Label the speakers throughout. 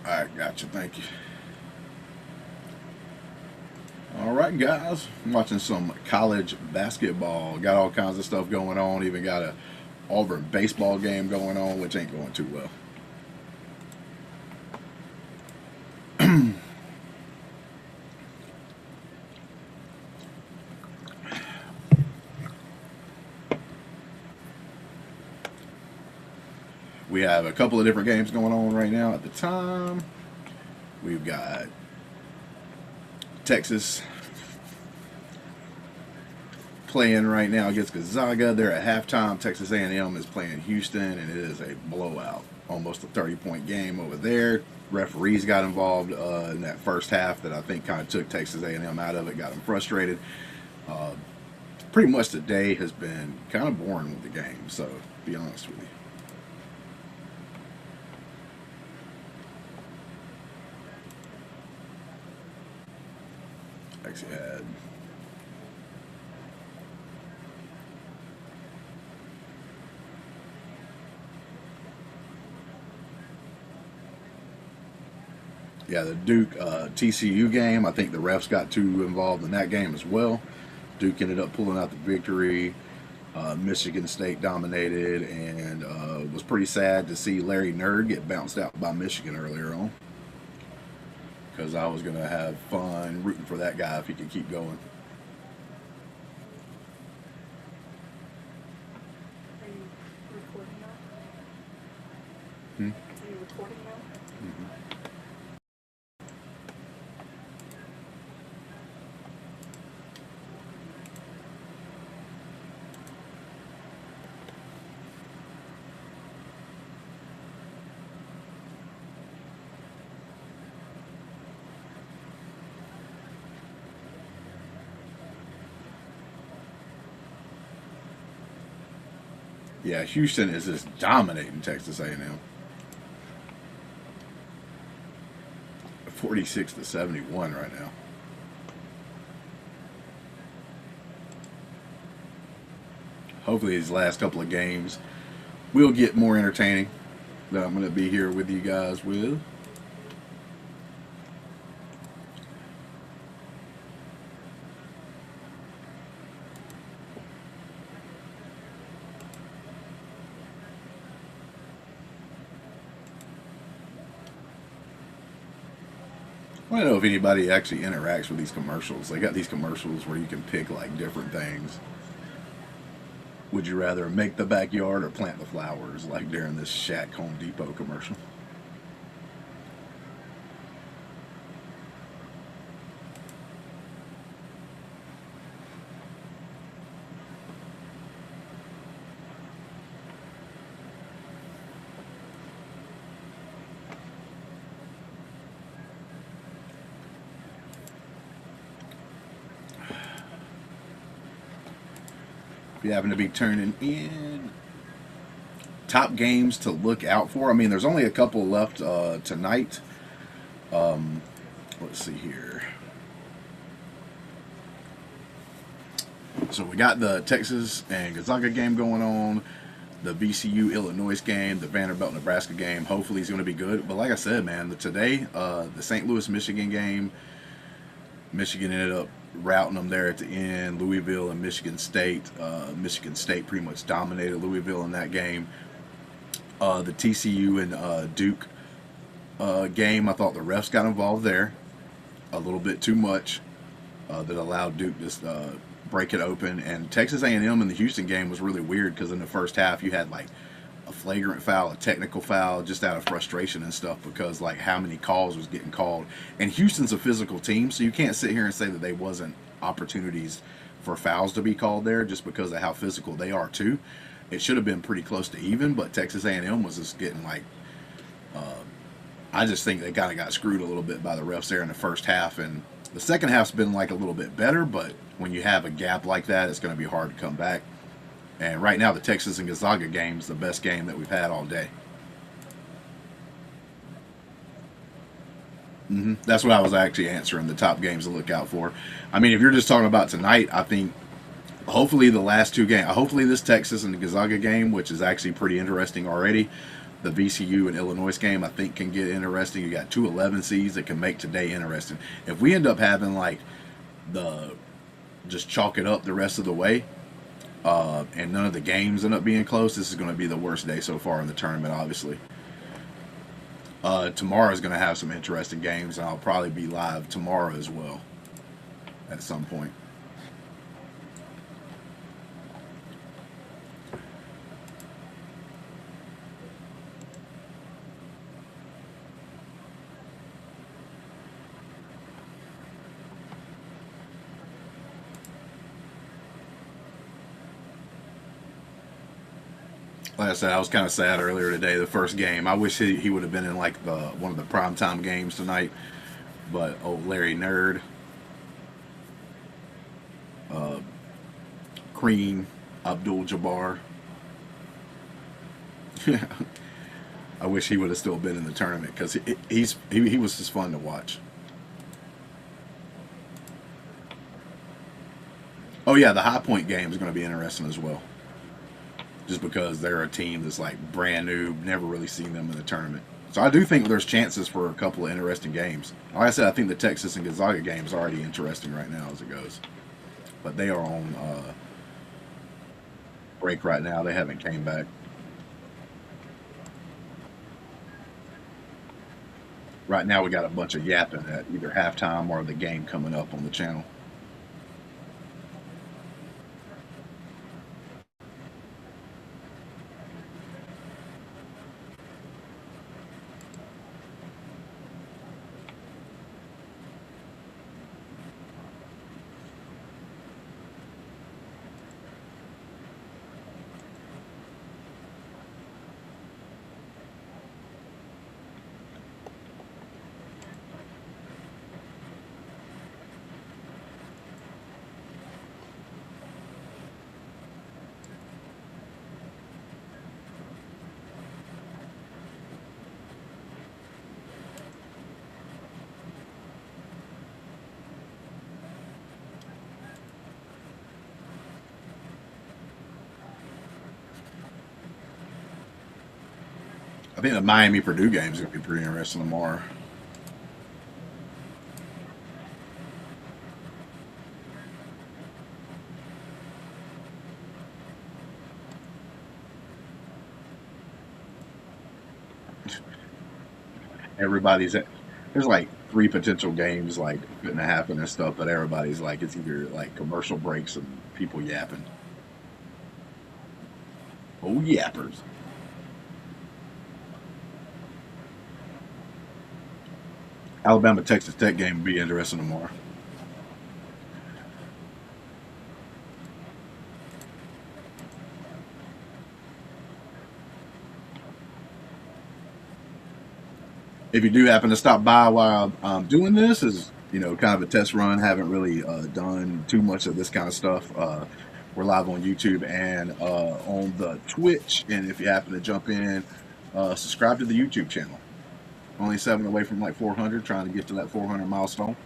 Speaker 1: All right, gotcha. Thank you. All right, guys. I'm watching some college basketball. Got all kinds of stuff going on. Even got a Auburn baseball game going on, which ain't going too well. We have a couple of different games going on right now at the time. We've got Texas playing right now against Gonzaga. They're at halftime. Texas A&M is playing Houston, and it is a blowout. Almost a 30-point game over there. Referees got involved in that first half that I think kind of took Texas A&M out of it, got them frustrated. Pretty much the day has been kind of boring with the game, so to be honest with you. Actually had the Duke TCU game. I think the refs got too involved in that game as well. Duke ended up pulling out the victory. Michigan State dominated, and was pretty sad to see Larry Nerd get bounced out by Michigan earlier on, because I was going to have fun rooting for that guy if he could keep going.
Speaker 2: Are you recording
Speaker 1: Hmm?
Speaker 2: now? Are you recording now?
Speaker 1: Mm-hmm. Yeah, Houston is just dominating Texas A&M. 46-71 right now. Hopefully these last couple of games will get more entertaining that I'm going to be here with you guys with. I don't know if anybody actually interacts with these commercials. They got these commercials where you can pick like different things. Would you rather make the backyard or plant the flowers, like during this Shaq Home Depot commercial? You happen to be turning in top games to look out for. I mean, there's only a couple left tonight. Let's see here. So we got the Texas and Gonzaga game going on, the VCU Illinois game, the Vanderbilt Nebraska game. Hopefully it's going to be good. But like I said, man, today the St. Louis Michigan game, Michigan ended up routing them there at the end. Louisville and Michigan State. Michigan State pretty much dominated Louisville in that game. The TCU and Duke game, I thought the refs got involved there a little bit too much. That allowed Duke to break it open. And Texas A&M in the Houston game was really weird, because in the first half you had like a flagrant foul, a technical foul, just out of frustration and stuff, because like how many calls was getting called. And Houston's a physical team, so you can't sit here and say that they wasn't opportunities for fouls to be called there, just because of how physical they are too. It should have been pretty close to even, but Texas A&M was just getting like, I just think they kind of got screwed a little bit by the refs there in the first half. And the second half's been like a little bit better, but when you have a gap like that, it's going to be hard to come back. And right now, the Texas and Gonzaga game is the best game that we've had all day. That's what I was actually answering, the top games to look out for. I mean, if you're just talking about tonight, I think hopefully the last two games, hopefully this Texas and the Gonzaga game, which is actually pretty interesting already, the VCU and Illinois game, I think, can get interesting. You got two 11 seeds that can make today interesting. If we end up having like the just chalk it up the rest of the way, and none of the games end up being close, this is going to be the worst day so far in the tournament, obviously. Tomorrow is going to have some interesting games, and I'll probably be live tomorrow as well at some point. Like I said, I was kind of sad earlier today, the first game. I wish he would have been in like one of the primetime games tonight. But Larry Nerd, uh, Cream, Abdul Jabbar. I wish he would have still been in the tournament because he was just fun to watch. Oh yeah, the High Point game is going to be interesting as well. Just because they're a team that's like brand new, never really seen them in the tournament. So I do think there's chances for a couple of interesting games. Like I said, I think the Texas and Gonzaga game is already interesting right now as it goes. But they are on break right now. They haven't came back. Right now we got a bunch of yapping at either halftime or the game coming up on the channel. I think the Miami Purdue game is going to be pretty interesting tomorrow. Everybody's at, there's like three potential games like going to happen and stuff, but everybody's like it's either like commercial breaks and people yapping. Oh yappers! Alabama Texas Tech game will be interesting tomorrow. If you do happen to stop by while I'm doing this, is kind of a test run. Haven't really done too much of this kind of stuff. We're live on YouTube and on the Twitch. And if you happen to jump in, subscribe to the YouTube channel. Only 7 away from like 400, trying to get to that 400 milestone.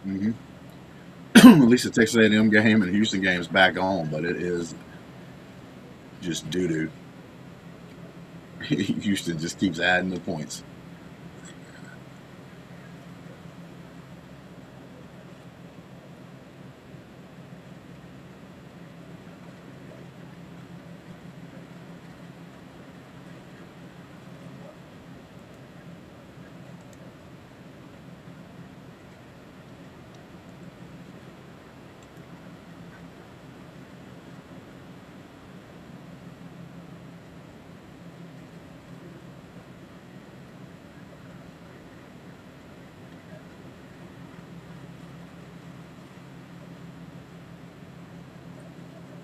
Speaker 1: Mm-hmm. At least the Texas A&M game and the Houston game is back on, but it is just doo-doo. Houston just keeps adding the points.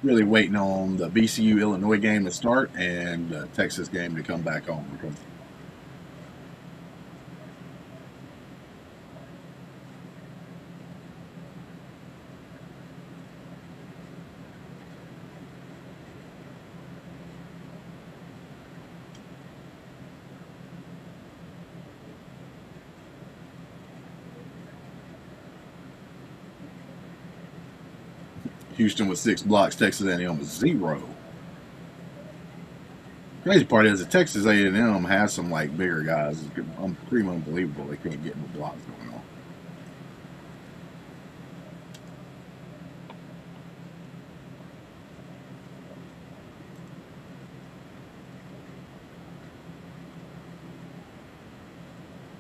Speaker 1: Really waiting on the VCU Illinois game to start and the Texas game to come back on because Houston with 6 blocks, Texas A&M with 0. Crazy part is that Texas A&M has some like bigger guys. It's pretty unbelievable they can't get no blocks going on.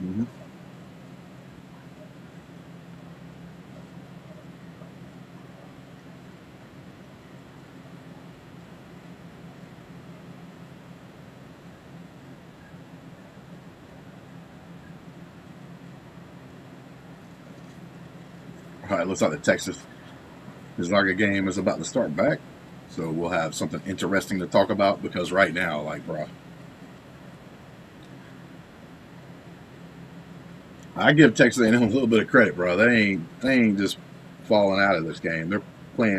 Speaker 1: Mm-hmm. All right, looks like the Texas Gonzaga game is about to start back, so we'll have something interesting to talk about because right now, like, bro, I give Texas A&M a little bit of credit, bro. They ain't just falling out of this game. They're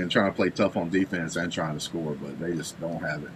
Speaker 1: trying to play tough on defense and trying to score, but they just don't have it.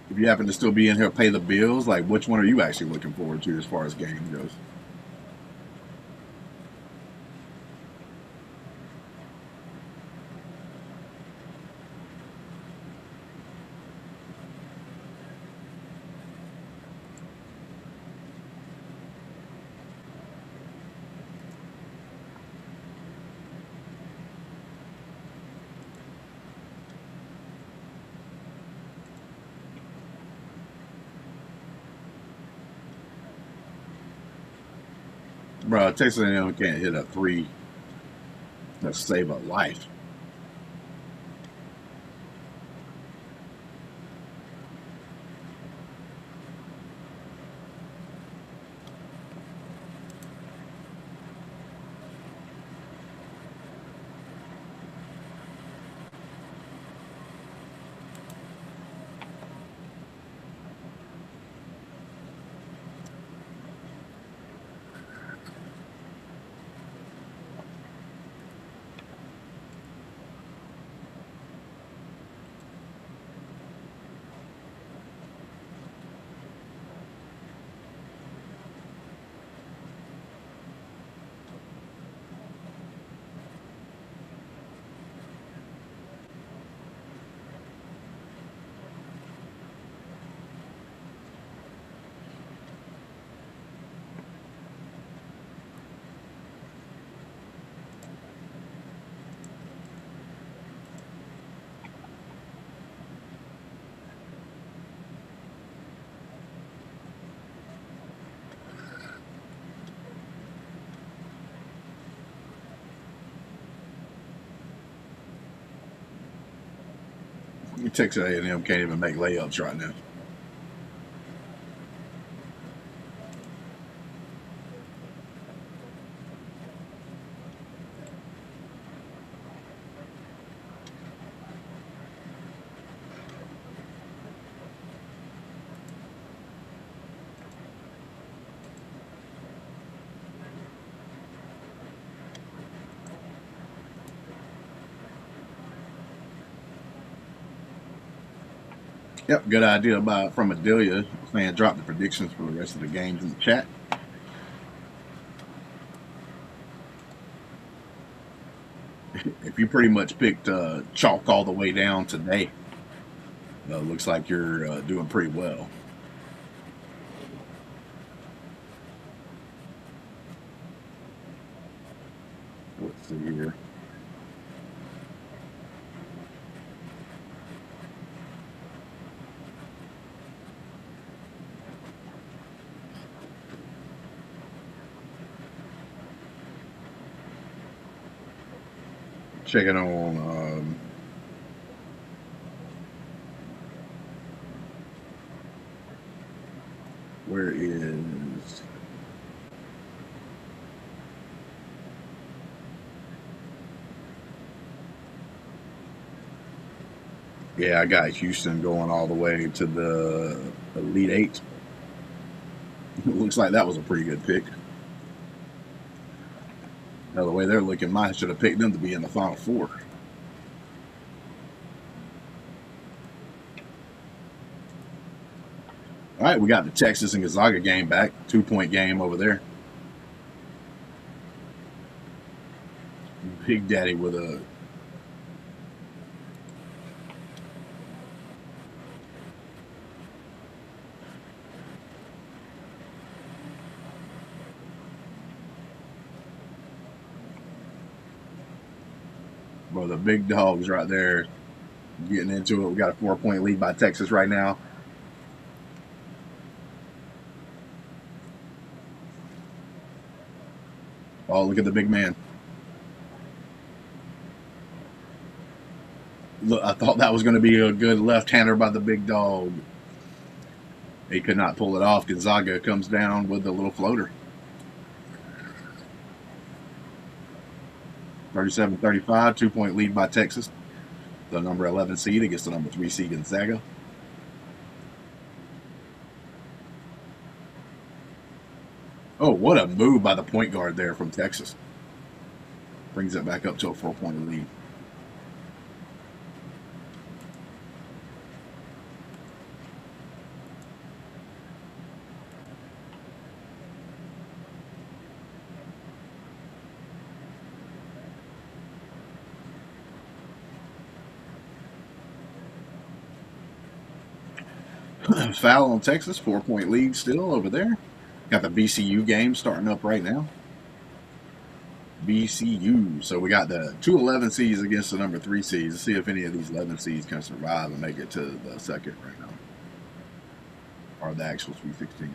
Speaker 1: If you happen to still be in here, pay the bills. Like, which one are you actually looking forward to as far as game goes? Bro, Texas A&M can't hit a 3 to save a life. Texas A&M can't even make layups right now. Yep, good idea from Adelia saying drop the predictions for the rest of the games in the chat. If you pretty much picked chalk all the way down today, looks like you're doing pretty well. Let's see here. Checking on where is I got Houston going all the way to the Elite Eight. Looks like that was a pretty good pick. Now, the way they're looking, I should have picked them to be in the Final Four. All right, we got the Texas and Gonzaga game back. 2-point game over there. Big Daddy with a... Well, the big dogs right there getting into it. We got a 4-point lead by Texas right now. Oh, look at the big man. Look, I thought that was going to be a good left-hander by the big dog. He could not pull it off. Gonzaga comes down with the little floater. 37-35, 2-point lead by Texas. The number 11 seed against the number 3 seed Gonzaga. Oh, what a move by the point guard there from Texas. Brings it back up to a 4-point lead. Foul on Texas, 4-point lead still over there. Got the VCU game starting up right now. VCU. So we got the 2 11 seeds against the number 3 seeds. Let's see if any of these 11 seeds can survive and make it to the second right now. Or the actual Sweet 16.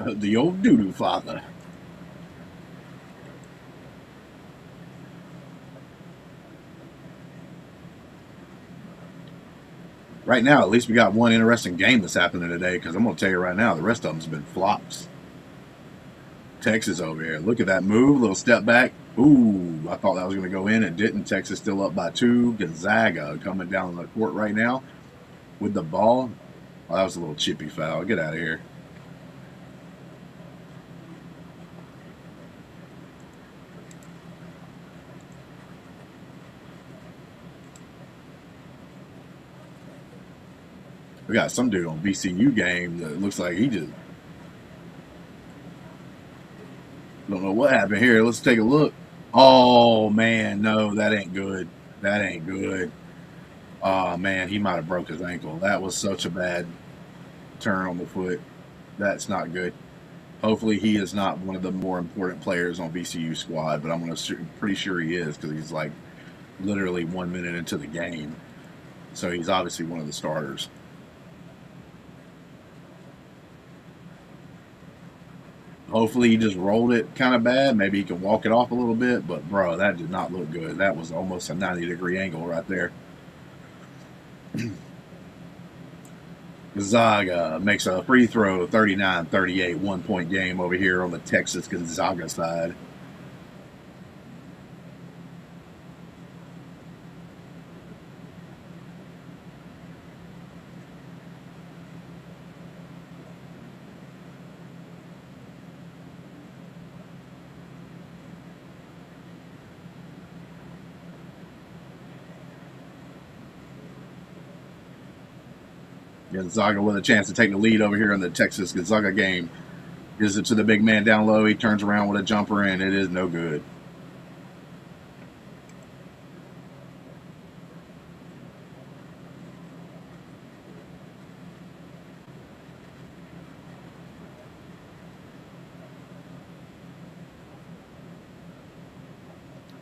Speaker 1: The old doo-doo father. Right now, at least we got one interesting game that's happening today, because I'm going to tell you right now, the rest of them's been flops. Texas over here. Look at that move. Little step back. Ooh, I thought that was going to go in. It didn't. Texas still up by 2. Gonzaga coming down the court right now with the ball. Oh, that was a little chippy foul. Get out of here. We got some dude on VCU game that looks like he just don't know what happened here. Let's take a look. Oh, man, no, that ain't good. That ain't good. Oh, man, he might have broke his ankle. That was such a bad turn on the foot. That's not good. Hopefully he is not one of the more important players on VCU squad, but I'm pretty sure he is, because he's like literally 1 minute into the game. So he's obviously one of the starters. Hopefully he just rolled it kind of bad. Maybe he can walk it off a little bit. But, bro, that did not look good. That was almost a 90-degree angle right there. Gonzaga makes a free throw, 39-38, 1-point game over here on the Texas Gonzaga side. Gonzaga with a chance to take the lead over here in the Texas Gonzaga game. Gives it to the big man down low. He turns around with a jumper, and it is no good.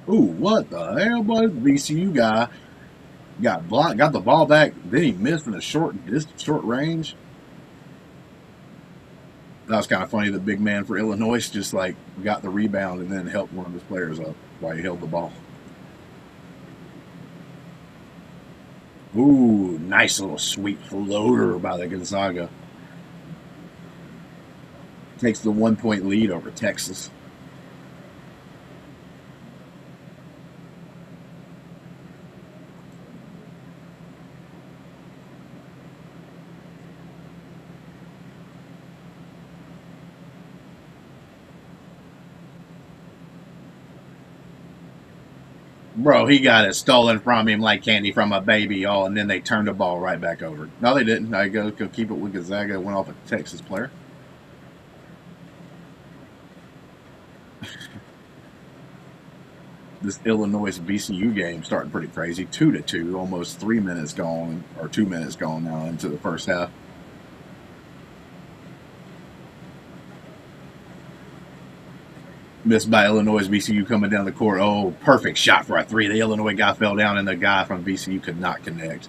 Speaker 1: Ooh, what the hell, bud? VCU guy got blocked, got the ball back, then he missed in a short range. That was kind of funny. The big man for Illinois just like got the rebound and then helped one of his players up while he held the ball. Ooh, nice little sweet floater by the Gonzaga. Takes the 1-point lead over Texas. Bro, he got it stolen from him like candy from a baby, all, and then they turned the ball right back over. No, they didn't. I go keep it with Gonzaga. It went off a Texas player. This Illinois VCU game starting pretty crazy. 2-2, almost 3 minutes gone, or 2 minutes gone now into the first half. Missed by Illinois. VCU coming down the court. Oh, perfect shot for a three. The Illinois guy fell down, and the guy from VCU could not connect.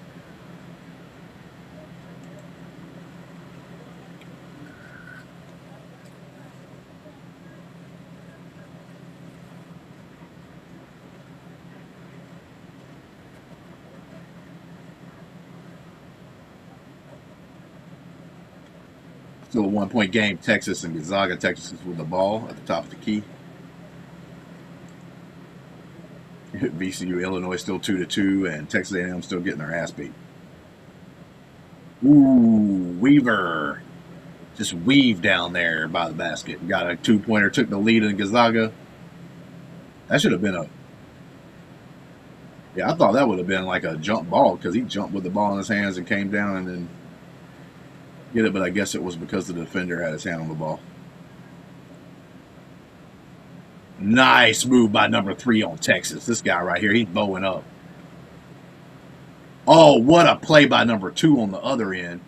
Speaker 1: Still a 1-point game. Texas and Gonzaga. Texas with the ball at the top of the key. VCU, Illinois still 2-2, and Texas A&M still getting their ass beat. Ooh, Weaver just weaved down there by the basket. Got a 2-pointer, took the lead in Gonzaga. That should have been a... Yeah, I thought that would have been like a jump ball because he jumped with the ball in his hands and came down and then get it, but I guess it was because the defender had his hand on the ball. Nice move by number 3 on Texas. This guy right here, he's bowing up. Oh, what a play by number 2 on the other end.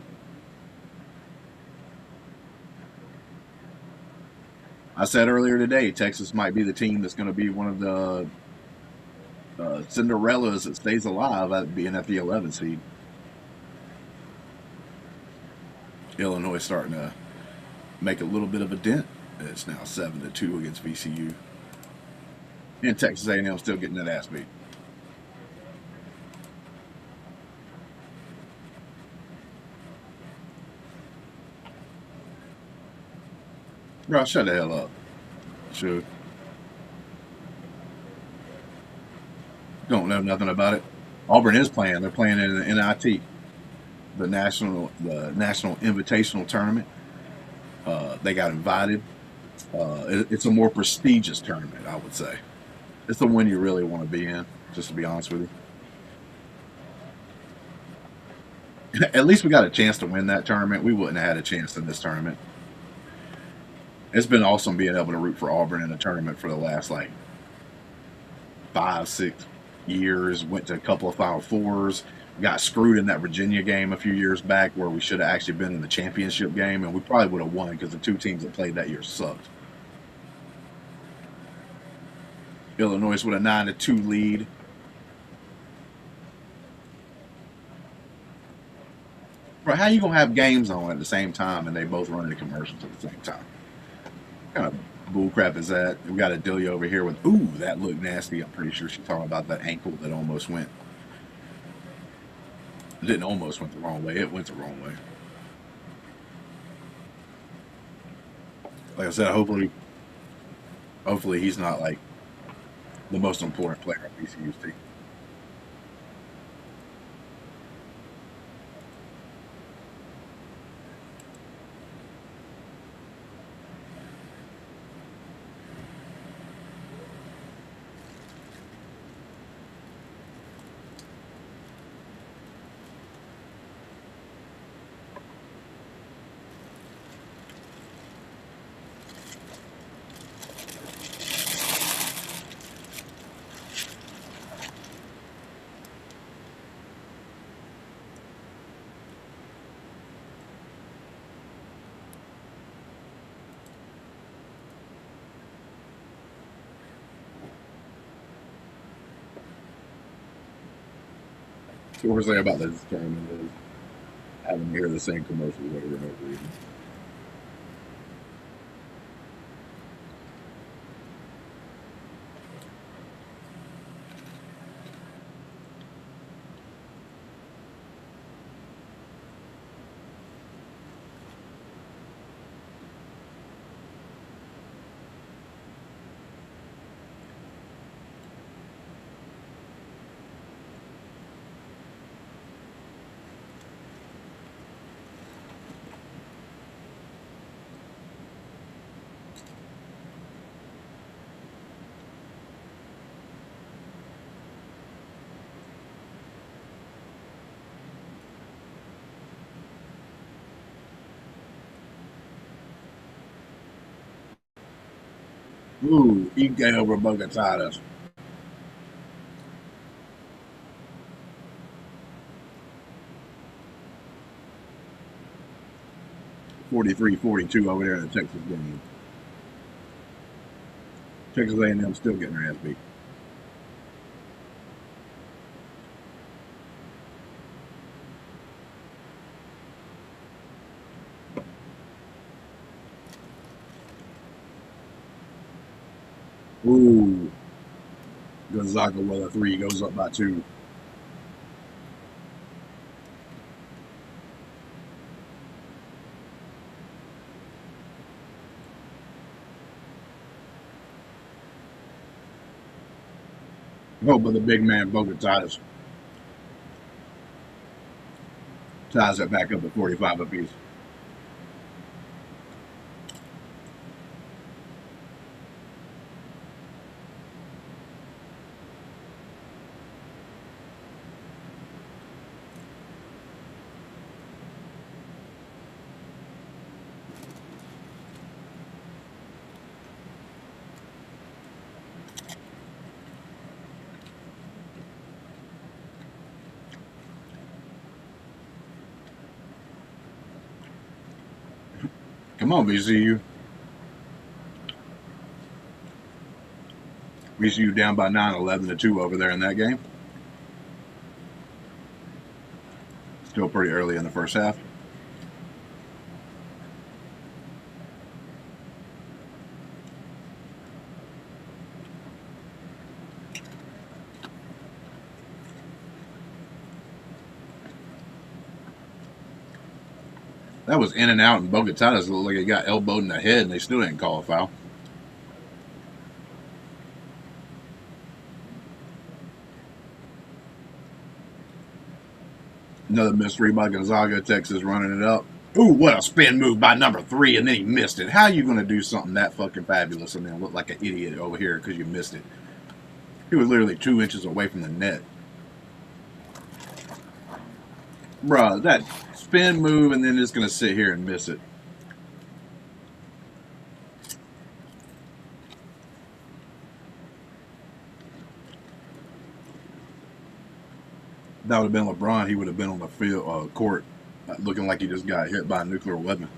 Speaker 1: I said earlier today, Texas might be the team that's going to be one of the Cinderellas that stays alive at being at the 11 seed. Illinois starting to make a little bit of a dent. It's now 7-2 against VCU. And Texas A&M still getting that ass beat. Bro, shut the hell up. Sure. Don't know nothing about it. Auburn is playing. They're playing in the NIT, the National Invitational Tournament. They got invited. It's a more prestigious tournament, I would say. It's the one you really want to be in, just to be honest with you. At least we got a chance to win that tournament. We wouldn't have had a chance in this tournament. It's been awesome being able to root for Auburn in a tournament for the last, 5-6 years. Went to a couple of Final Fours. Got screwed in that Virginia game a few years back where we should have actually been in the championship game, and we probably would have won because the 2 teams that played that year sucked. Illinois with a 9-2 lead. Bro, how you going to have games on at the same time and they both run the commercials at the same time? What kind of bull crap is that? We got Adelia over here with, ooh, that looked nasty. I'm pretty sure she's talking about that ankle that almost went. It didn't almost went the wrong way. It went the wrong way. Like I said, hopefully he's not like the most important player on VCU's team. What we're saying about this tournament is having to hear the same commercials over and over again. Ooh, Ike over Bogotadas. 43-42 over there in the Texas game. Texas A&M still getting their ass beat. Ooh. Gonzaga with a 3 goes up by 2. Oh, but the big man Bogotadas ties it back up at 45 apiece. Come on, VCU. VCU down by 9, 11-2 over there in that game. Still pretty early in the first half. That was in and out, and Bogotadas looked like he got elbowed in the head, and they still didn't call a foul. Another mystery by Gonzaga. Texas running it up. Ooh, what a spin move by number 3, and then he missed it. How are you going to do something that fucking fabulous and then look like an idiot over here because you missed it? He was literally 2 inches away from the net. Bruh, that spin move and then just going to sit here and miss it. That would have been LeBron. He would have been on the field, court, looking like he just got hit by a nuclear weapon.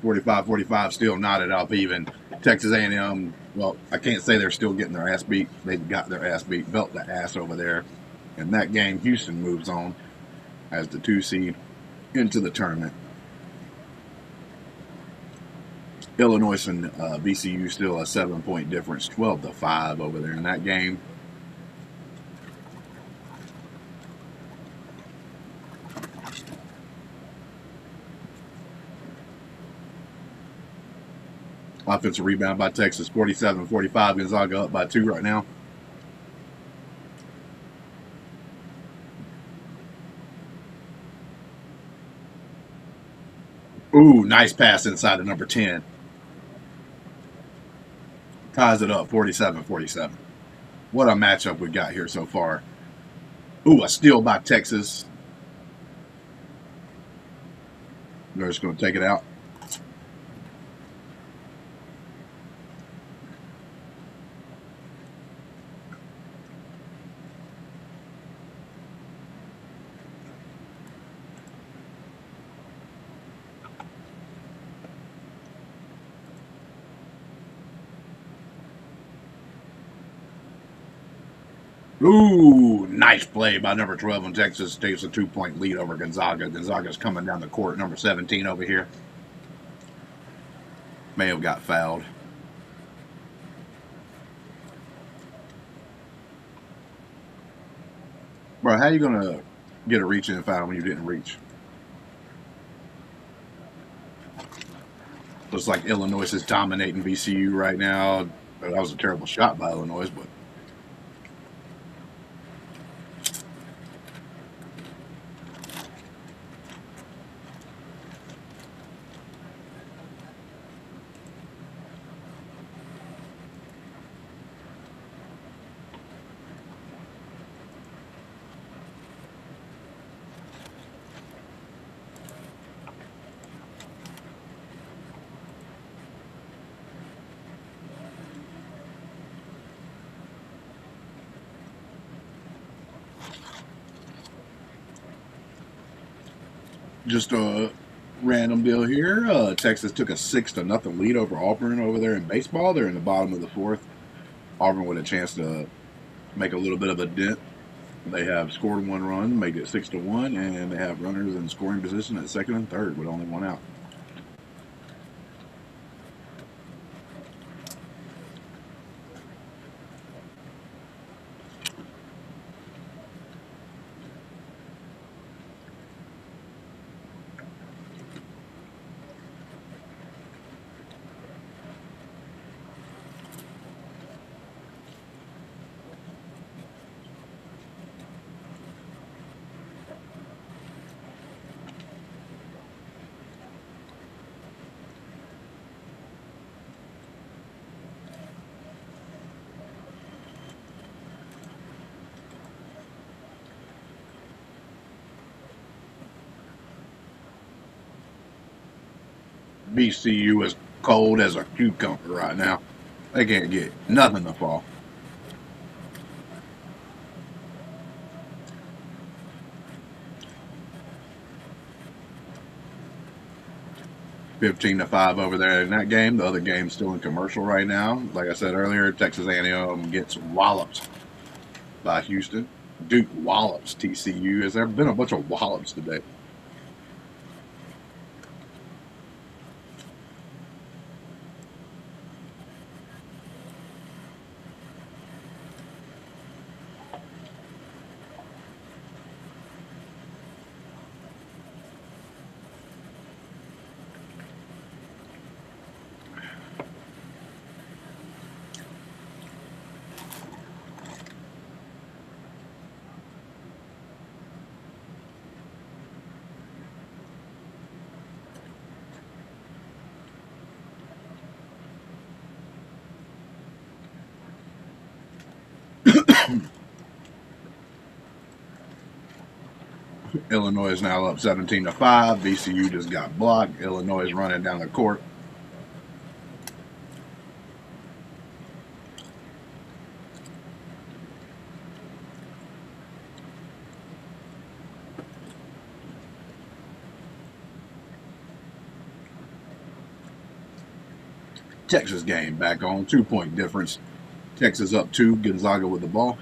Speaker 1: .45 still knotted up even. Texas A&M, well, I can't say they're still getting their ass beat. They got their ass beat, belt the ass over there. In that game, Houston moves on as the 2 seed into the tournament. Illinois and VCU still a 7-point difference, 12-5 over there in that game. Offensive rebound by Texas, 47-45. Gonzaga up by 2 right now. Ooh, nice pass inside of number 10. Ties it up, 47-47. What a matchup we got here so far. Ooh, a steal by Texas. They're just going to take it out. Ooh, nice play by number 12 when Texas takes a 2-point lead over Gonzaga. Gonzaga's coming down the court, number 17 over here. May have got fouled. Bro, how you going to get a reach in foul when you didn't reach? Looks like Illinois is dominating VCU right now. That was a terrible shot by Illinois, but just a random deal here. Texas took a 6-0 lead over Auburn over there in baseball. They're in the bottom of the fourth. Auburn with a chance to make a little bit of a dent. They have scored 1 run, made it 6-1, and they have runners in scoring position at second and third with only 1 out. VCU is cold as a cucumber right now. They can't get nothing to fall. (15-5) over there in that game. The other game's still in commercial right now. Like I said earlier, Texas A&M gets walloped by Houston. Duke wallops TCU. Has there been a bunch of wallops today? Illinois is now up 17-5. VCU just got blocked. Illinois is running down the court. Texas game back on. 2-point difference. Texas up 2. Gonzaga with the ball.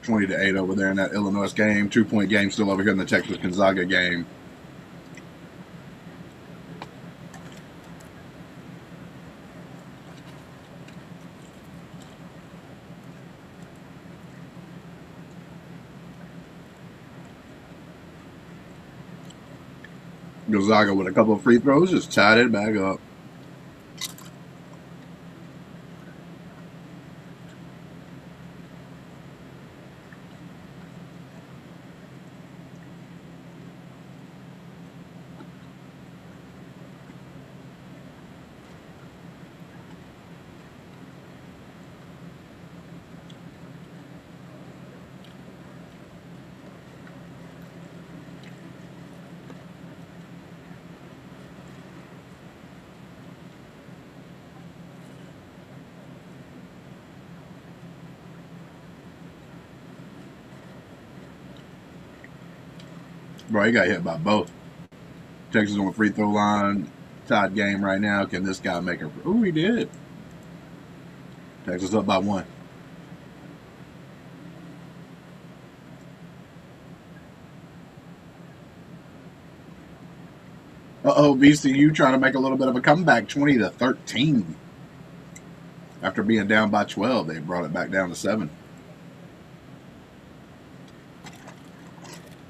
Speaker 1: (20-8) over there in that Illinois game. 2-point game still over here in the Texas Gonzaga game. Gonzaga with a couple of free throws just tied it back up. Bro, he got hit by both. Texas on the free throw line. Tied game right now. Can this guy make it? Oh, he did. Texas up by 1. Uh-oh, VCU trying to make a little bit of a comeback, 20-13. After being down by 12, they brought it back down to 7.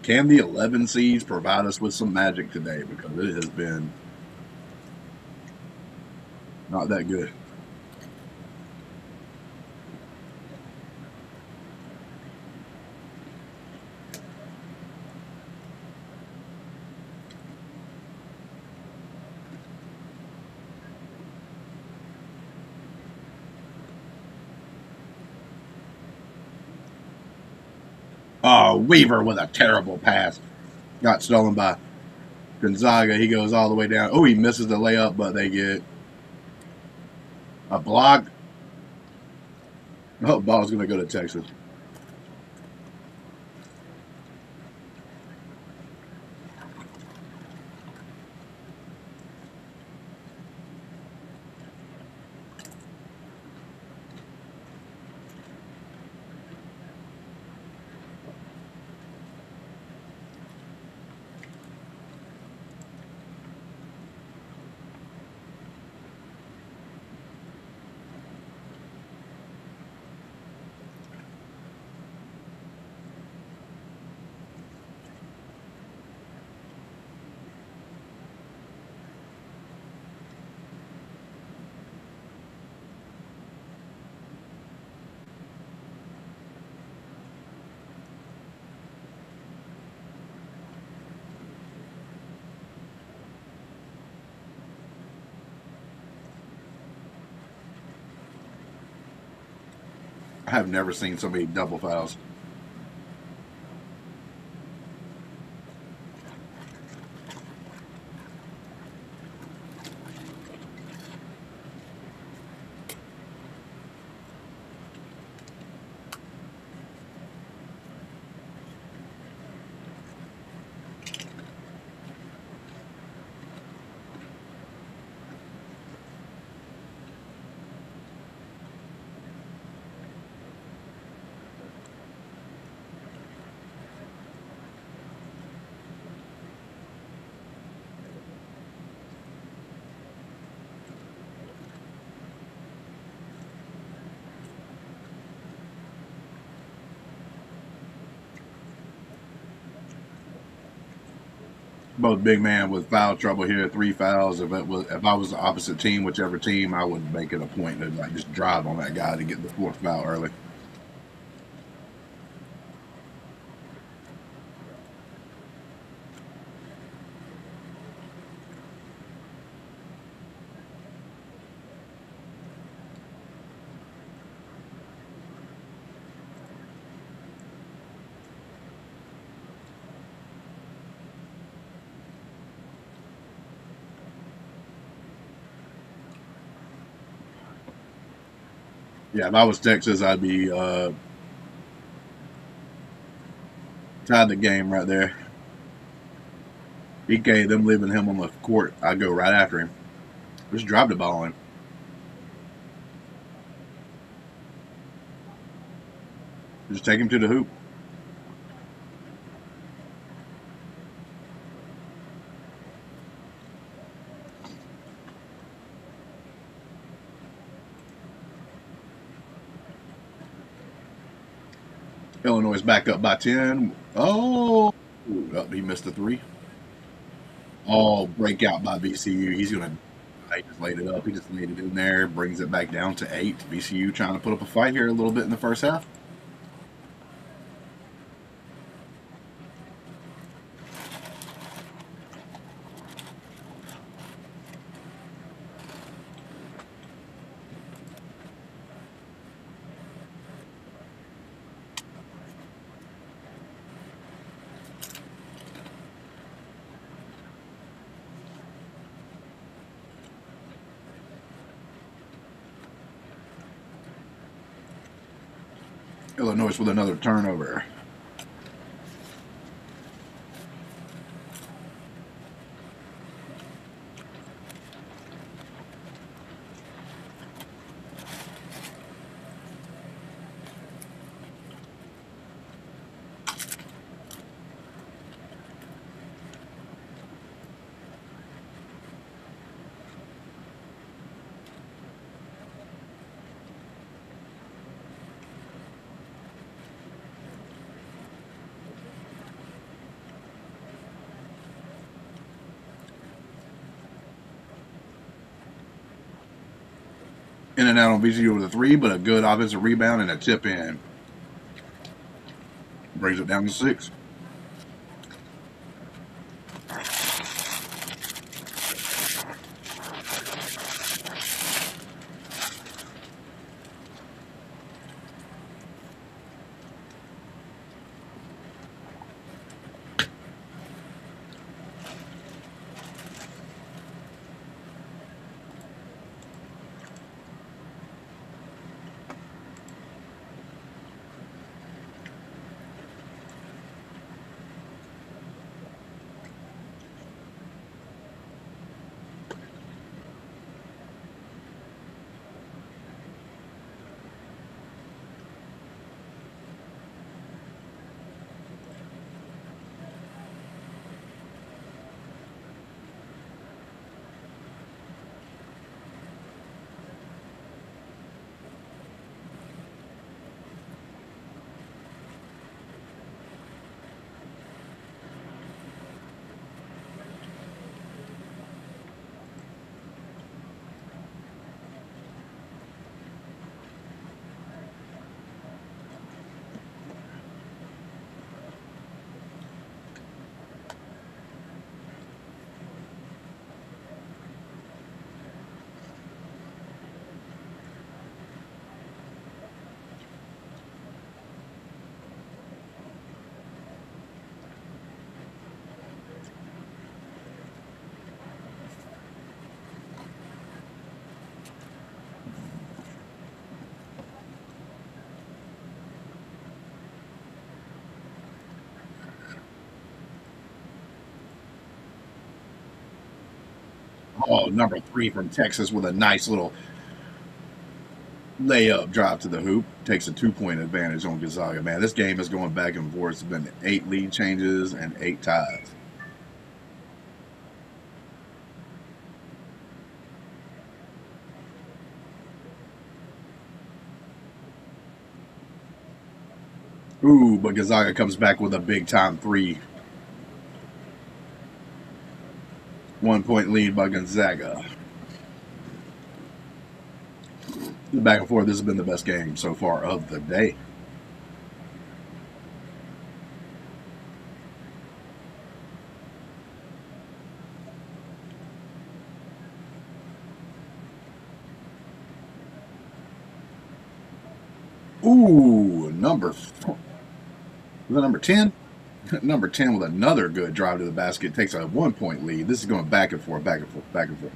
Speaker 1: Can the 11 seeds provide us with some magic today? Because it has been not that good. Oh, Weaver with a terrible pass. Got stolen by Gonzaga. He goes all the way down. Oh, he misses the layup, but they get a block. Oh, ball's going to go to Texas. I have never seen so many double fouls. Both big man with foul trouble here, 3 fouls. If I was the opposite team, whichever team, I would make it a point to like just drive on that guy to get the 4th foul early. Yeah, if I was Texas, I'd be tied the game right there. EK, them leaving him on the court, I'd go right after him. Just drive the ball in. Just take him to the hoop. Illinois is back up by 10. Oh, he missed the 3. Oh, breakout by VCU. He's going to. He just laid it up. He just laid it in there, brings it back down to 8. VCU trying to put up a fight here a little bit in the first half. Illinois with another turnover. In and out on VCU with a 3, but a good offensive rebound and a tip in. Brings it down to 6. Oh, number 3 from Texas with a nice little layup drop to the hoop. Takes a 2-point advantage on Gonzaga. Man, this game is going back and forth. It's been 8 lead changes and 8 ties. Ooh, but Gonzaga comes back with a big time 3. 1-point lead by Gonzaga. Back and forth. This has been the best game so far of the day. Ooh, was that number 10? Number 10 with another good drive to the basket. Takes a 1-point lead. This is going back and forth, back and forth, back and forth.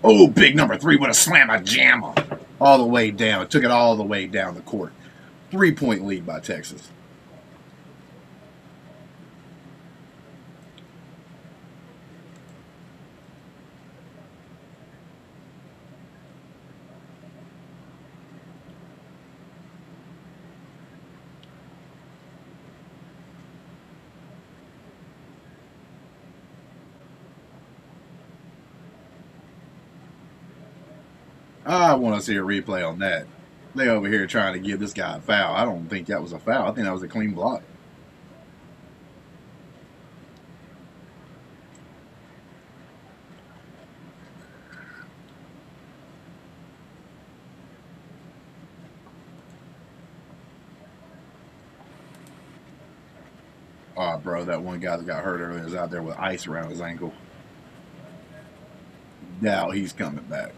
Speaker 1: Oh, big number 3 with a slammer jammer. All the way down. Took it all the way down the court. 3-point lead by Texas. I want to see a replay on that. They over here trying to give this guy a foul. I don't think that was a foul. I think that was a clean block. Oh, bro, that one guy that got hurt earlier is out there with ice around his ankle. Now he's coming back.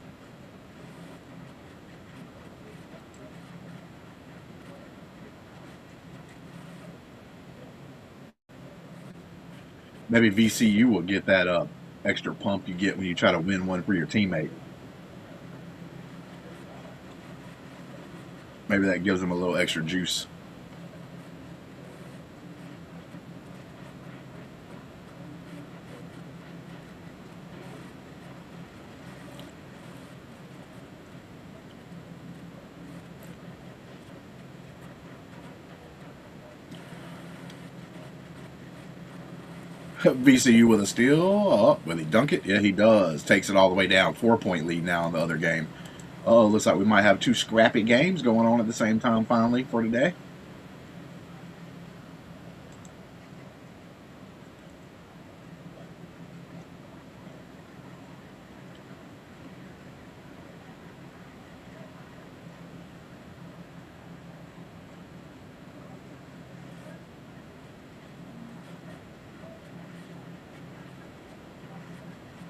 Speaker 1: Maybe VCU will get that extra pump you get when you try to win one for your teammate. Maybe that gives them a little extra juice. VCU with a steal. Oh, will he dunk it? Yeah, he does. Takes it all the way down. 4-point lead now in the other game. Oh, looks like we might have two scrappy games going on at the same time finally for today.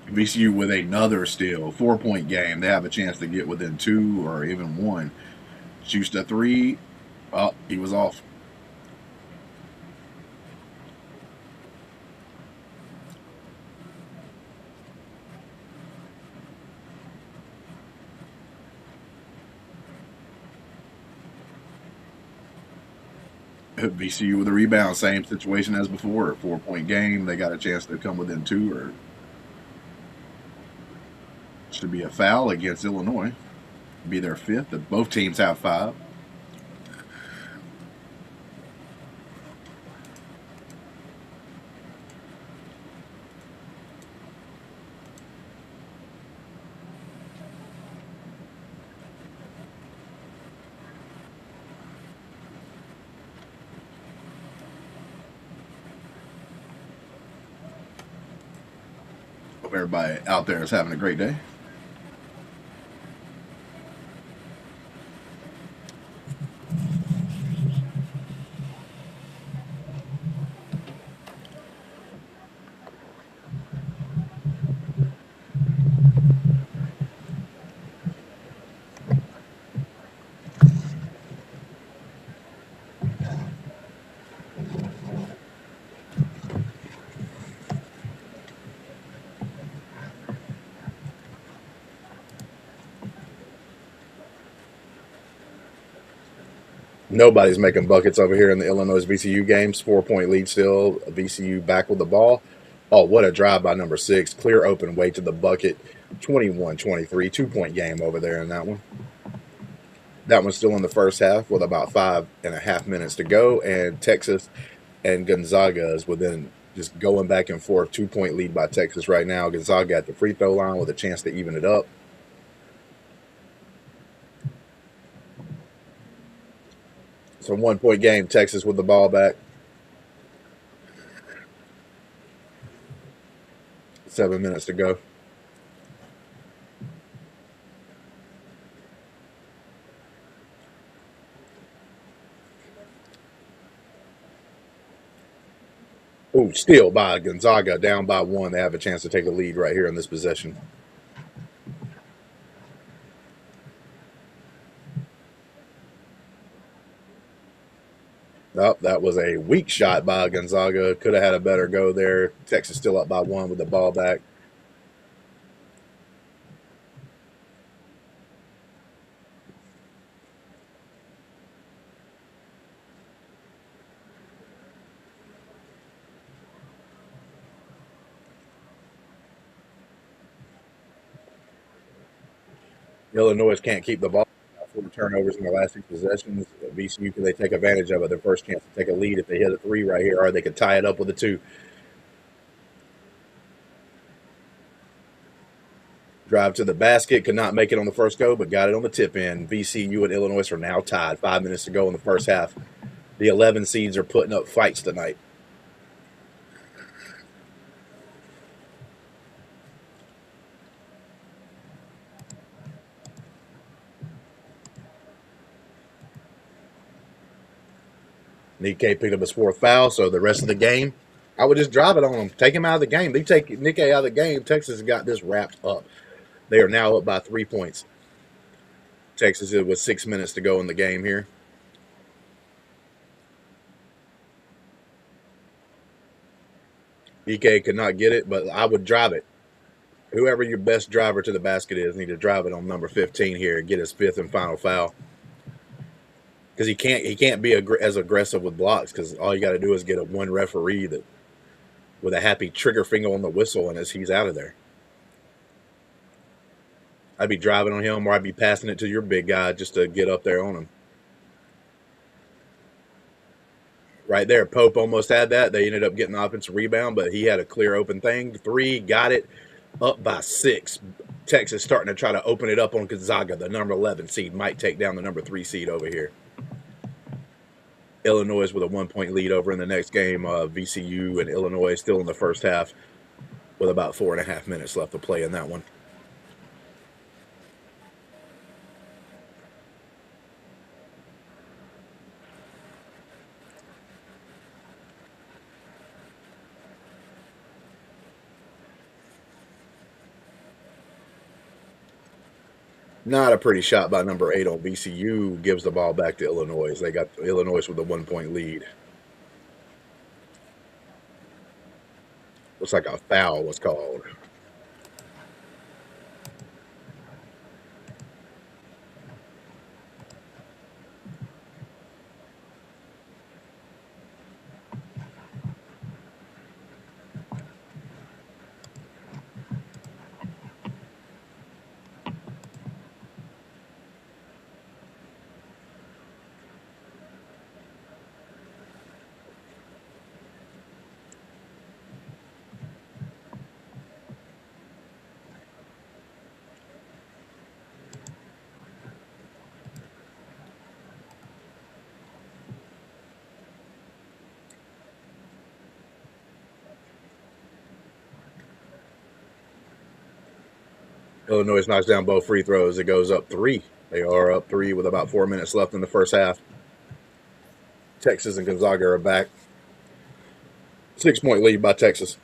Speaker 1: VCU with another steal, 4-point game. They have a chance to get within two or even one. Shoots the three. Oh, he was off. VCU with a rebound, same situation as before. 4-point game. They got a chance to come within two, or should be a foul against Illinois. Be their fifth. Both teams have five. Hope everybody out there is having a great day. Nobody's making buckets over here in the Illinois VCU games. 4-point lead still. VCU back with the ball. Oh, what a drive by number 6. Clear open way to the bucket. 21-23. 2-point game over there in that one. That one's still in the first half with about 5.5 minutes to go. And Texas and Gonzaga is within just going back and forth. 2-point lead by Texas right now. Gonzaga at the free throw line with a chance to even it up. So 1-point game, Texas with the ball back. 7 minutes to go. Oh, still by Gonzaga, down by 1. They have a chance to take the lead right here in this possession. Oh, that was a weak shot by Gonzaga. Could have had a better go there. Texas still up by 1 with the ball back. Illinois can't keep the ball. 4 turnovers in the last 6 possessions. VCU, can they take advantage of it? Their first chance to take a lead if they hit a 3 right here, or they could tie it up with a 2. Drive to the basket, could not make it on the first go, but got it on the tip in. VCU and Illinois are now tied. 5 minutes to go in the first half. The 11 seeds are putting up fights tonight. Nikkei picked up his 4th foul, so the rest of the game, I would just drive it on them. Take him out of the game. They take Nikkei out of the game. Texas has got this wrapped up. They are now up by 3 points. Texas is with 6 minutes to go in the game here. EK could not get it, but I would drive it. Whoever your best driver to the basket is, need to drive it on number 15 here and get his 5th and final foul. Because he can't be as aggressive with blocks, because all you got to do is get one referee that with a happy trigger finger on the whistle, and he's out of there. I'd be driving on him, or I'd be passing it to your big guy just to get up there on him. Right there, Pope almost had that. They ended up getting the offensive rebound, but he had a clear open thing. 3, got it, up by 6. Texas starting to try to open it up on Gonzaga. The number 11 seed might take down the number 3 seed over here. Illinois with a 1-point lead over in the next game. VCU and Illinois still in the first half with about 4.5 minutes left to play in that one. Not a pretty shot by number 8 on VCU. Gives the ball back to Illinois. They got Illinois with a 1-point lead. Looks like a foul was called. Illinois knocks down both free throws. It goes up 3. They are up 3 with about 4 minutes left in the first half. Texas and Gonzaga are back. 6-point lead by Texas.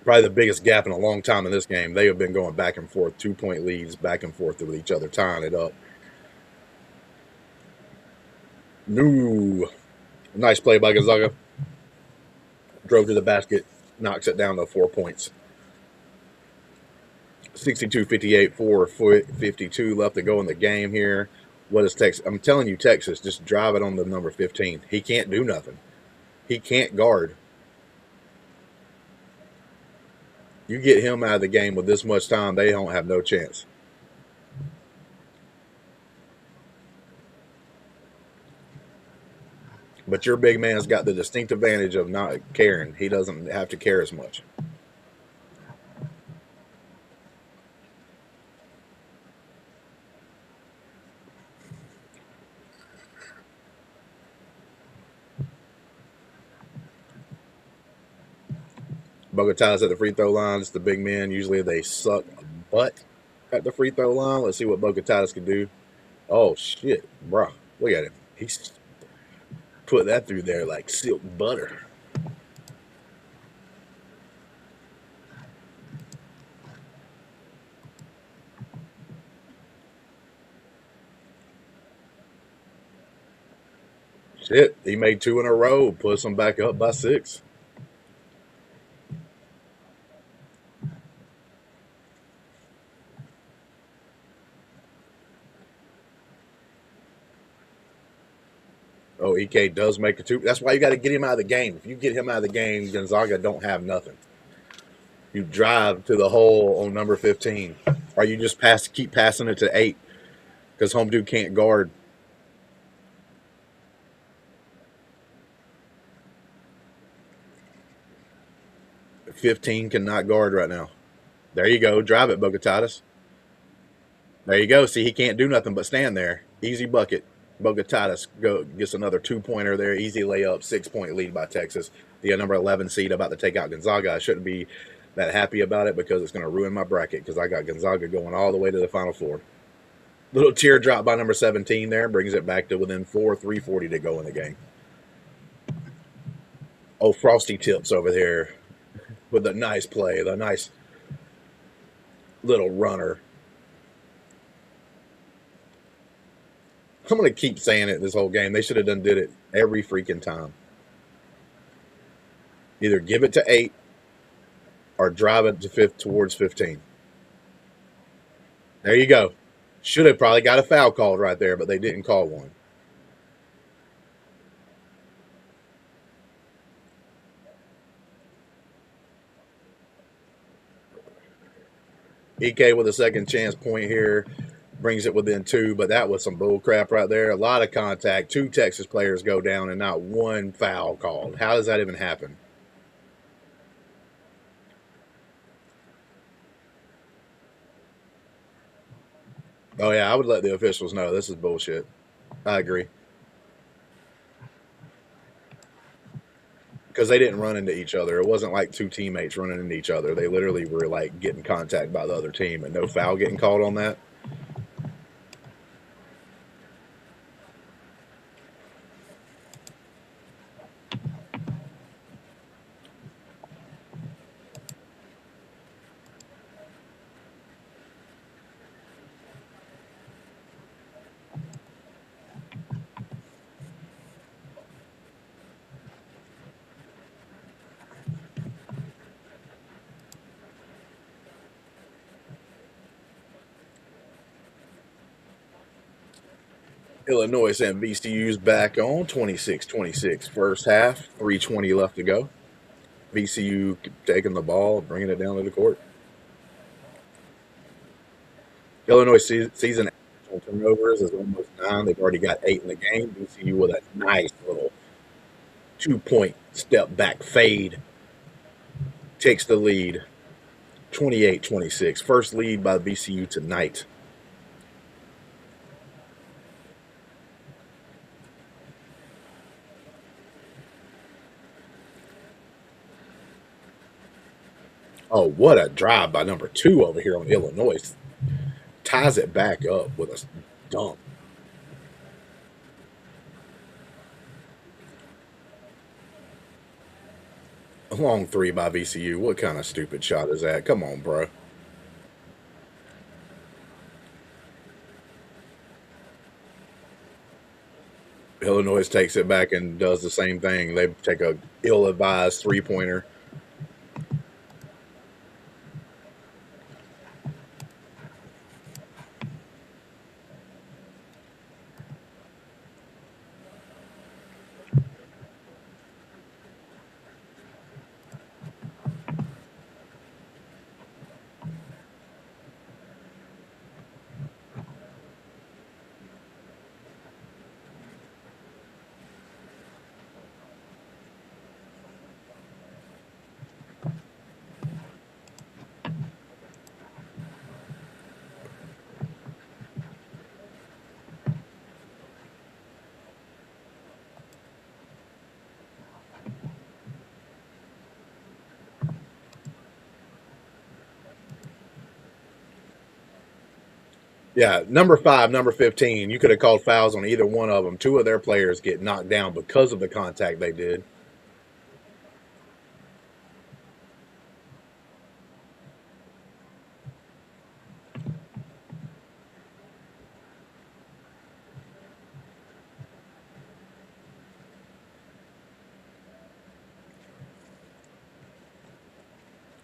Speaker 1: Probably the biggest gap in a long time in this game. They have been going back and forth, 2-point leads, back and forth with each other, tying it up. Nice play by Gonzaga. Drove to the basket, knocks it down to 4 points. 62-58, 4:52 left to go in the game here. What is Texas? I'm telling you, Texas, just drive it on the number 15. He can't do nothing. He can't guard. You get him out of the game with this much time, they don't have no chance. But your big man's got the distinct advantage of not caring. He doesn't have to care as much. Bogota's at the free throw line. It's the big men. Usually they suck butt at the free throw line. Let's see what Bogota's can do. Oh, shit, bro. Look at him. He's put that through there like silk butter. Shit, he made 2 in a row. Puts them back up by 6. Oh, EK does make a 2. That's why you got to get him out of the game. If you get him out of the game, Gonzaga don't have nothing. You drive to the hole on number 15. Or you just keep passing it to 8. Because home dude can't guard. .15 cannot guard right now. There you go. Drive it, Bogatatas. There you go. See, he can't do nothing but stand there. Easy bucket. Bogatatas gets another 2-pointer there. Easy layup. 6-point lead by Texas. The number 11 seed about to take out Gonzaga. I shouldn't be that happy about it because it's going to ruin my bracket because I got Gonzaga going all the way to the Final Four. Little teardrop by number 17 there. Brings it back to within 4. 3:40 to go in the game. Oh, Frosty Tips over there with a nice play. The nice little runner. I'm going to keep saying it this whole game. They should have did it every freaking time. Either give it to 8 or drive it to towards 15. There you go. Should have probably got a foul called right there, but they didn't call one. EK with a second chance point here. Brings it within 2, but that was some bull crap right there. A lot of contact. 2 Texas players go down and not one foul called. How does that even happen? Oh, yeah, I would let the officials know. This is bullshit. I agree. Because they didn't run into each other. It wasn't like 2 teammates running into each other. They literally were like getting contact by the other team and no foul getting called on that. Illinois and VCU's back on 26-26 first half, 3:20 left to go. VCU taking the ball, bringing it down to the court. Illinois season turnovers is almost 9. They've already got 8 in the game. VCU with a nice little 2-point step back fade takes the lead, 28-26. First lead by VCU tonight. Oh, what a drive by number 2 over here on Illinois. Ties it back up with a dunk. A long 3 by VCU. What kind of stupid shot is that? Come on, bro. Illinois takes it back and does the same thing. They take a ill-advised 3-pointer. Yeah, number 5, number 15. You could have called fouls on either one of them. 2 of their players get knocked down because of the contact they did.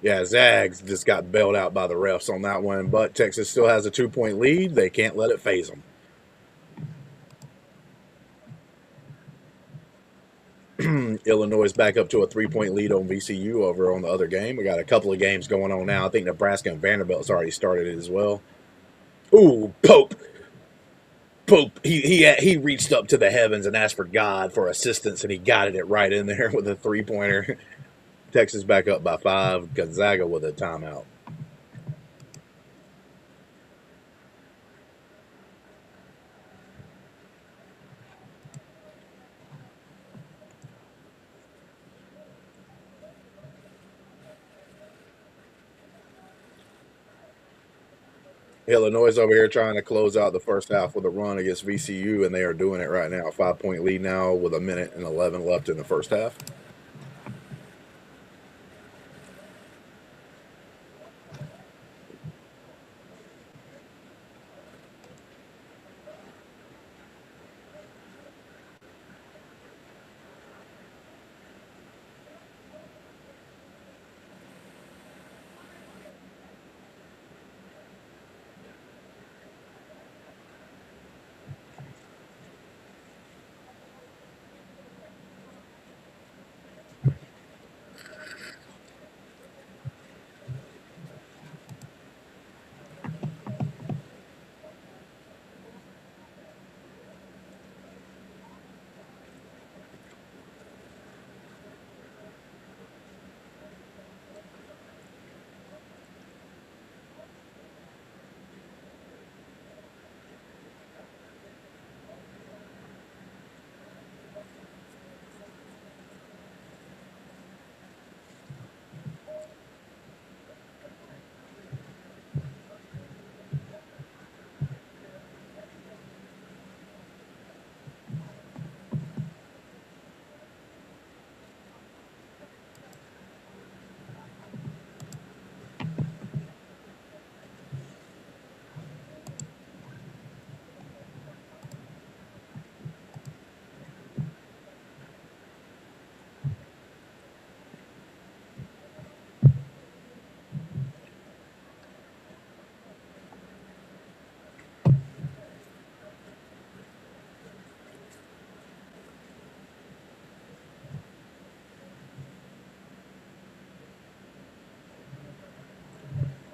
Speaker 1: Yeah, Zags just got bailed out by the refs on that one, but Texas still has a 2-point lead. They can't let it phase them. Illinois is back up to a 3-point lead on VCU over on the other game. We got a couple of games going on now. I think Nebraska and Vanderbilt's already started it as well. Ooh, Pope. He reached up to the heavens and asked for God for assistance, and he got it right in there with a 3-pointer. Texas back up by 5. Gonzaga with a timeout. Illinois is over here trying to close out the first half with a run against VCU, and they are doing it right now. 5-point lead now with 1:11 left in the first half.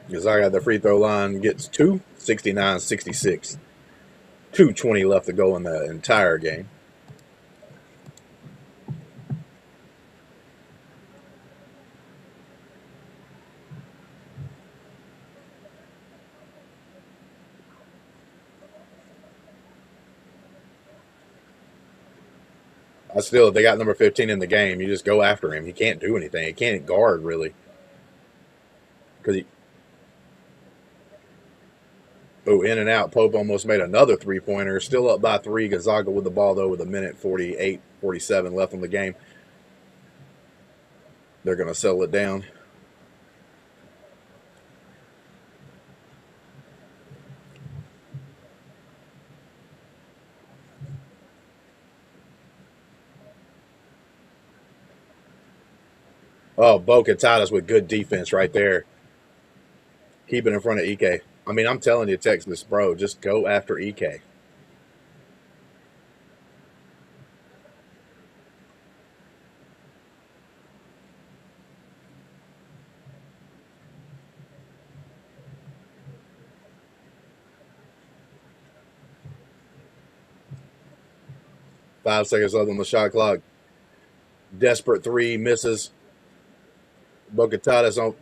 Speaker 1: Gonzaga at the free throw line gets 2, 69-66. 2:20 left to go in the entire game. If they got number 15 in the game, you just go after him. He can't do anything. He can't guard, really. Because in and out. Pope almost made another three-pointer. Still up by 3. Gonzaga with the ball, though, with 1:48-47 left in the game. They're going to settle it down. Oh, Boca tied us with good defense right there. Keep it in front of EK. I mean, I'm telling you, Texas, bro, just go after EK. Five seconds left on the shot clock. Desperate three, misses. Boca Tadas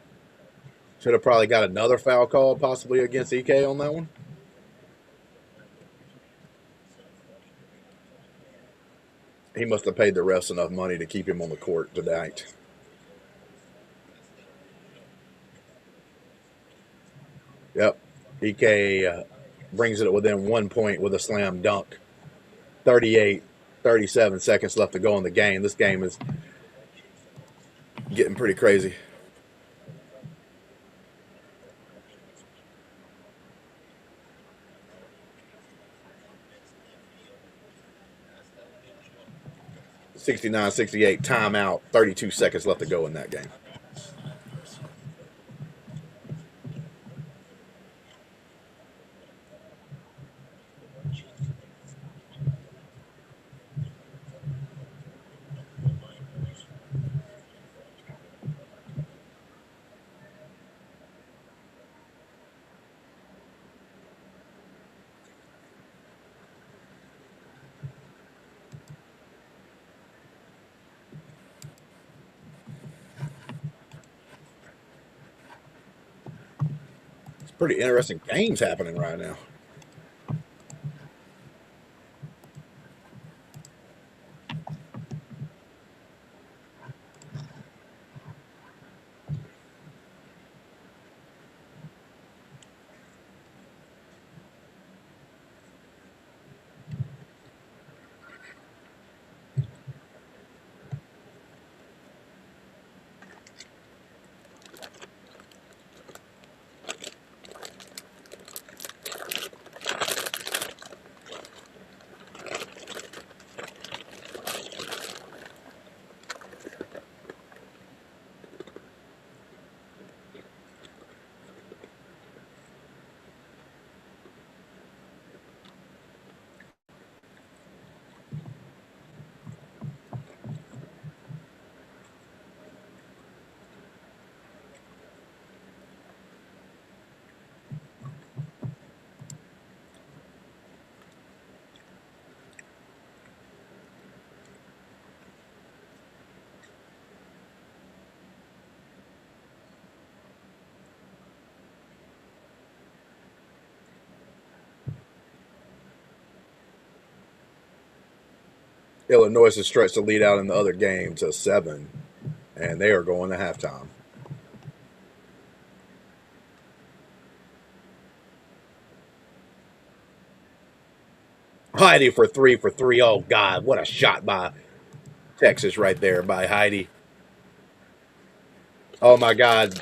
Speaker 1: should have probably got another foul call possibly against EK on that one. He must have paid the refs enough money to keep him on the court tonight. Yep. EK brings it within 1 point with a slam dunk. 37 seconds left to go in the game. This game is getting pretty crazy. (69-68) timeout. 32 seconds left to go in that game. Pretty interesting games happening right now. Illinois has stretched the lead out in the other game to 7, and they are going to halftime. Heidi for three. Oh, God, what a shot by Texas right there by Heidi. Oh, my God.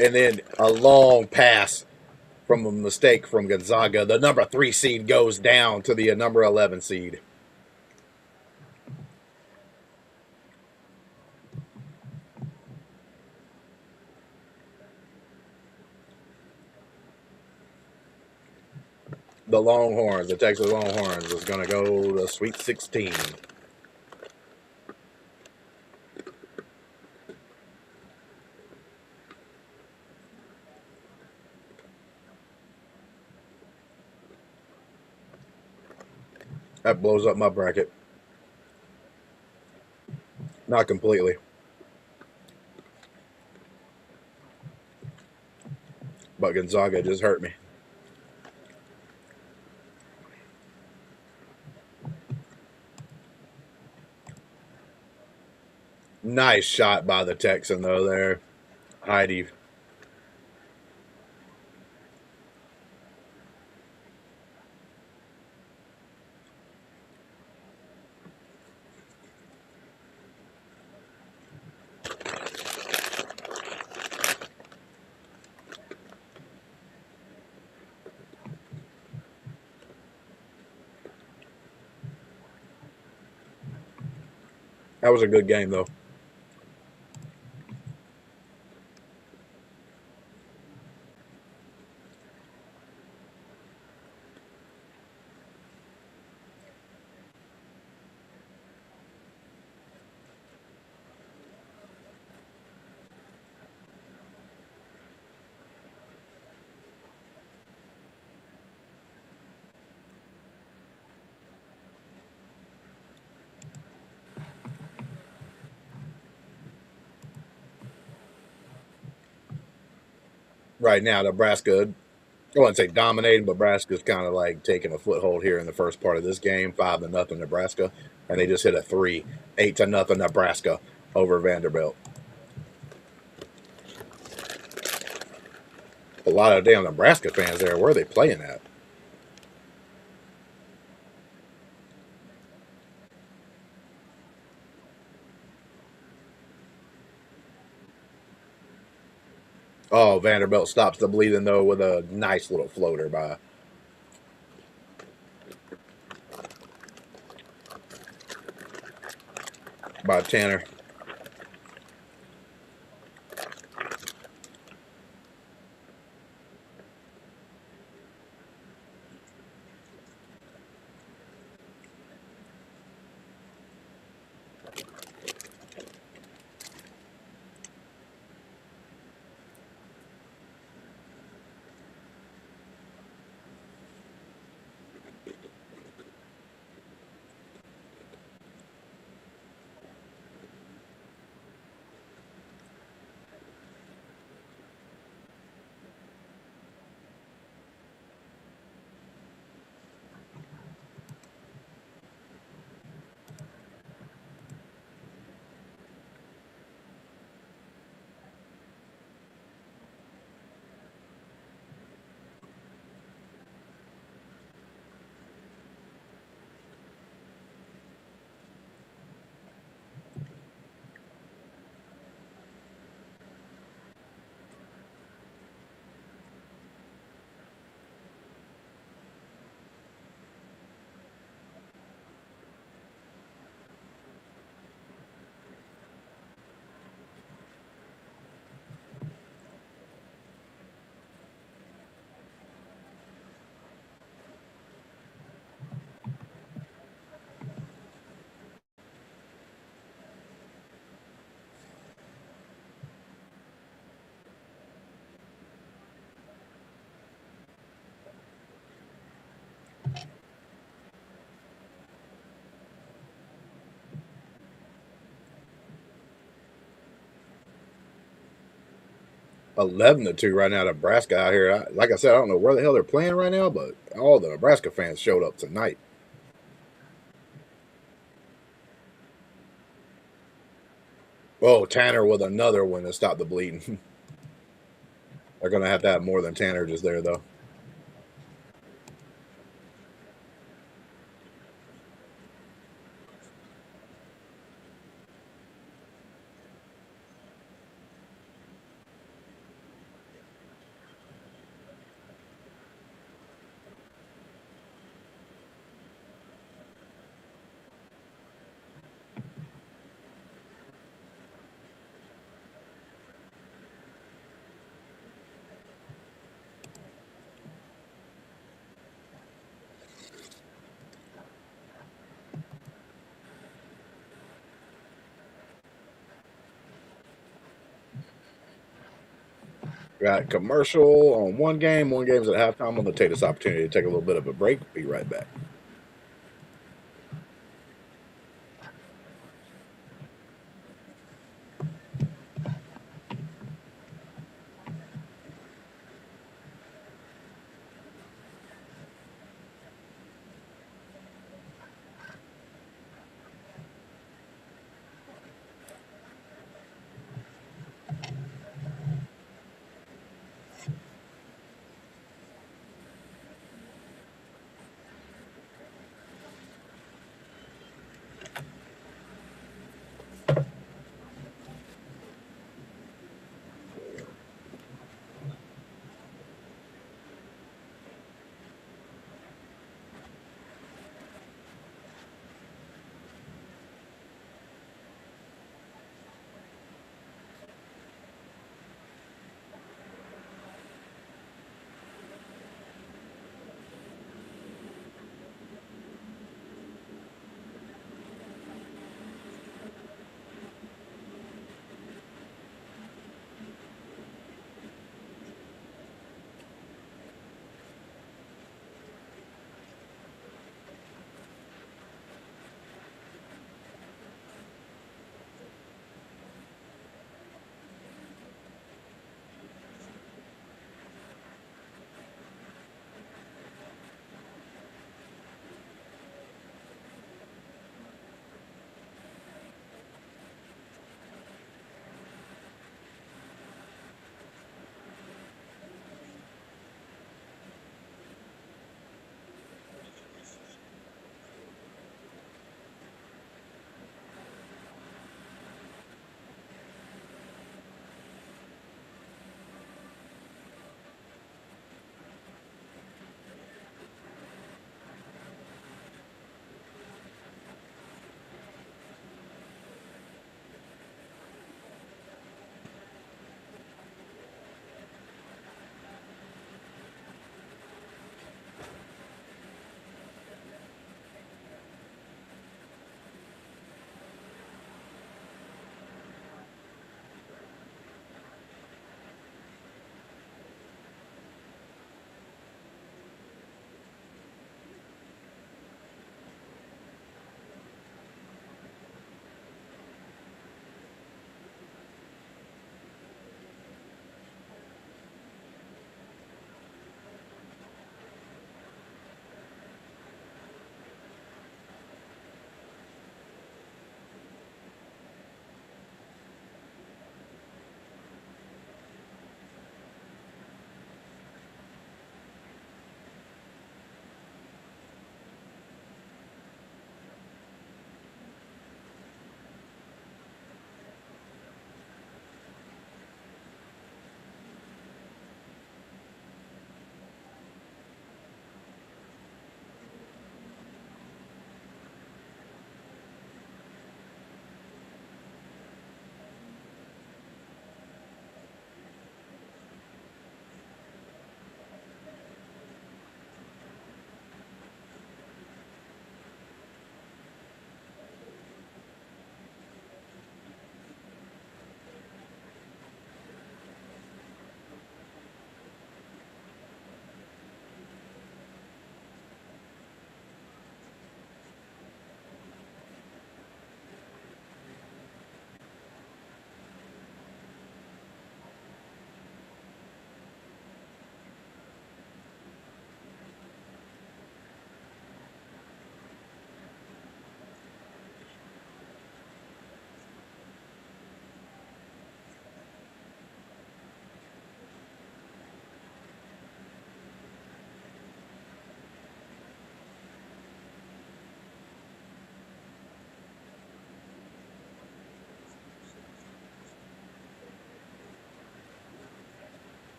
Speaker 1: And then a long pass from a mistake from Gonzaga. The number 3 seed goes down to the number 11 seed. The Longhorns, the Texas Longhorns, is going to go to Sweet 16. That blows up my bracket. Not completely. But Gonzaga just hurt me. Nice shot by the Texan, though, there. Heidi. That was a good game, though. Right now, Nebraska, I wouldn't say dominating, but Nebraska's kind of like taking a foothold here in the first part of this game, 5-0 Nebraska, and they just hit a 3, 8-0 Nebraska over Vanderbilt. A lot of damn Nebraska fans there. Where are they playing at? Oh, Vanderbilt stops the bleeding, though, with a nice little floater by Tanner. $11-2 right now. Nebraska out here. Like I said, I don't know where the hell they're playing right now, but all the Nebraska fans showed up tonight. Oh, Tanner with another one to stop the bleeding. They're going to have more than Tanner just there, though. Got commercial on one game. One game's at halftime. I'm going to take this opportunity to take a little bit of a break. Be right back.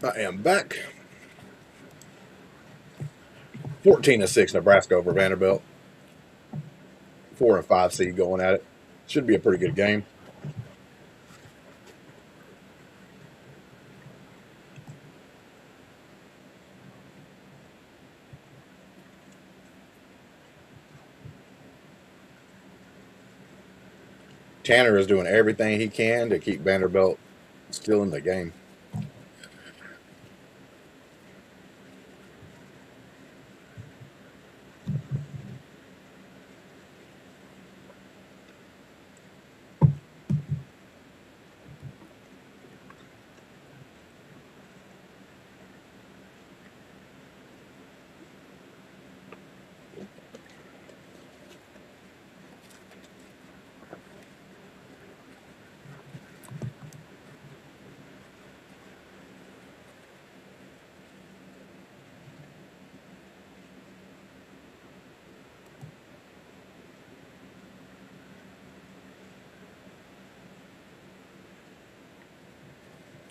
Speaker 1: I am back. 14-6 Nebraska over Vanderbilt. 4 and 5 seed going at it. Should be a pretty good game. Tanner is doing everything he can to keep Vanderbilt still in the game.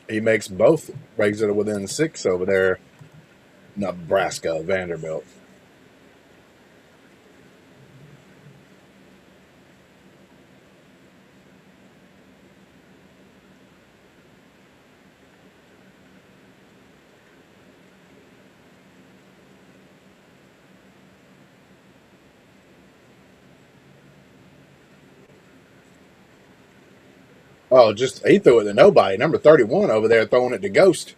Speaker 1: He makes both, brings it within 6 over there. Nebraska, Vanderbilt. Oh, just he threw it to nobody. Number 31 over there throwing it to Ghost.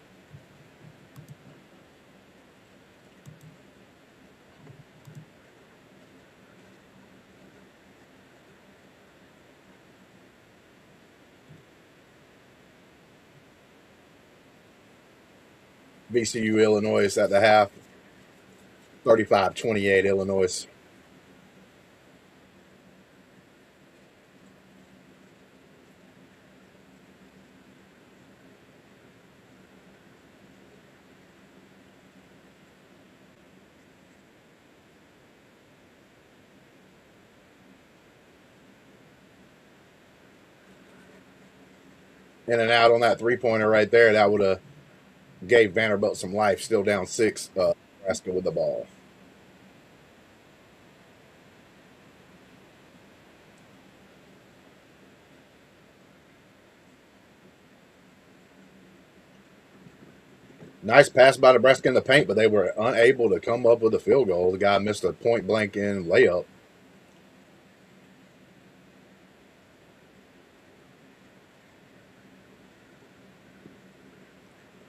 Speaker 1: VCU, Illinois at the half. 35-28 Illinois. In and out on that 3-pointer right there. That would have gave Vanderbilt some life. Still down 6. Nebraska with the ball. Nice pass by Nebraska in the paint, but they were unable to come up with a field goal. The guy missed a point blank in layup.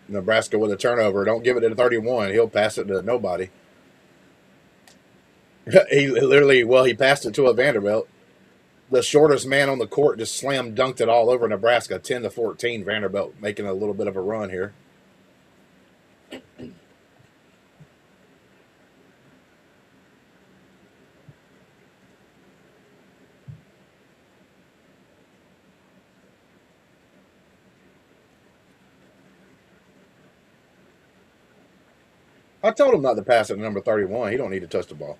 Speaker 1: Nebraska with a turnover. Don't give it to 31. He'll pass it to nobody. He passed it to a Vanderbilt. The shortest man on the court just slam dunked it all over Nebraska. 10-14. Vanderbilt making a little bit of a run here. I told him not to pass it to number 31. He don't need to touch the ball.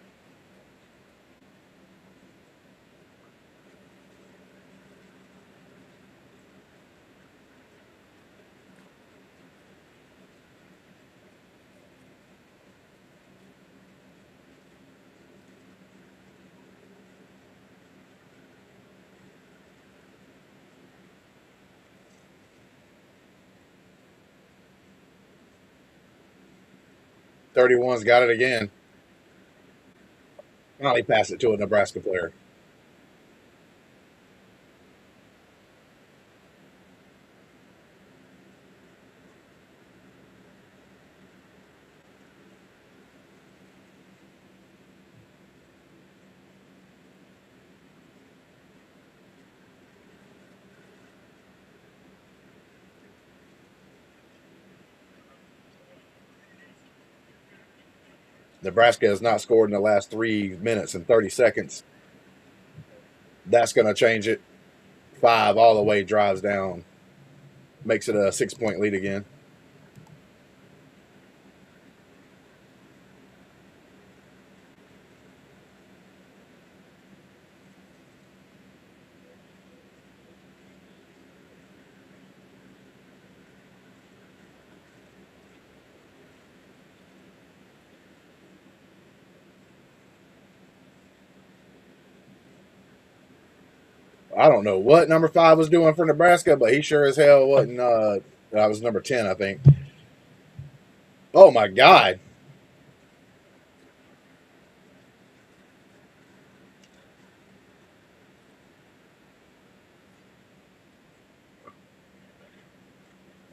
Speaker 1: Thirty-one's got it again. Finally passed it to a Nebraska player. Nebraska has not scored in the last 3 minutes and 30 seconds. That's going to change it. 5 all the way, drives down. Makes it a 6-point lead again. I don't know what number 5 was doing for Nebraska, but he sure as hell wasn't. That was number 10, I think. Oh my God!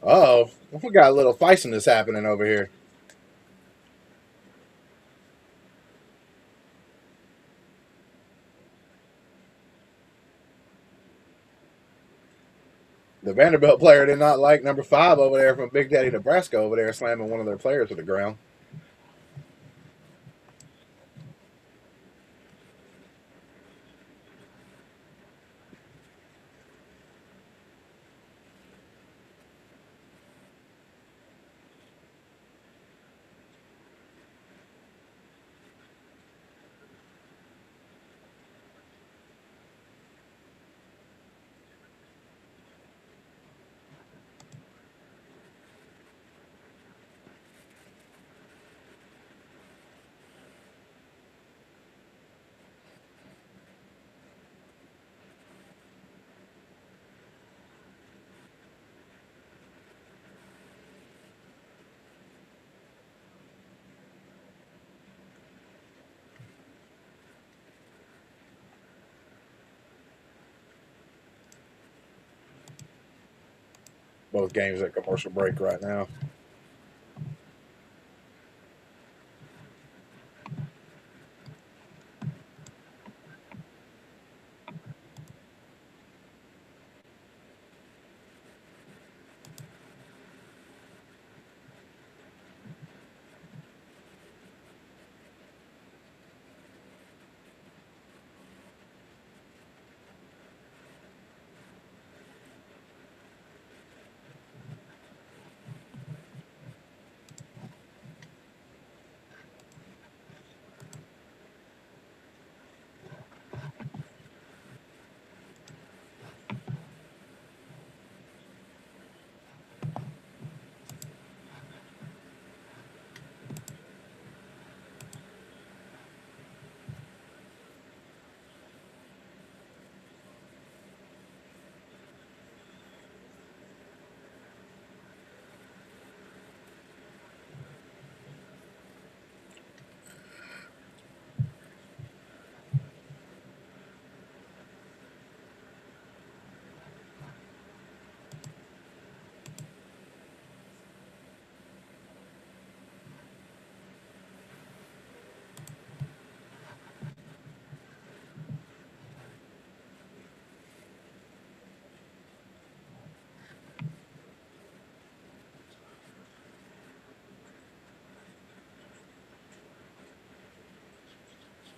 Speaker 1: Uh-oh, we got a little feistiness happening over here. The Vanderbilt player did not like number 5 over there from Big Daddy Nebraska over there slamming one of their players to the ground. Both games at commercial break right now.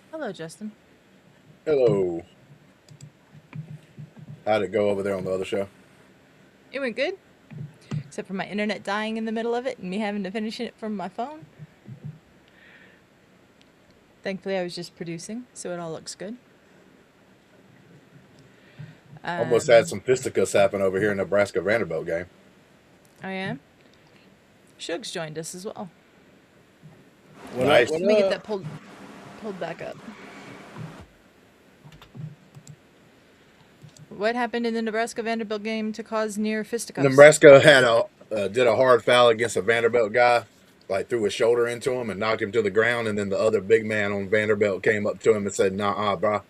Speaker 3: Hello, Justin.
Speaker 1: Hello. How'd it go over there on the other show?
Speaker 3: It went good, except for my internet dying in the middle of it and me having to finish it from my phone. Thankfully, I was just producing, so it all looks good.
Speaker 1: Almost had some fisticuffs happen over here in Nebraska Vanderbilt game.
Speaker 3: I am. Shugs joined us as well.
Speaker 1: Nice.
Speaker 3: Let me get that pulled back up. What happened in the Nebraska Vanderbilt game to cause near fisticuffs?
Speaker 1: Nebraska had did a hard foul against a Vanderbilt guy, like threw his shoulder into him and knocked him to the ground, and then the other big man on Vanderbilt came up to him and said, "Nah, bro."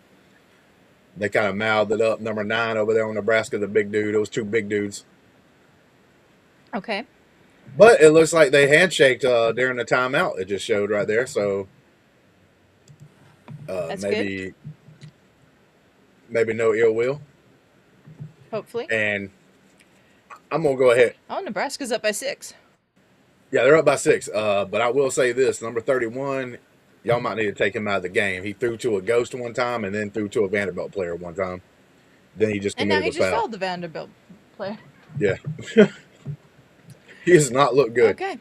Speaker 1: They kind of mouthed it up. Number 9 over there on Nebraska, the big dude. It was 2 big dudes.
Speaker 3: Okay.
Speaker 1: But it looks like they handshaked during the timeout. It just showed right there. So
Speaker 3: That's
Speaker 1: maybe
Speaker 3: good.
Speaker 1: maybe no ill will.
Speaker 3: Hopefully.
Speaker 1: And I'm gonna go ahead.
Speaker 3: Oh, Nebraska's up by 6.
Speaker 1: Yeah, they're up by 6. But I will say this: number 31, y'all might need to take him out of the game. He threw to a ghost one time, and then threw to a Vanderbilt player one time. Then he just
Speaker 3: And now
Speaker 1: committed
Speaker 3: he
Speaker 1: a
Speaker 3: just
Speaker 1: foul.
Speaker 3: fouled the Vanderbilt player.
Speaker 1: Yeah, he does not look good.
Speaker 3: Okay.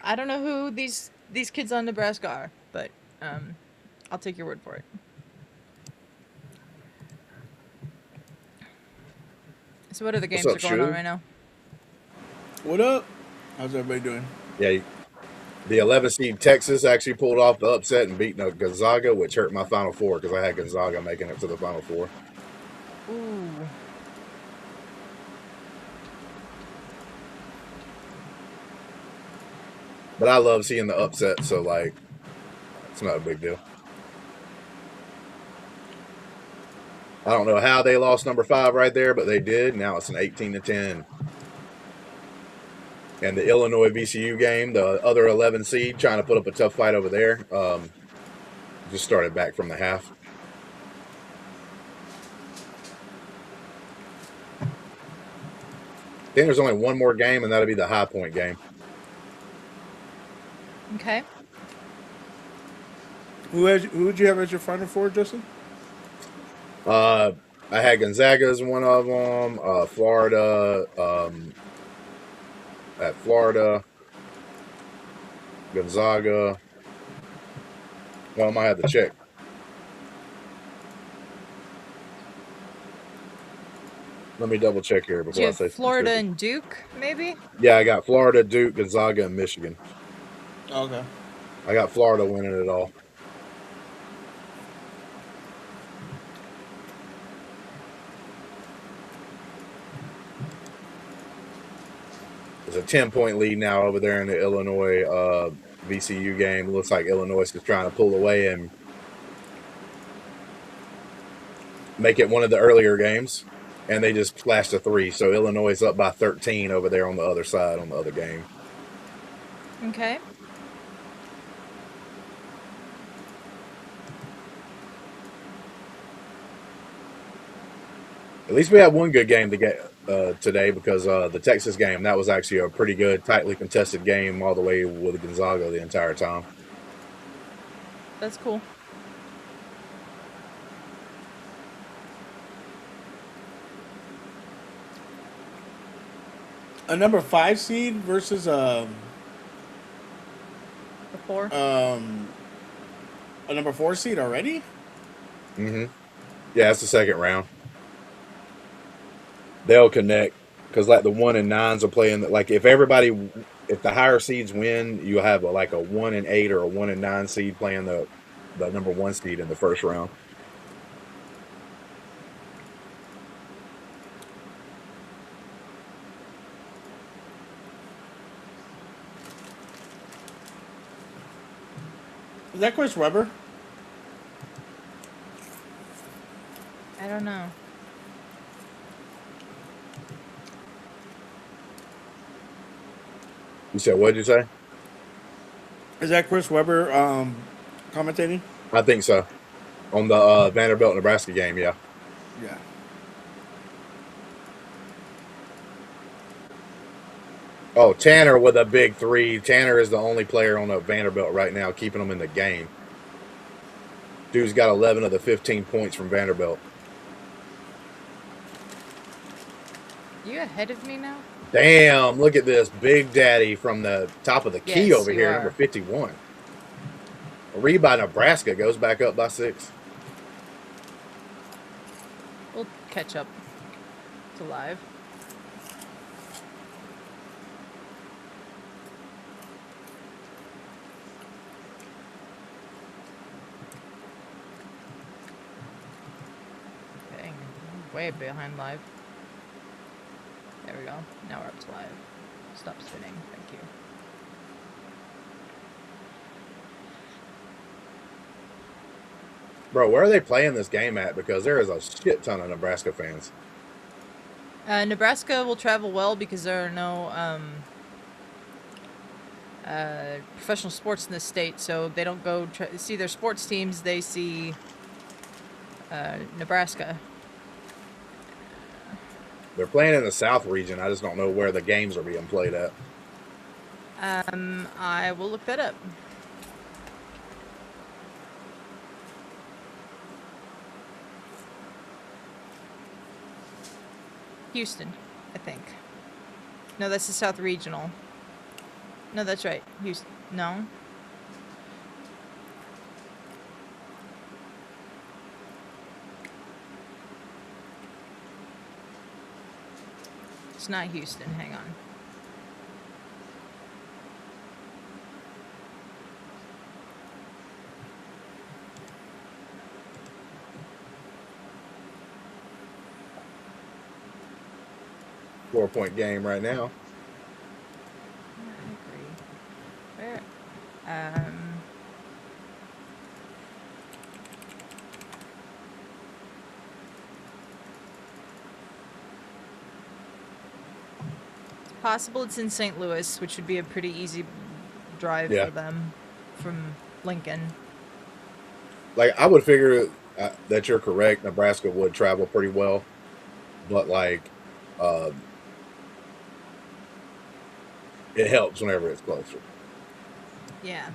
Speaker 3: I don't know who these kids on Nebraska are, but I'll take your word for it. So what other games
Speaker 1: up,
Speaker 3: are going on
Speaker 1: Shu?
Speaker 3: right now?
Speaker 4: What up? How's everybody doing?
Speaker 1: Yeah, The 11 seed Texas actually pulled off the upset and beat Gonzaga, which hurt my Final Four because I had Gonzaga making it to the Final Four.
Speaker 3: Ooh.
Speaker 1: But I love seeing the upset, so like, it's not a big deal. I don't know how they lost number 5 right there, but they did. Now it's an 18-10. And the Illinois VCU game, the other 11 seed, trying to put up a tough fight over there, just started back from the half. I think there's only one more game, and that'll be the High Point game.
Speaker 3: Okay.
Speaker 4: Who would you have as your Final Four, Justin?
Speaker 1: I had Gonzaga as one of them. Florida. At Florida. Gonzaga. Well, I might have to check. Let me double check here
Speaker 3: Do
Speaker 1: before
Speaker 3: you
Speaker 1: I say
Speaker 3: have Florida
Speaker 1: specific.
Speaker 3: and Duke, maybe?
Speaker 1: Yeah, I got Florida, Duke, Gonzaga, and Michigan.
Speaker 4: Okay.
Speaker 1: I got Florida winning it all. There's a 10-point lead now over there in the Illinois VCU game. It looks like Illinois is trying to pull away and make it one of the earlier games. And they just flashed a 3. So Illinois is up by 13 over there on the other side on the other game.
Speaker 3: Okay.
Speaker 1: At least we had one good game to get today, because the Texas game, that was actually a pretty good, tightly contested game all the way with Gonzaga the entire time.
Speaker 3: That's cool.
Speaker 4: A number 5 seed versus
Speaker 3: The 4.
Speaker 4: a number 4 seed already?
Speaker 1: Mm-hmm. Yeah, it's the second round. They'll connect because like the 1 and 9s are playing. Like if the higher seeds win, you have like a 1 and 8 or a 1 and 9 seed playing the number 1 seed in the first round.
Speaker 4: Is that Chris Webber?
Speaker 3: I don't know.
Speaker 1: You said, what did you say?
Speaker 4: Is that Chris Webber commentating?
Speaker 1: I think so. On the Vanderbilt Nebraska game, yeah.
Speaker 4: Yeah.
Speaker 1: Oh, Tanner with a big 3. Tanner is the only player on the Vanderbilt right now keeping them in the game. Dude's got 11 of the 15 points from Vanderbilt.
Speaker 3: You ahead of me now?
Speaker 1: Damn, look at this. Big Daddy from the top of the key
Speaker 3: Yes,
Speaker 1: over
Speaker 3: you
Speaker 1: here,
Speaker 3: are.
Speaker 1: number 51. A read by Nebraska goes back up by 6.
Speaker 3: We'll catch up to live. Dang, I'm way behind live. There we go. Now we're up to live. Stop spinning. Thank you.
Speaker 1: Bro, where are they playing this game at? Because there is a shit ton of Nebraska fans.
Speaker 3: Nebraska will travel well because there are no professional sports in this state, so they don't go see their sports teams. They see Nebraska.
Speaker 1: They're playing in the South region. I just don't know where the games are being played at.
Speaker 3: I will look that up. Houston, I think. No, that's the South Regional. No, that's right. Houston. No. It's not Houston. Hang on.
Speaker 1: 4-point game right now.
Speaker 3: I agree. Where? It's possible it's in St. Louis, which would be a pretty easy drive
Speaker 1: Yeah.
Speaker 3: for them from Lincoln.
Speaker 1: Like, I would figure that you're correct. Nebraska would travel pretty well, but like, it helps whenever it's closer.
Speaker 3: Yeah.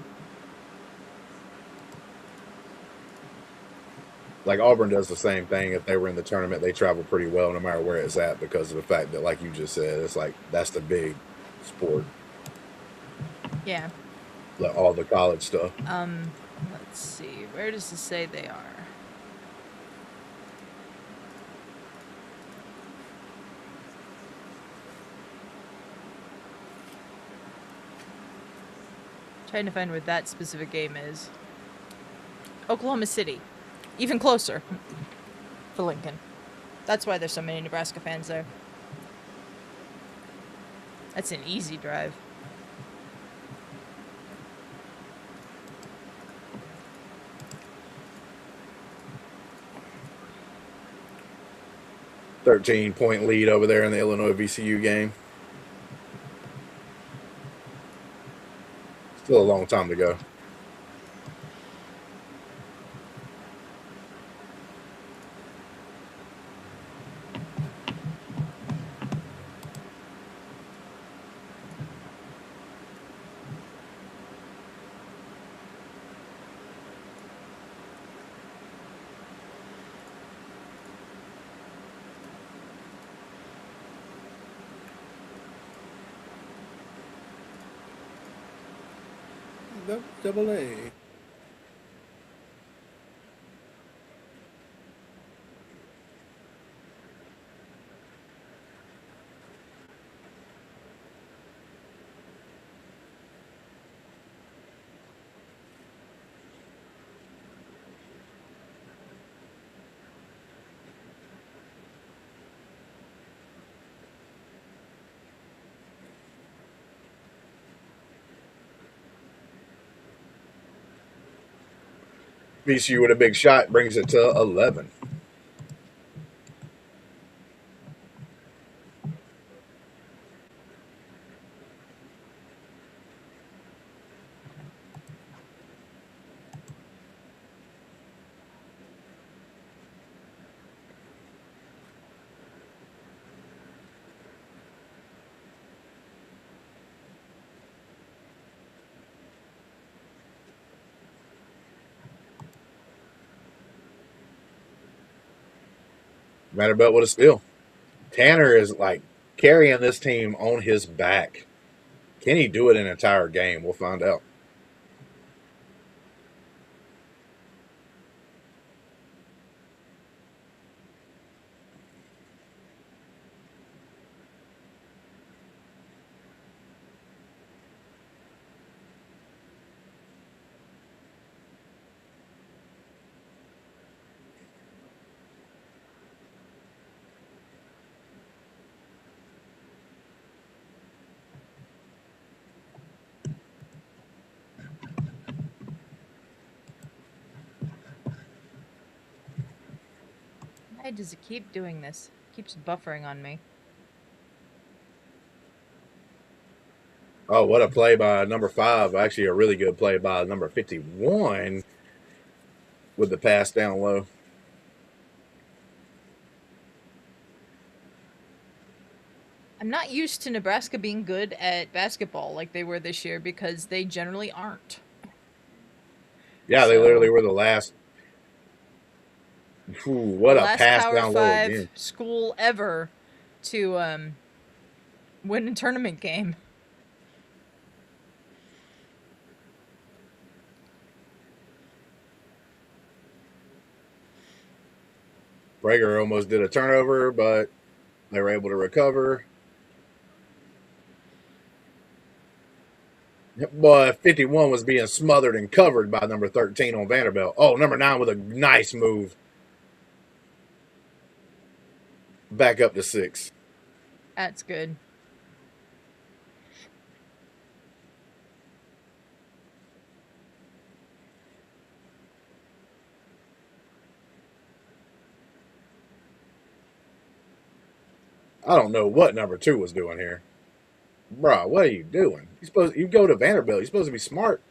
Speaker 1: Like, Auburn does the same thing. If they were in the tournament, they travel pretty well no matter where it's at because of the fact that, like you just said, it's like that's the big sport.
Speaker 3: Yeah.
Speaker 1: Like all the college stuff.
Speaker 3: Let's see. Where does it say they are? Trying to find where that specific game is. Oklahoma City. Even closer for Lincoln. That's why there's so many Nebraska fans there. That's an easy drive.
Speaker 1: $13-point lead over there in the Illinois VCU game. Still a long time to go.
Speaker 4: Double A.
Speaker 1: VCU with a big shot brings it to 11. Vanderbilt with a steal. Tanner is like carrying this team on his back. Can he do it an entire game? We'll find out.
Speaker 3: Why does it keep doing this? It keeps buffering on me.
Speaker 1: Oh, what a play by number 5. Actually, a really good play by number 51 with the pass down low.
Speaker 3: I'm not used to Nebraska being good at basketball like they were this year because they generally aren't.
Speaker 1: Yeah, they literally were the last. Ooh, what a pass
Speaker 3: Power
Speaker 1: down low
Speaker 3: 5
Speaker 1: again.
Speaker 3: school ever to win a tournament game.
Speaker 1: Prager almost did a turnover, but they were able to recover. But 51 was being smothered and covered by number 13 on Vanderbilt. Oh, number 9 with a nice move. Back up to 6.
Speaker 3: That's good.
Speaker 1: I don't know what number 2 was doing here. Bruh, what are you doing? You go to Vanderbilt. You're supposed to be smart.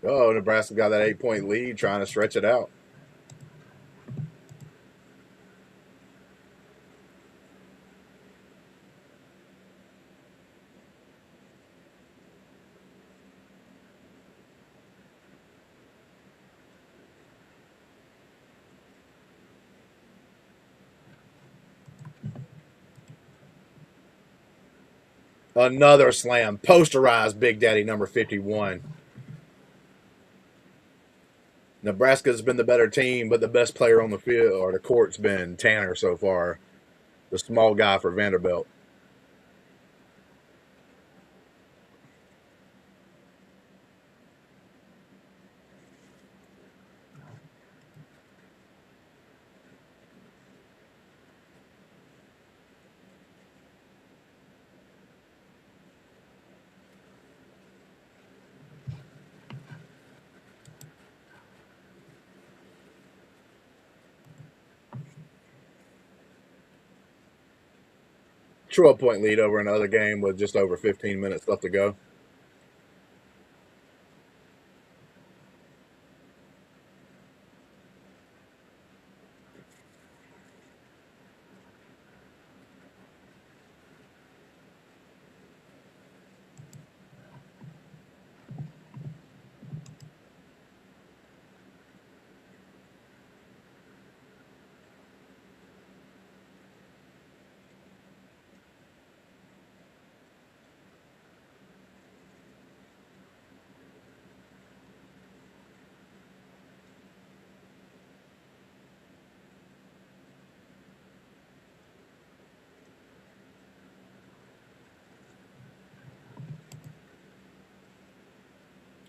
Speaker 1: Oh, Nebraska got that 8-point lead, trying to stretch it out. Another slam. Posterized Big Daddy number 51. Nebraska's been the better team, but the best player on the field or the court's been Tanner so far, the small guy for Vanderbilt. True 12-point lead over another game with just over 15 minutes left to go.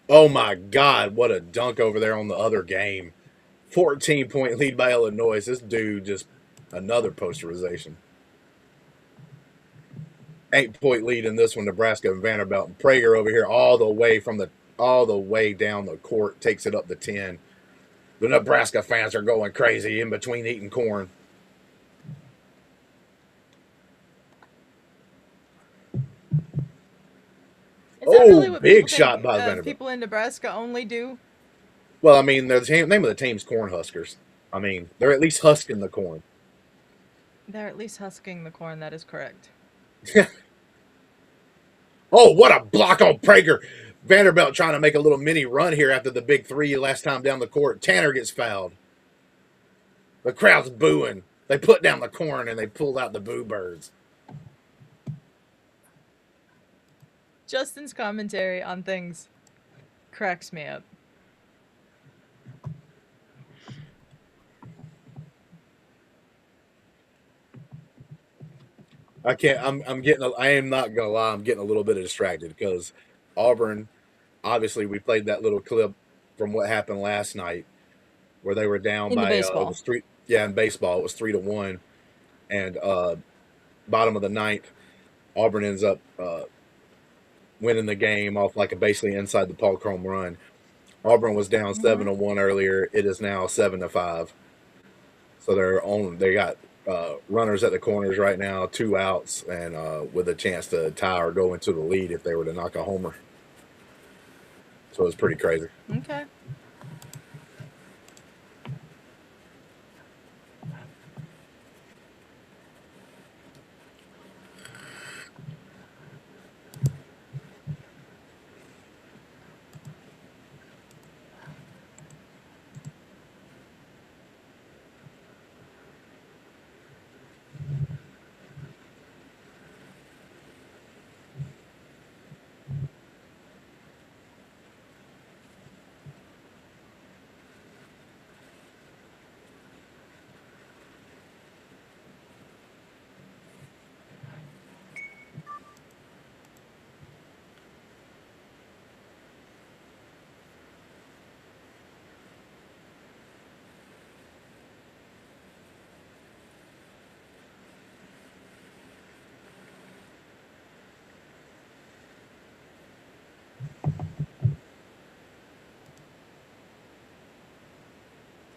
Speaker 1: Oh my God, what a dunk over there on the other game. 14-point lead by Illinois. This dude just another posterization. 8-point lead in this one, Nebraska and Vanderbilt. And Prager over here all the way down the court, takes it up to 10. The Nebraska fans are going crazy in between eating corn.
Speaker 3: Is that really what
Speaker 1: Big
Speaker 3: people
Speaker 1: shot
Speaker 3: think
Speaker 1: by Vanderbilt.
Speaker 3: people in Nebraska only do?
Speaker 1: Well, I mean, the name of the team's Cornhuskers. I mean, they're at least husking the corn.
Speaker 3: They're at least husking the corn, that is correct.
Speaker 1: Oh, what a block on Prager. Vanderbilt trying to make a little mini run here after the big three last time down the court. Tanner gets fouled. The crowd's booing. They put down the corn and they pulled out the boo birds.
Speaker 3: Justin's commentary on things cracks me up.
Speaker 1: I can't. I am not gonna lie. I'm getting a little bit distracted because Auburn. Obviously, we played that little clip from what happened last night, where they were down
Speaker 3: In the
Speaker 1: by it
Speaker 3: baseball.
Speaker 1: was 3. Yeah, in baseball, it was 3-1, and bottom of the ninth, Auburn ends up winning the game off like a basically inside the Paul Chrome run. Auburn was down
Speaker 3: Mhm.
Speaker 1: 7-1 earlier. It is now 7-5. So they got runners at the corners right now, 2 outs, and with a chance to tie or go into the lead if they were to knock a homer. So it's pretty crazy.
Speaker 3: Okay.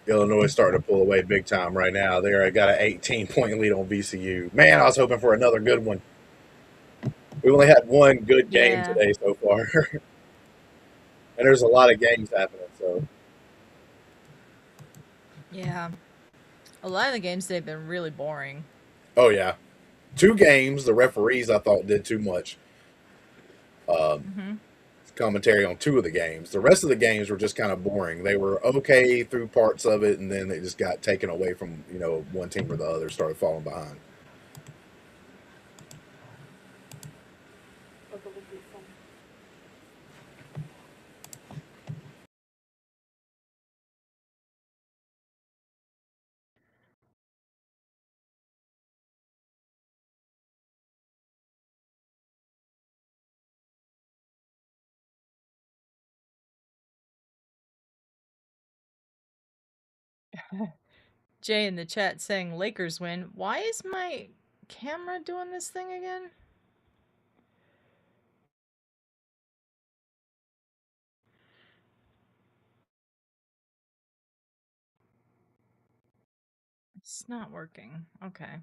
Speaker 1: Illinois is starting to pull away big time right now. They got an 18-point lead on VCU. Man, I was hoping for another good one. We only had one good game
Speaker 3: Yeah.
Speaker 1: today so far, and there's a lot of games happening. So,
Speaker 3: Yeah. A lot of the games today have been really boring.
Speaker 1: oh yeah, 2 games. The referees I thought did too much
Speaker 3: Mhm.
Speaker 1: commentary on 2 of the games. The rest of the games were just kind of boring. They were okay through parts of it, and then they just got taken away from one team or the other, started falling behind.
Speaker 2: I believe you from
Speaker 3: Jay in the chat saying Lakers win. Why is my camera doing this thing again? It's not working. Okay.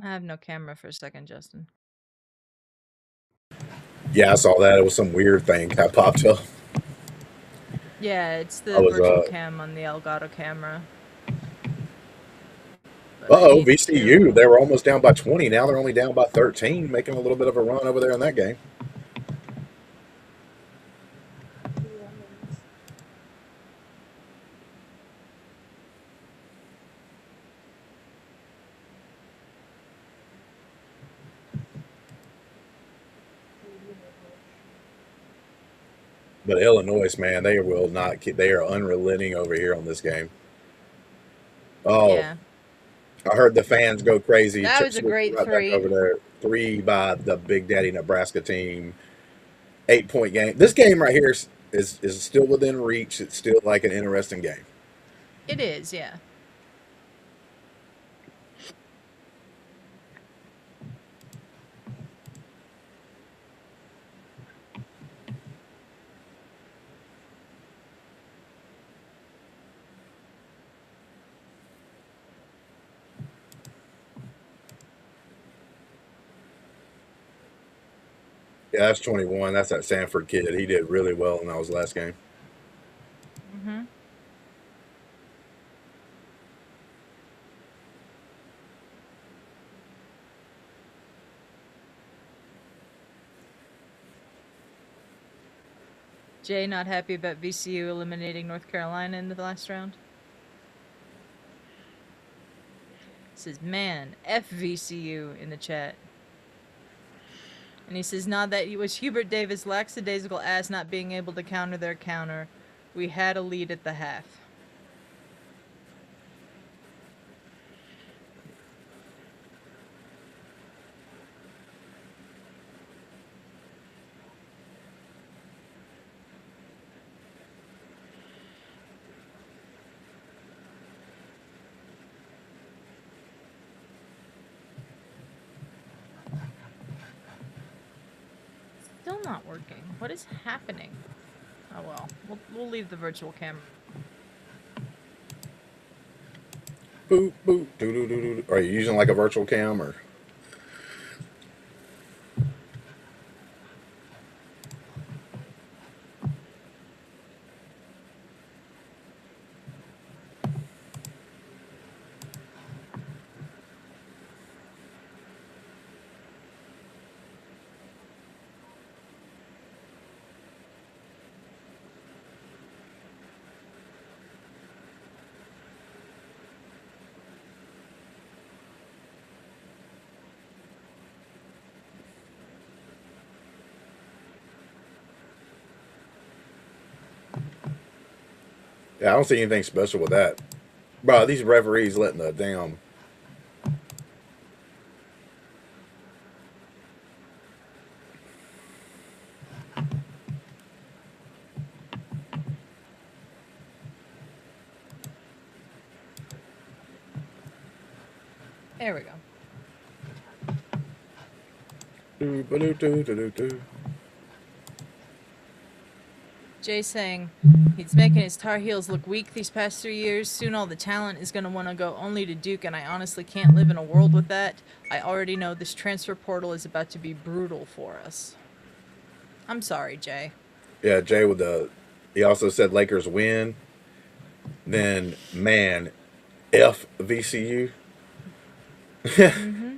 Speaker 3: I have no camera for a second, Justin.
Speaker 1: Yeah, I saw that. It was some weird thing that popped up.
Speaker 3: Yeah, it's
Speaker 1: I
Speaker 3: the
Speaker 1: was
Speaker 3: virtual cam on the Elgato camera. But I
Speaker 1: Uh-oh,
Speaker 3: need
Speaker 1: VCU.
Speaker 3: to.
Speaker 1: They were almost down by 20. Now they're only down by 13, making a little bit of a run over there in that game.
Speaker 2: the Lemons.
Speaker 1: But Illinois, man, they will not. They are unrelenting over here on this game. Oh,
Speaker 3: Yeah.
Speaker 1: I heard the fans go crazy.
Speaker 3: That was a
Speaker 1: Switching
Speaker 3: great
Speaker 1: right back
Speaker 3: 3.
Speaker 1: over there. 3 by the Big Daddy Nebraska team. 8-point game. This game right here is still within reach. It's still like an interesting game.
Speaker 3: It is, yeah.
Speaker 1: Yeah, that's 21. That's that Sanford kid. He did really well in that last game.
Speaker 3: Mhm. Jay not happy about VCU eliminating North Carolina in the last round. Says, man, F VCU in the chat. And he says, nah, that it was Hubert Davis' lackadaisical ass not being able to counter their counter. We had a lead at the half. Still not working. What is happening? Oh well. We'll leave the virtual camera.
Speaker 1: Boop, boop, doo doo doo doo. Are you using like a virtual cam or? Yeah, I don't see anything special with that. Bro, these referees letting the damn.
Speaker 3: There we go.
Speaker 1: Doo, ba, doo, doo, doo, doo, doo.
Speaker 3: Jay saying he's making his Tar Heels look weak these past 3 years. Soon all the talent is going to want to go only to Duke, and I honestly can't live in a world with that. I already know this transfer portal is about to be brutal for us. I'm sorry, Jay.
Speaker 1: Yeah, Jay with the. He also said Lakers win. Then, man, F VCU.
Speaker 3: Mm-hmm.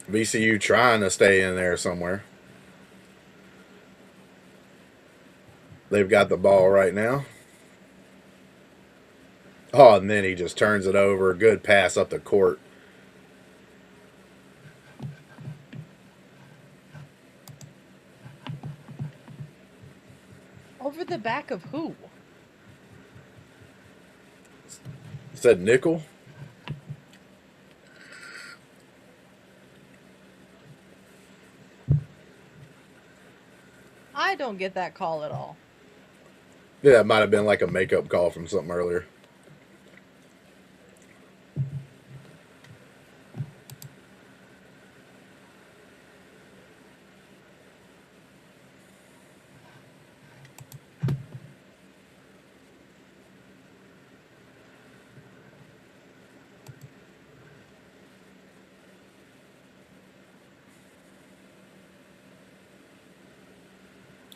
Speaker 1: VCU trying to stay in there somewhere. They've got the ball right now. Oh, and then he just turns it over. Good pass up the court.
Speaker 3: Over the back of who?
Speaker 1: Said nickel.
Speaker 3: I don't get that call at all.
Speaker 1: Yeah, it might have been like a makeup call from something earlier.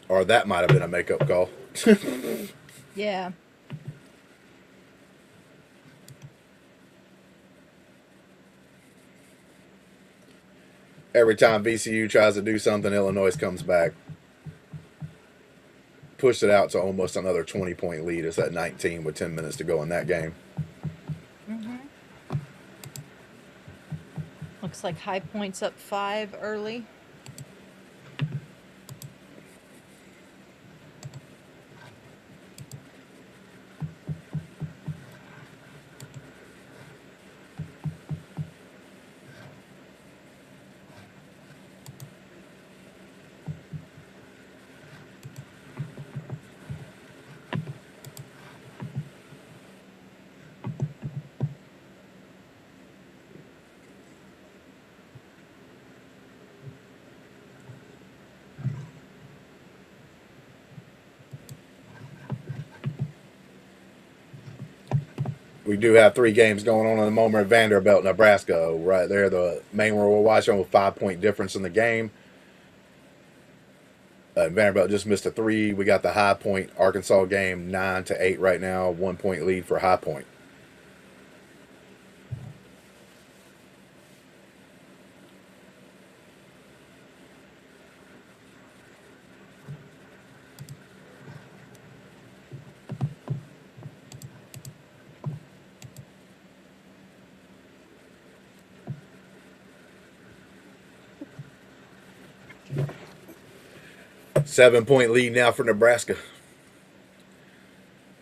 Speaker 1: Or that might have been a makeup call.
Speaker 3: Yeah.
Speaker 1: Every time VCU tries to do something, Illinois comes back. Pushed it out to almost another 20-point lead. It's at 19 with 10 minutes to go in that game.
Speaker 3: Mm-hmm. Looks like High Point's up 5 early.
Speaker 1: We do have 3 games going on at the moment. Vanderbilt, Nebraska, right there. The main one we're watching with 5-point difference in the game. Vanderbilt just missed a 3. We got the High Point Arkansas game 9-8 right now. 1-point lead for High Point. 7-point lead now for Nebraska.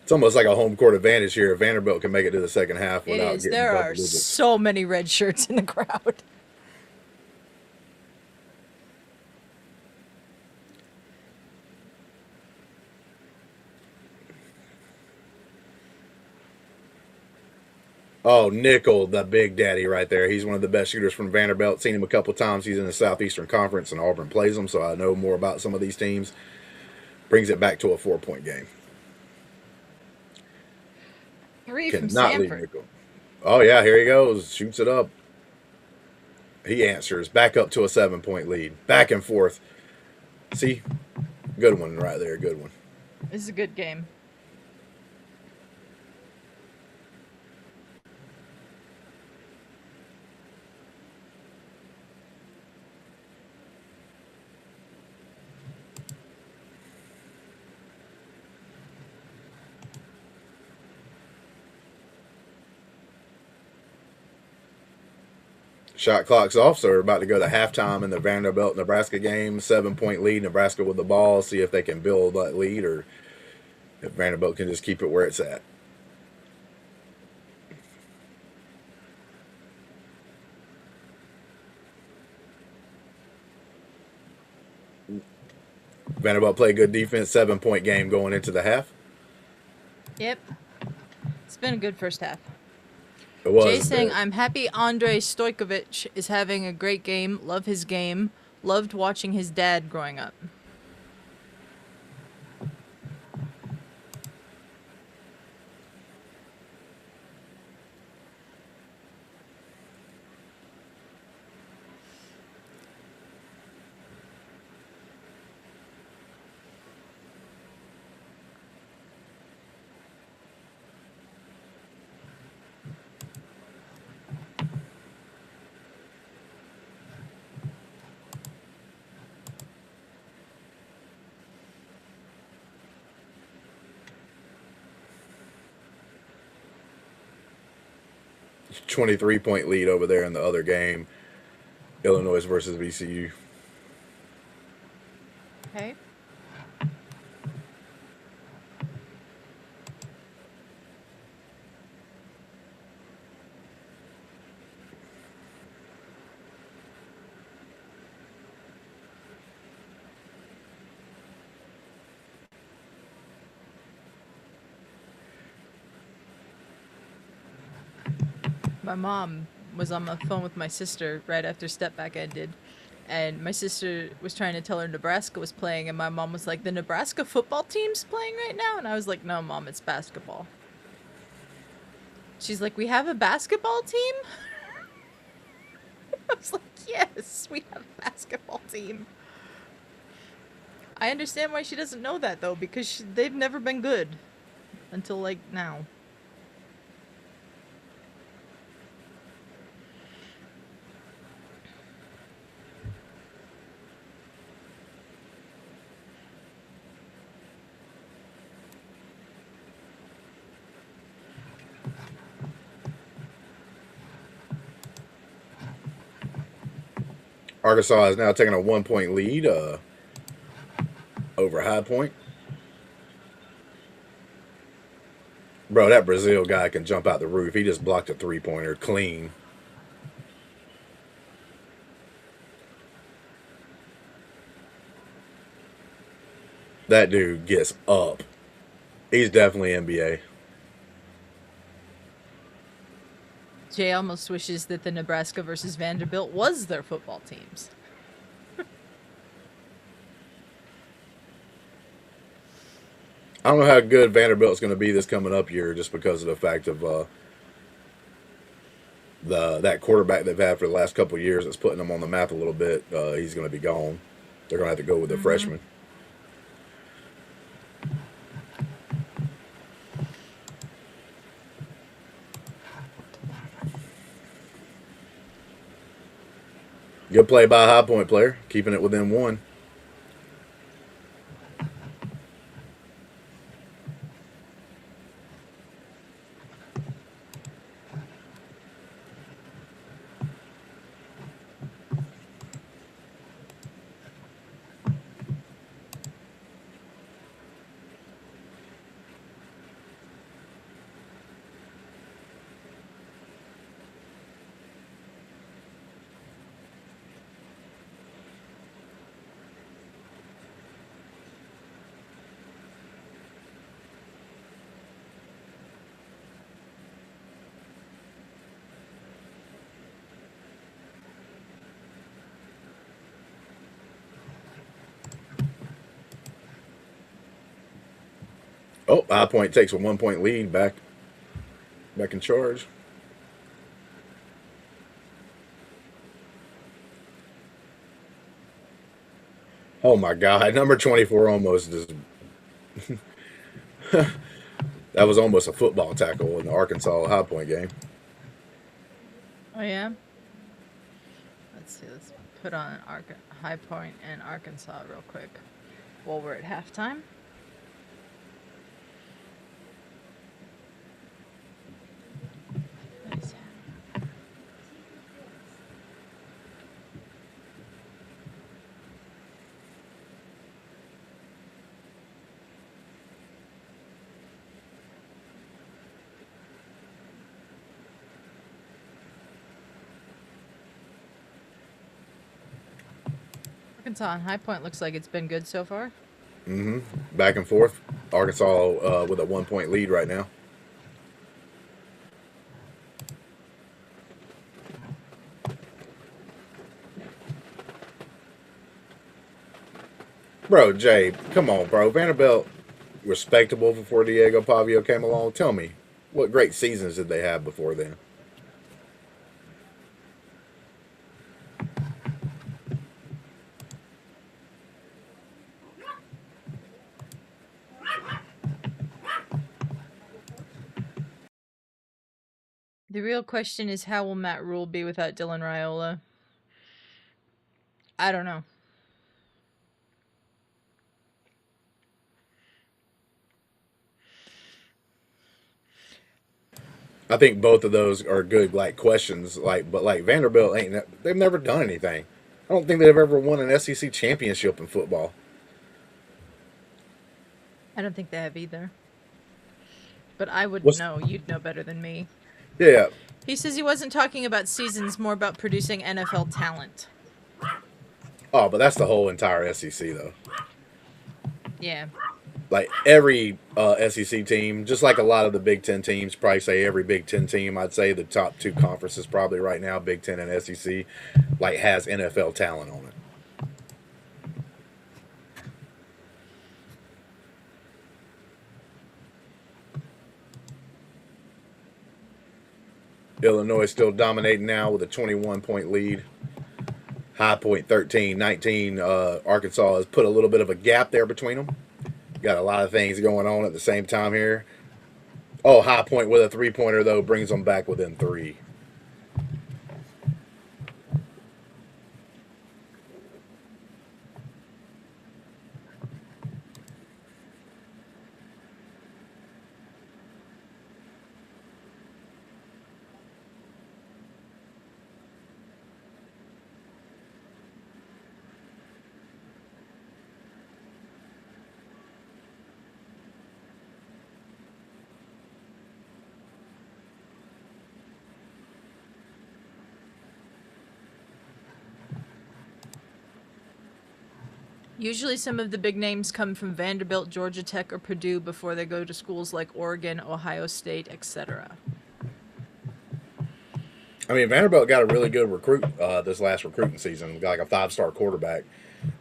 Speaker 1: It's almost like a home court advantage here. If Vanderbilt can make it to the second half
Speaker 3: It
Speaker 1: without
Speaker 3: is.
Speaker 1: getting
Speaker 3: There
Speaker 1: double
Speaker 3: are
Speaker 1: digits.
Speaker 3: so many red shirts in the crowd.
Speaker 1: Oh, Nickel, the big daddy right there. He's one of the best shooters from Vanderbilt. Seen him a couple times. He's in the Southeastern Conference, and Auburn plays him, so I know more about some of these teams. Brings it back to a 4-point game.
Speaker 3: 3 from
Speaker 1: Cannot leave
Speaker 3: Sanford.
Speaker 1: Nickel. Oh, yeah, here he goes. Shoots it up. He answers. Back up to a 7-point lead. Back and forth. See? Good one right there. Good one.
Speaker 3: This is a good game.
Speaker 1: Shot clock's off, so we're about to go to halftime in the Vanderbilt-Nebraska game. 7-point lead. Nebraska with the ball. See if they can build that lead or if Vanderbilt can just keep it where it's at. Vanderbilt played good defense. 7-point game going into the half.
Speaker 3: Yep. It's been a good first half.
Speaker 1: It was.
Speaker 3: Jay saying, I'm happy Andrei Stojkovic is having a great game. Love his game. Loved watching his dad growing up.
Speaker 1: a 23-point lead over there in the other game. Illinois versus VCU.
Speaker 3: Okay. My mom was on the phone with my sister right after step back ended, and my sister was trying to tell her Nebraska was playing, and my mom was like, the Nebraska football team's playing right now? And I was like, no, Mom, it's basketball. She's like, we have a basketball team? I was like, yes, we have a basketball team. I understand why she doesn't know that, though, because they've never been good until, like, now.
Speaker 1: Arkansas is now taking a 1-point lead over High Point. Bro, that Brazil guy can jump out the roof. He just blocked a 3-pointer clean. That dude gets up. He's definitely NBA.
Speaker 3: Jay almost wishes that the Nebraska versus Vanderbilt was their football teams.
Speaker 1: I don't know how good Vanderbilt's going to be this coming up year just because of the fact of that quarterback they've had for the last couple of years that's putting them on the map a little bit. He's going to be gone. They're going to have to go with the freshman. Good play by a High Point player, keeping it within one. Oh, High Point takes a 1 point lead back in charge. Oh my God, number 24 almost just that was almost a football tackle in the Arkansas High Point game.
Speaker 3: Oh yeah. Let's see. Let's put on High Point and Arkansas real quick while we're at halftime. Nice. Arkansas and High Point looks like it's been good so far.
Speaker 1: Back and forth. Arkansas with a 1 point lead right now. Bro, Jay, come on, bro. Vanderbilt, respectable before Diego Pavio came along. Tell me, what great seasons did they have before then?
Speaker 3: The real question is, how will Matt Rule be without Dylan Raiola? I don't know.
Speaker 1: I think both of those are good, like, questions. But Vanderbilt they've never done anything. I don't think they've ever won an SEC championship in football.
Speaker 3: I don't think they have either. But I wouldn't
Speaker 1: What's
Speaker 3: know. You'd know better than me.
Speaker 1: Yeah.
Speaker 3: He says he wasn't talking about seasons, more about producing NFL talent.
Speaker 1: Oh, but that's the whole entire SEC though.
Speaker 3: Yeah.
Speaker 1: Like every SEC team, just like a lot of the Big Ten teams, probably say every Big Ten team, I'd say the top two conferences probably right now, Big Ten and SEC, like has NFL talent on it. Illinois still dominating now with a 21 point lead. High Point 13, 19. Arkansas has put a little bit of a gap there between them. Got a lot of things going on at the same time here. Oh, High Point with a 3 pointer, though, brings them back within 3.
Speaker 3: Usually some of the big names come from Vanderbilt, Georgia Tech, or Purdue before they go to schools like Oregon, Ohio State, etc.
Speaker 1: I mean, Vanderbilt got a really good recruit this last recruiting season. Got like a 5-star quarterback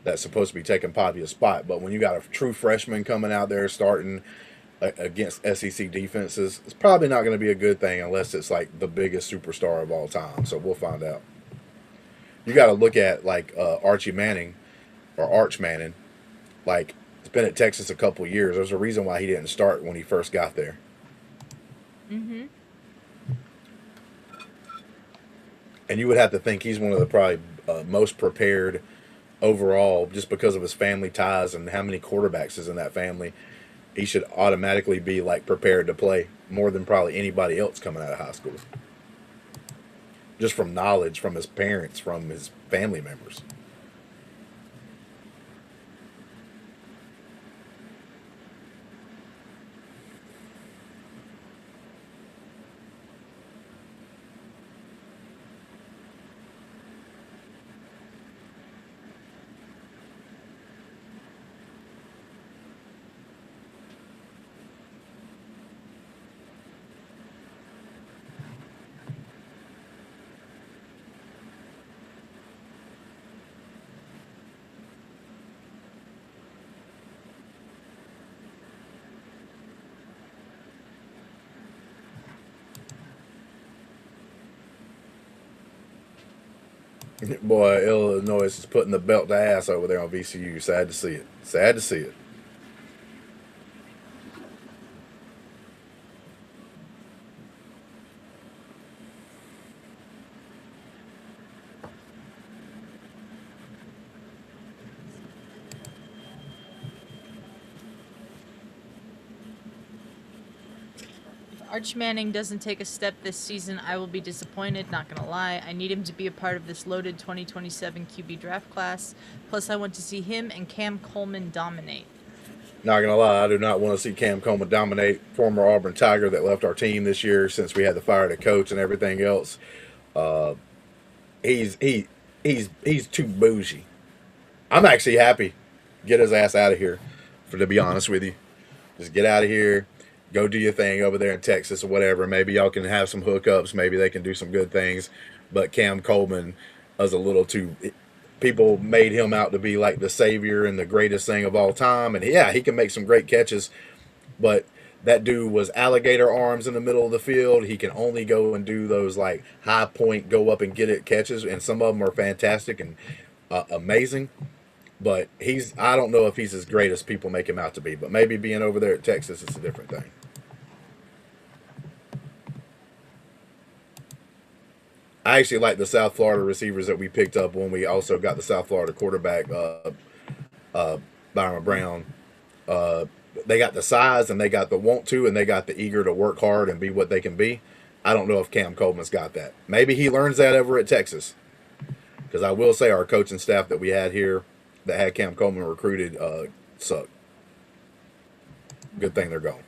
Speaker 1: that's supposed to be taking Pavia's spot. But when you got a true freshman coming out there starting against SEC defenses, it's probably not going to be a good thing unless it's like the biggest superstar of all time. So we'll find out. You got to look at like Archie Manning or Arch Manning. Like, it's been at Texas a couple of years. There's a reason why he didn't start when he first got there.
Speaker 3: Mm-hmm.
Speaker 1: And you would have to think he's one of the probably most prepared overall, just because of his family ties and how many quarterbacks is in that family. He should automatically be like prepared to play more than probably anybody else coming out of high school. Just from knowledge from his parents, from his family members. Boy, Illinois is putting the belt to ass over there on VCU. Sad to see it. Sad to see it.
Speaker 3: Arch Manning doesn't take a step this season, I will be disappointed, not gonna lie. I need him to be a part of this loaded 2027 QB draft class. Plus, I want to see him and Cam Coleman dominate.
Speaker 1: Not gonna lie, I do not want to see Cam Coleman dominate. Former Auburn Tiger that left our team this year since we had to fire the coach and everything else. Uh, he's too bougie. I'm actually happy. Get his ass out of here. To be honest with you, just get out of here. Go do your thing over there in Texas or whatever. Maybe y'all can have some hookups. Maybe they can do some good things. But Cam Coleman is a little too. People made him out to be like the savior and the greatest thing of all time. And yeah, he can make some great catches. But that dude was alligator arms in the middle of the field. He can only go and do those like high point, go up and get it catches. And some of them are fantastic and amazing. But I don't know if he's as great as people make him out to be. But maybe being over there at Texas is a different thing. I actually like the South Florida receivers that we picked up when we also got the South Florida quarterback, Byron Brown. They got the size and they got the want to and they got the eager to work hard and be what they can be. I don't know if Cam Coleman's got that. Maybe he learns that over at Texas. Because I will say our coaching staff that we had here that had Cam Coleman recruited sucked. Good thing they're gone.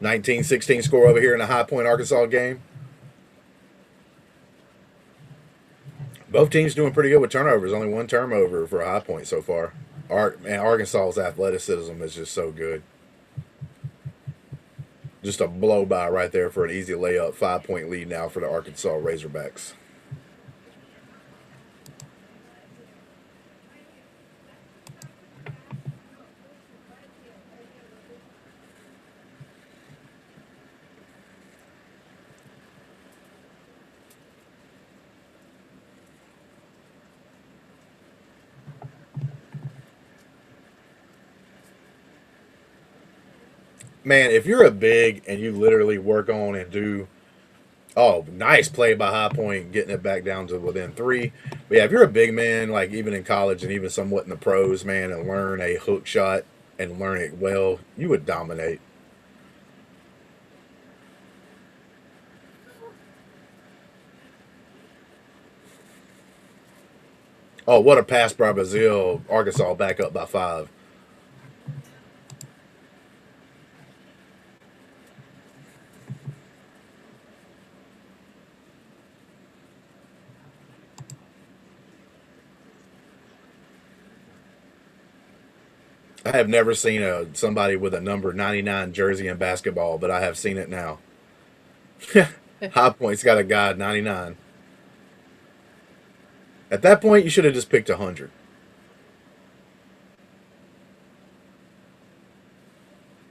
Speaker 1: (19-16) score over here in the High Point, Arkansas game. Both teams doing pretty good with turnovers. Only one turnover for a High Point so far. Man, Arkansas's athleticism is just so good. Just a blow by right there for an easy layup. 5-point lead now for the Arkansas Razorbacks. Man, if you're a big and you literally work on and do, oh, nice play by High Point, getting it back down to within 3. But yeah, if you're a big man, like even in college and even somewhat in the pros, man, and learn a hook shot and learn it well, you would dominate. Oh, what a pass by Brazil. Arkansas back up by 5. I have never seen somebody with a number 99 jersey in basketball, but I have seen it now. High Point's got a guy at 99. At that point, you should have just picked 100.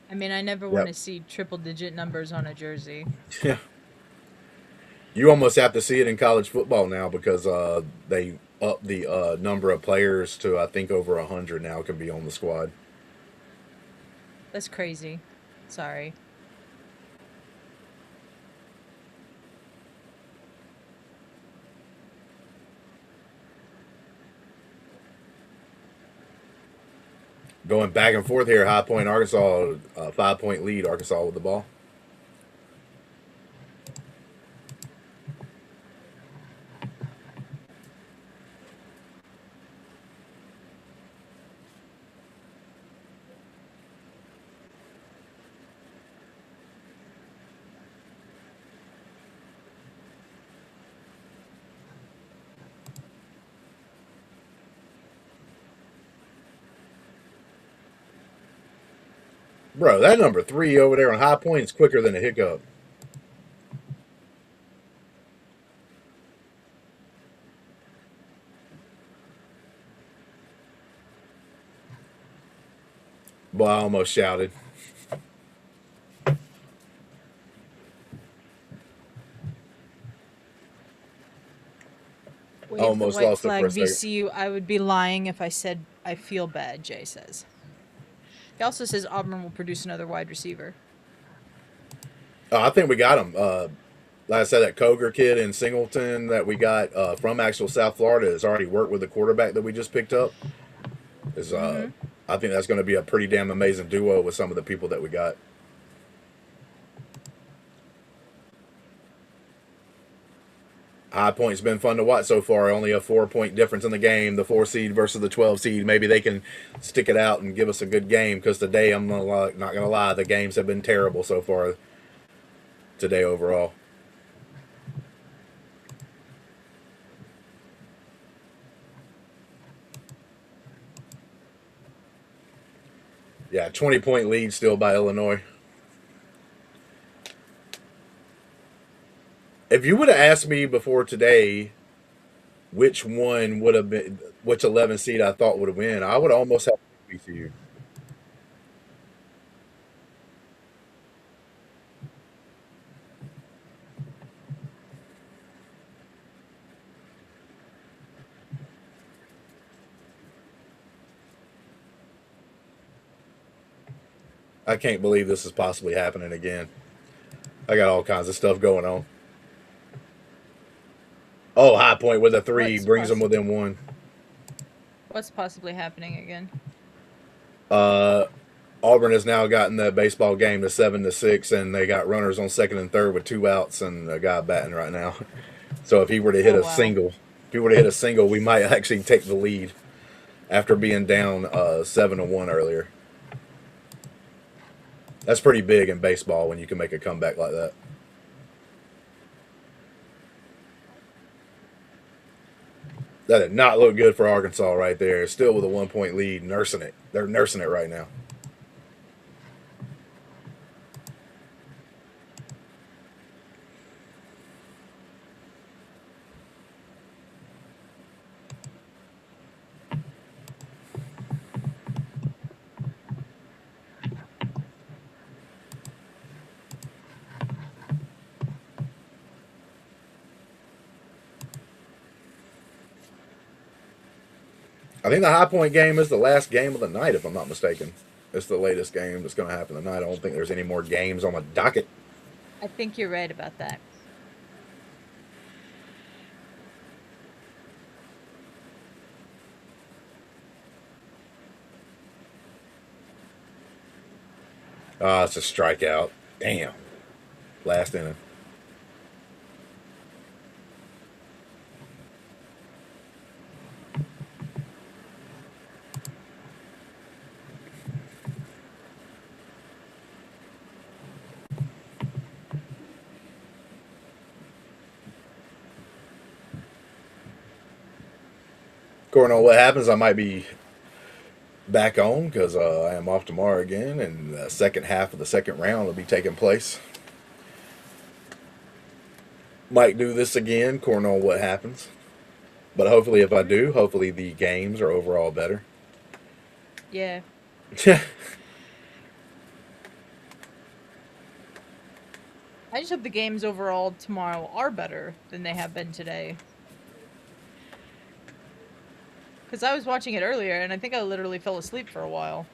Speaker 3: I mean, I never want to see triple-digit numbers on a jersey.
Speaker 1: Yeah. You almost have to see it in college football now because they up the number of players to, I think, over 100 now can be on the squad.
Speaker 3: That's crazy. Sorry.
Speaker 1: Going back and forth here, High Point, Arkansas, 5-point lead, Arkansas with the ball. Bro, that number 3 over there on High Point is quicker than a hiccup. Boy, I almost shouted.
Speaker 3: Wave the
Speaker 1: Almost
Speaker 3: white
Speaker 1: lost it for
Speaker 3: flag,
Speaker 1: a second.
Speaker 3: VCU. I would be lying if I said I feel bad, Jay says. He also says Auburn will produce another wide receiver.
Speaker 1: I think we got him. Like I said, that Koger kid in Singleton that we got from actual South Florida has already worked with the quarterback that we just picked up. Is I think that's going to be a pretty damn amazing duo with some of the people that we got. High Point's been fun to watch so far. Only a 4-point difference in the game. The 4 seed versus the 12 seed. Maybe they can stick it out and give us a good game. Because today, I'm not gonna lie, the games have been terrible so far. Today overall. Yeah, 20-point lead still by Illinois. If you would have asked me before today which one would have been, which 11 seed I thought would have win, I would almost have VCU. I can't believe this is possibly happening again. I got all kinds of stuff going on. Oh, High Point with a 3 brings them within 1.
Speaker 3: What's possibly happening again?
Speaker 1: Auburn has now gotten the baseball game to 7-6, and they got runners on second and third with 2 outs and a guy batting right now. So if he were to hit a single, we might actually take the lead after being down 7-1 earlier. That's pretty big in baseball when you can make a comeback like that. That did not look good for Arkansas right there. Still with a 1-point lead, nursing it. They're nursing it right now. I think the High Point game is the last game of the night, if I'm not mistaken. It's the latest game that's going to happen tonight. I don't think there's any more games on the docket.
Speaker 3: I think you're right about that.
Speaker 1: Ah, it's a strikeout. Damn. Last inning. According to what happens, I might be back on because I am off tomorrow again, and the second half of the second round will be taking place. Might do this again, according on what happens. But hopefully, if I do, hopefully the games are overall better.
Speaker 3: Yeah. I just hope the games overall tomorrow are better than they have been today. Because I was watching it earlier, and I think I literally fell asleep for a while.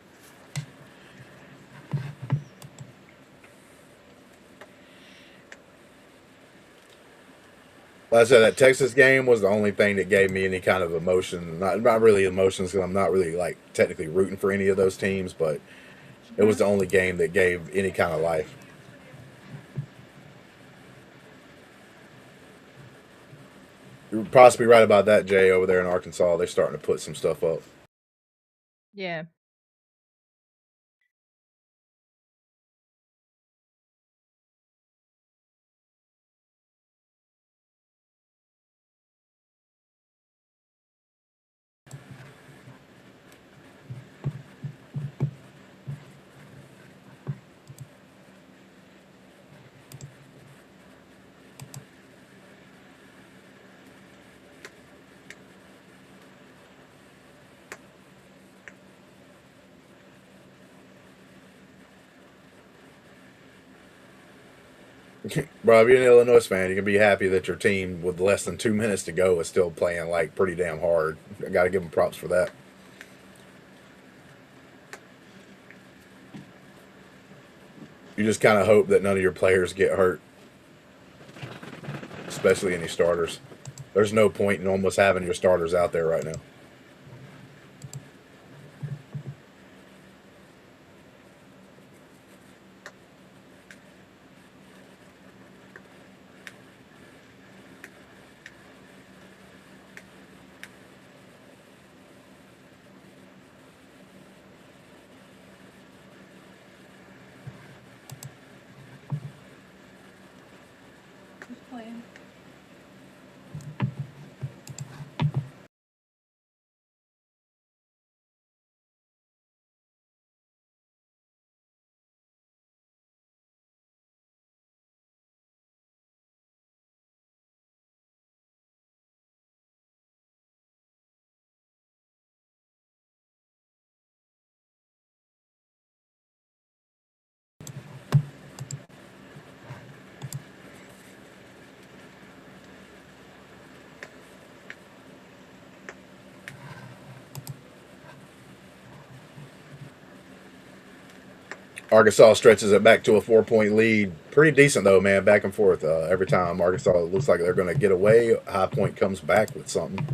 Speaker 1: Like I said, that Texas game was the only thing that gave me any kind of emotion. Not really emotions, because I'm not really like technically rooting for any of those teams, but it was the only game that gave any kind of life. You're possibly right about that, Jay. Over there in Arkansas, they're starting to put some stuff up.
Speaker 3: Yeah.
Speaker 1: Bro, if you're an Illinois fan, you can be happy that your team, with less than 2 minutes to go, is still playing like pretty damn hard. I got to give them props for that. You just kind of hope that none of your players get hurt, especially any starters. There's no point in almost having your starters out there right now.
Speaker 2: Who's playing?
Speaker 1: Arkansas stretches it back to a 4 point lead. Pretty decent, though, man. Back and forth every time. Arkansas looks like they're going to get away. High Point comes back with something.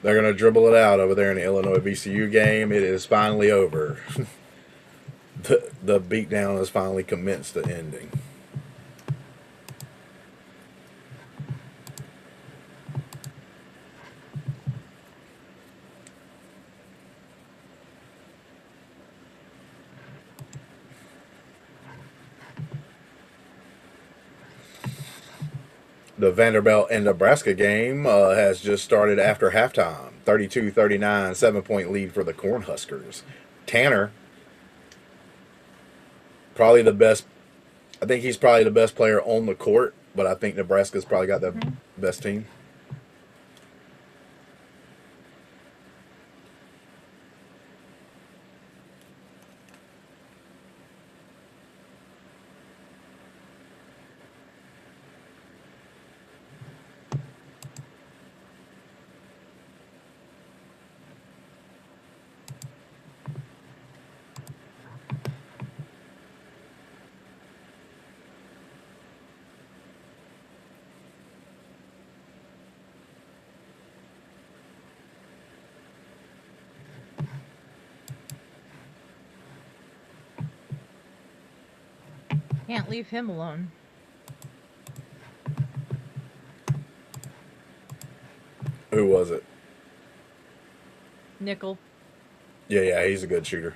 Speaker 1: They're going to dribble it out over there in the Illinois VCU game. It is finally over. The beatdown has finally commenced to ending. The Vanderbilt and Nebraska game has just started after halftime. 32-39, 7 point lead for the Cornhuskers. Tanner, probably the best. I think he's probably the best player on the court, but I think Nebraska's probably got the best team.
Speaker 3: Can't leave him alone.
Speaker 1: Who was it?
Speaker 3: Nickel.
Speaker 1: Yeah, he's a good shooter.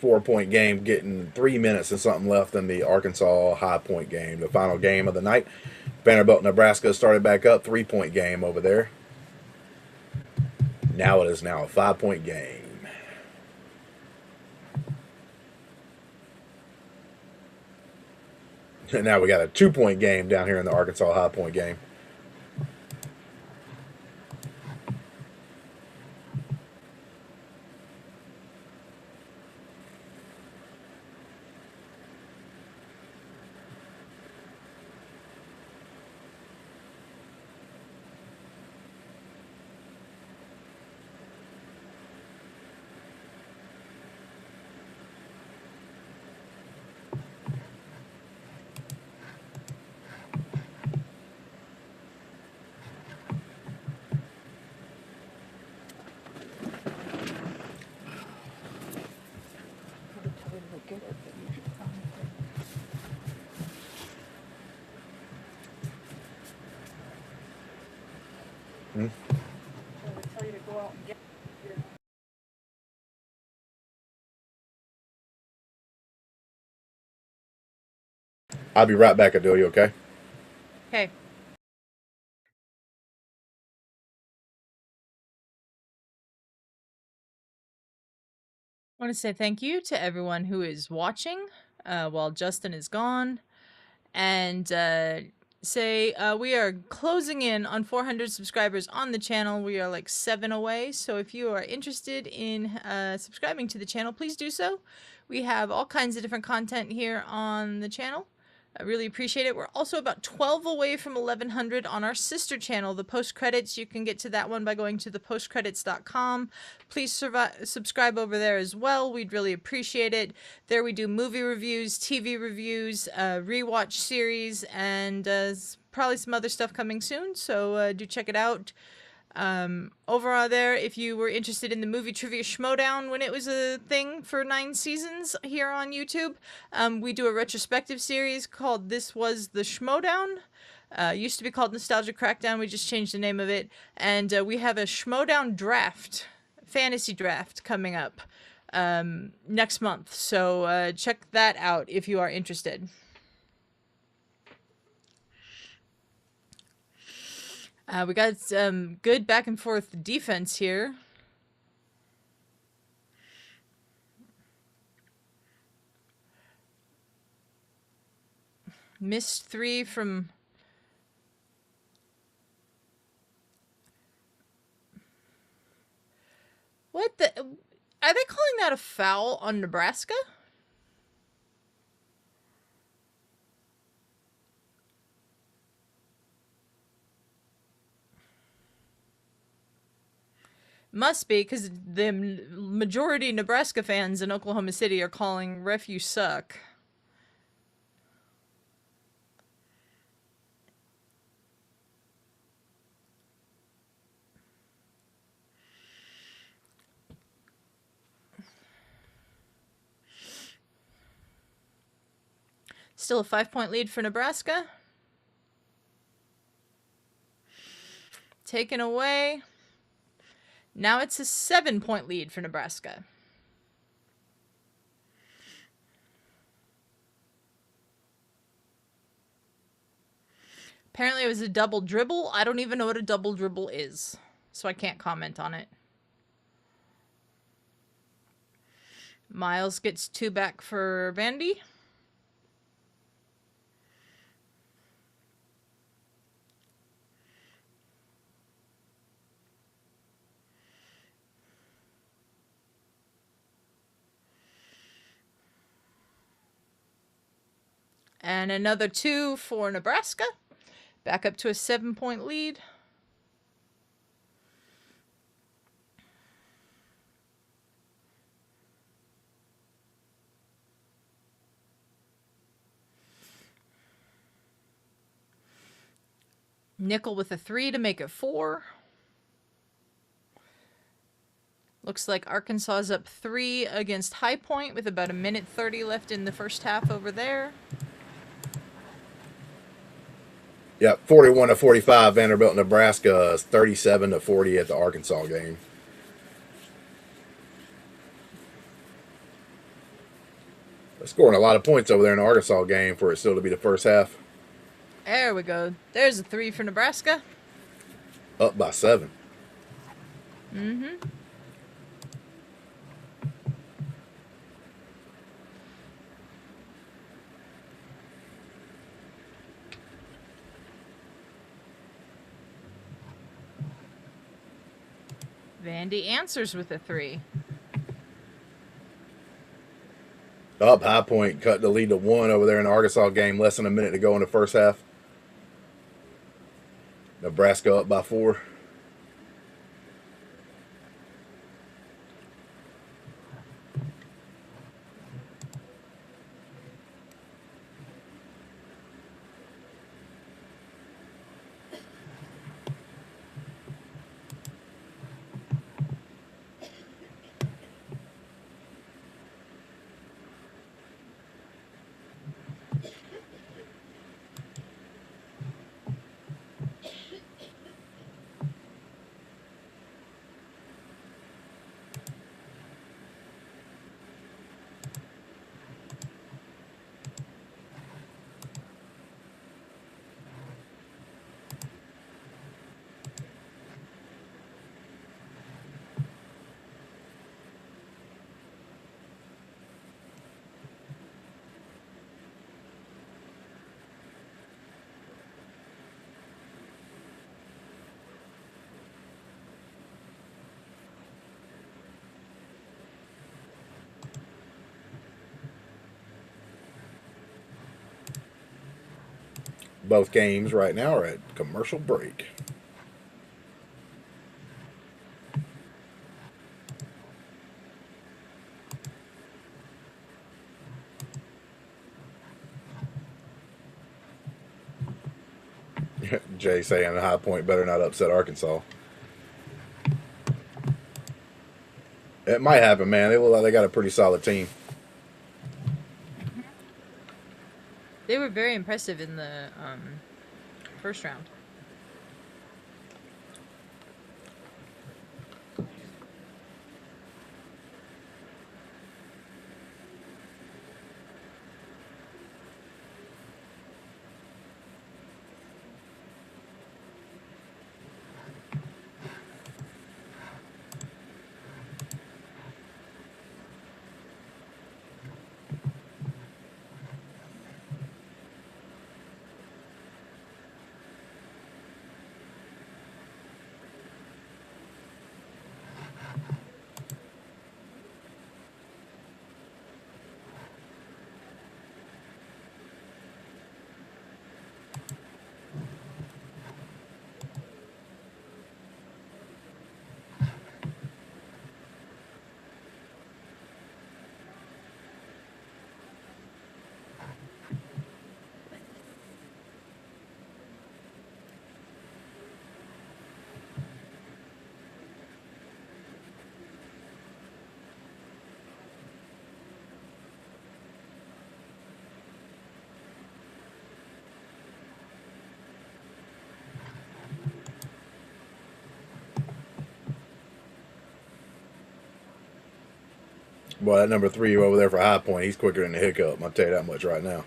Speaker 1: 4-point game, getting 3 minutes and something left in the Arkansas High Point game, the final game of the night. Vanderbilt, Nebraska started back up, 3-point game over there. Now it is now a 5-point game. And now we got a 2-point game down here in the Arkansas High Point game. I'll be right back, Adelia, okay?
Speaker 3: Okay. I want to say thank you to everyone who is watching while Justin is gone. And say we are closing in on 400 subscribers on the channel. We are like 7 away. So if you are interested in subscribing to the channel, please do so. We have all kinds of different content here on the channel. I really appreciate it. We're also about 12 away from 1100 on our sister channel, the Post Credits. You can get to that one by going to thepostcredits.com. Please subscribe over there as well. We'd really appreciate it. There we do movie reviews, TV reviews, rewatch series, and probably some other stuff coming soon. So do check it out. Over there, if you were interested in the movie Trivia Schmodown when it was a thing for 9 seasons here on YouTube, we do a retrospective series called This Was the Schmodown. Used to be called Nostalgia Crackdown. We just changed the name of it. And we have a Schmodown draft, fantasy draft, coming up next month. So check that out if you are interested. We got some good back and forth defense here. Missed 3 from... What the... Are they calling that a foul on Nebraska? Must be, because the majority Nebraska fans in Oklahoma City are calling ref you suck. Still a 5-point lead for Nebraska. Taken away. Now it's a 7-point lead for Nebraska. Apparently it was a double dribble. I don't even know what a double dribble is, so I can't comment on it. Miles gets 2 back for Vandy. And another 2 for Nebraska. Back up to a 7-point lead. Nickel with a 3 to make it 4. Looks like Arkansas is up 3 against High Point with about 1:30 left in the first half over there.
Speaker 1: Yep, 41-45, Vanderbilt, Nebraska, 37-40 at the Arkansas game. They're scoring a lot of points over there in the Arkansas game for it still to be the first half.
Speaker 3: There we go. There's a 3 for Nebraska.
Speaker 1: Up by 7.
Speaker 3: Mm-hmm. Vandy answers with a 3.
Speaker 1: Up, High Point cut the lead to 1 over there in the Arkansas game. Less than a minute to go in the first half. Nebraska up by 4. Both games right now are at commercial break. Jay saying High Point better not upset Arkansas. It might happen, man. They look like they got a pretty solid team.
Speaker 3: They were very impressive in the first round.
Speaker 1: Boy, that number 3 over there for High Point, he's quicker than the hiccup. I'll tell you that much right now.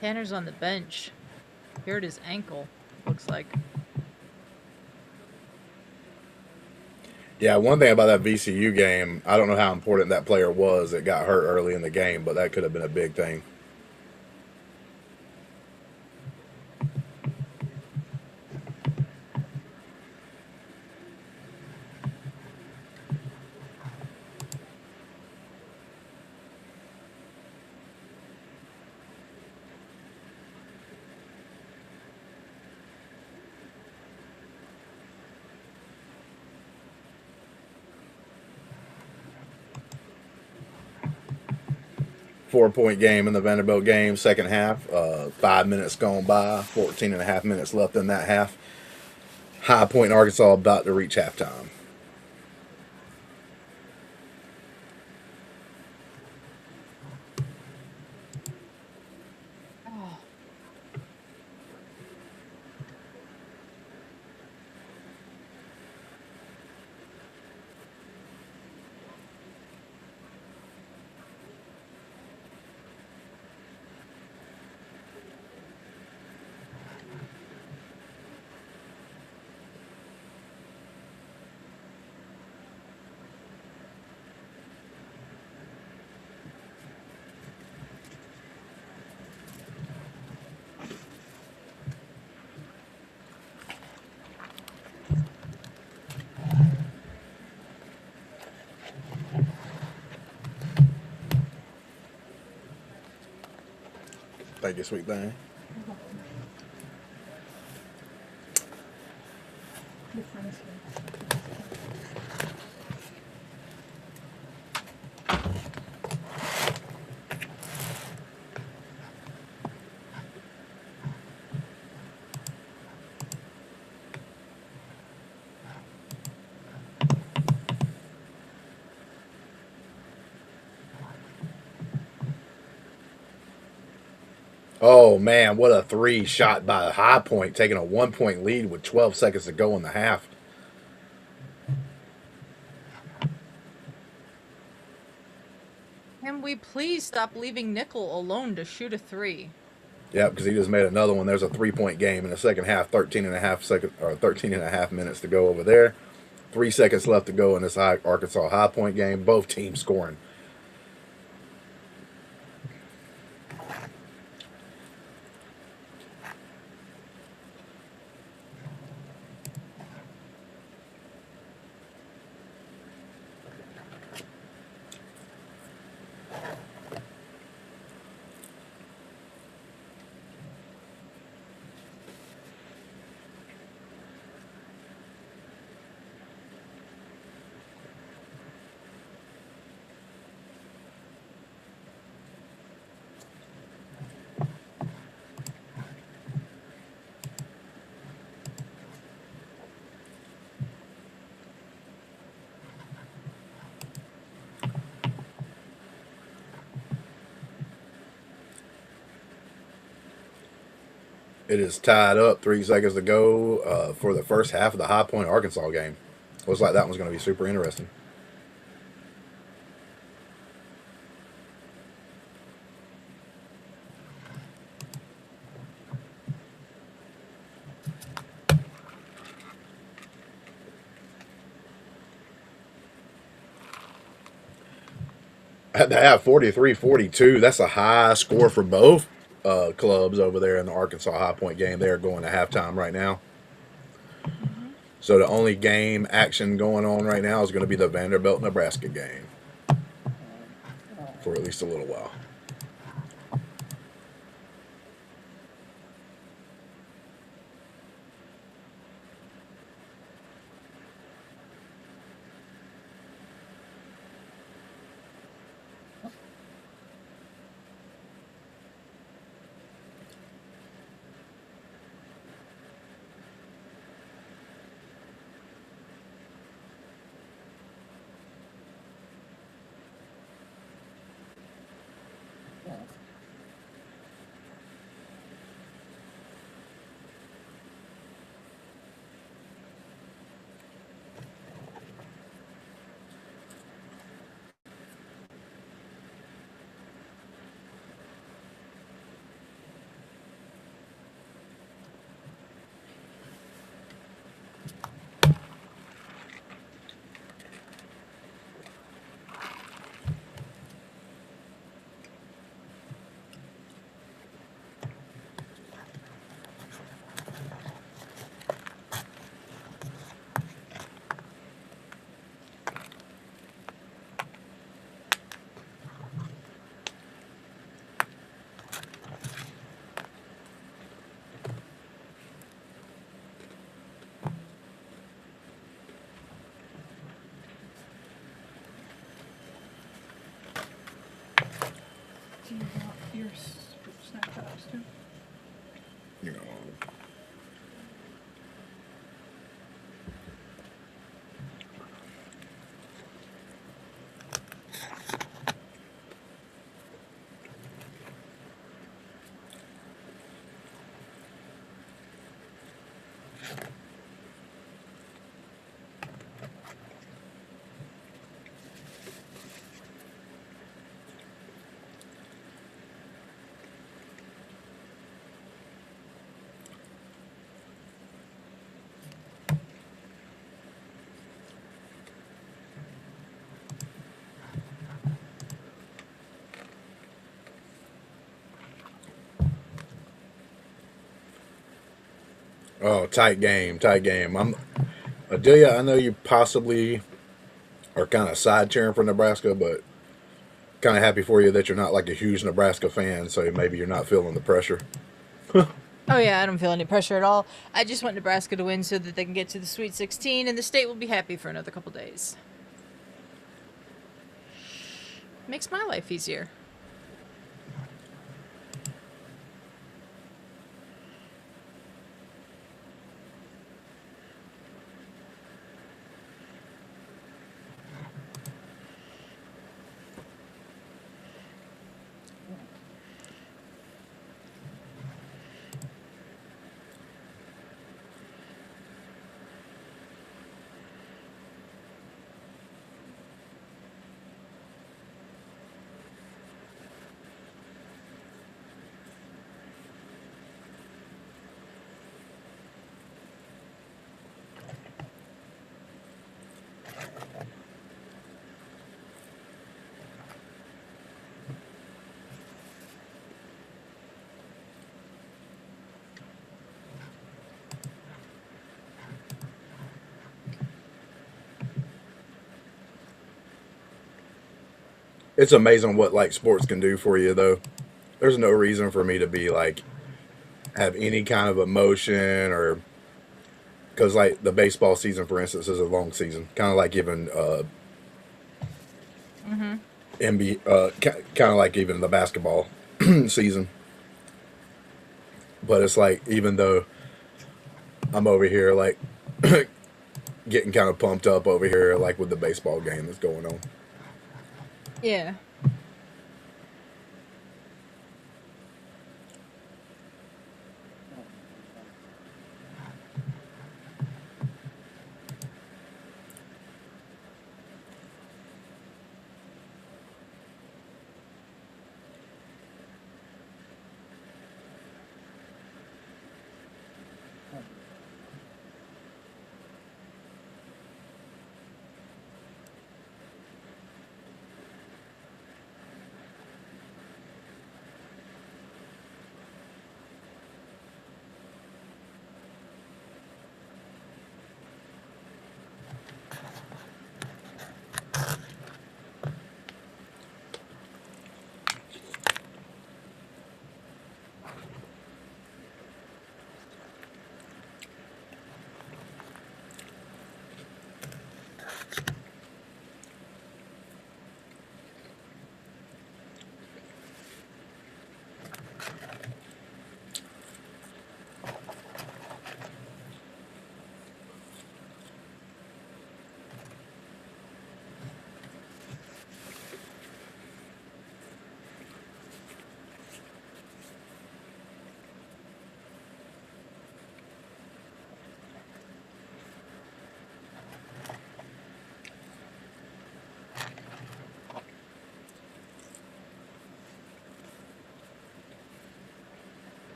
Speaker 3: Tanner's on the bench. Hurt his ankle, looks like.
Speaker 1: Yeah, one thing about that VCU game, I don't know how important that player was that got hurt early in the game, but that could have been a big thing. Four-point game in the Vanderbilt game, second half. 5 minutes gone by, 14 and a half minutes left in that half. High Point, Arkansas about to reach halftime.
Speaker 3: Oh.
Speaker 1: Thank you, sweet thing. Oh man, what a 3 shot by High Point, taking a 1-point lead with 12 seconds to go in the half.
Speaker 3: Can we please stop leaving Nickel alone to shoot a 3?
Speaker 1: Yep, because he just made another one. There's a 3-point game in the second half. 13 and a half minutes to go over there. 3 seconds left to go in this Arkansas High Point game. Both teams scoring. It is tied up. 3 seconds to go for the first half of the High Point Arkansas game. Looks like that one's going to be super interesting. At the half, 43-42. That's a high score for both clubs over there in the Arkansas High Point game. They're going to halftime right now.
Speaker 3: Mm-hmm.
Speaker 1: So the only game action going on right now is going to be the Vanderbilt Nebraska game for at least a little while.
Speaker 2: Do you want your snapshots too?
Speaker 1: You know, Oh, tight game, tight game. Adelia, I know you possibly are kind of side cheering for Nebraska, but kind of happy for you that you're not like a huge Nebraska fan, so maybe you're not feeling the pressure.
Speaker 3: Oh yeah, I don't feel any pressure at all. I just want Nebraska to win so that they can get to the Sweet 16 and the state will be happy for another couple days. Makes my life easier.
Speaker 1: It's amazing what like sports can do for you, though. There's no reason for me to be like have any kind of emotion or because like the baseball season, for instance, is a long season, kind of like even NBA, kind of like even the basketball season. But it's like even though I'm over here like getting kind of pumped up over here, like with the baseball game that's going on.
Speaker 3: Yeah.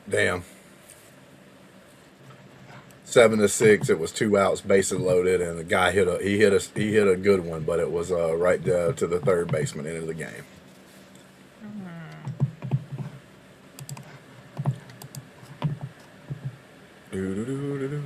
Speaker 1: Damn. 7-6. It was 2 outs, bases loaded, and the guy hit a good one, but it was right to the third baseman end of the game. Doo-doo-doo-doo-doo.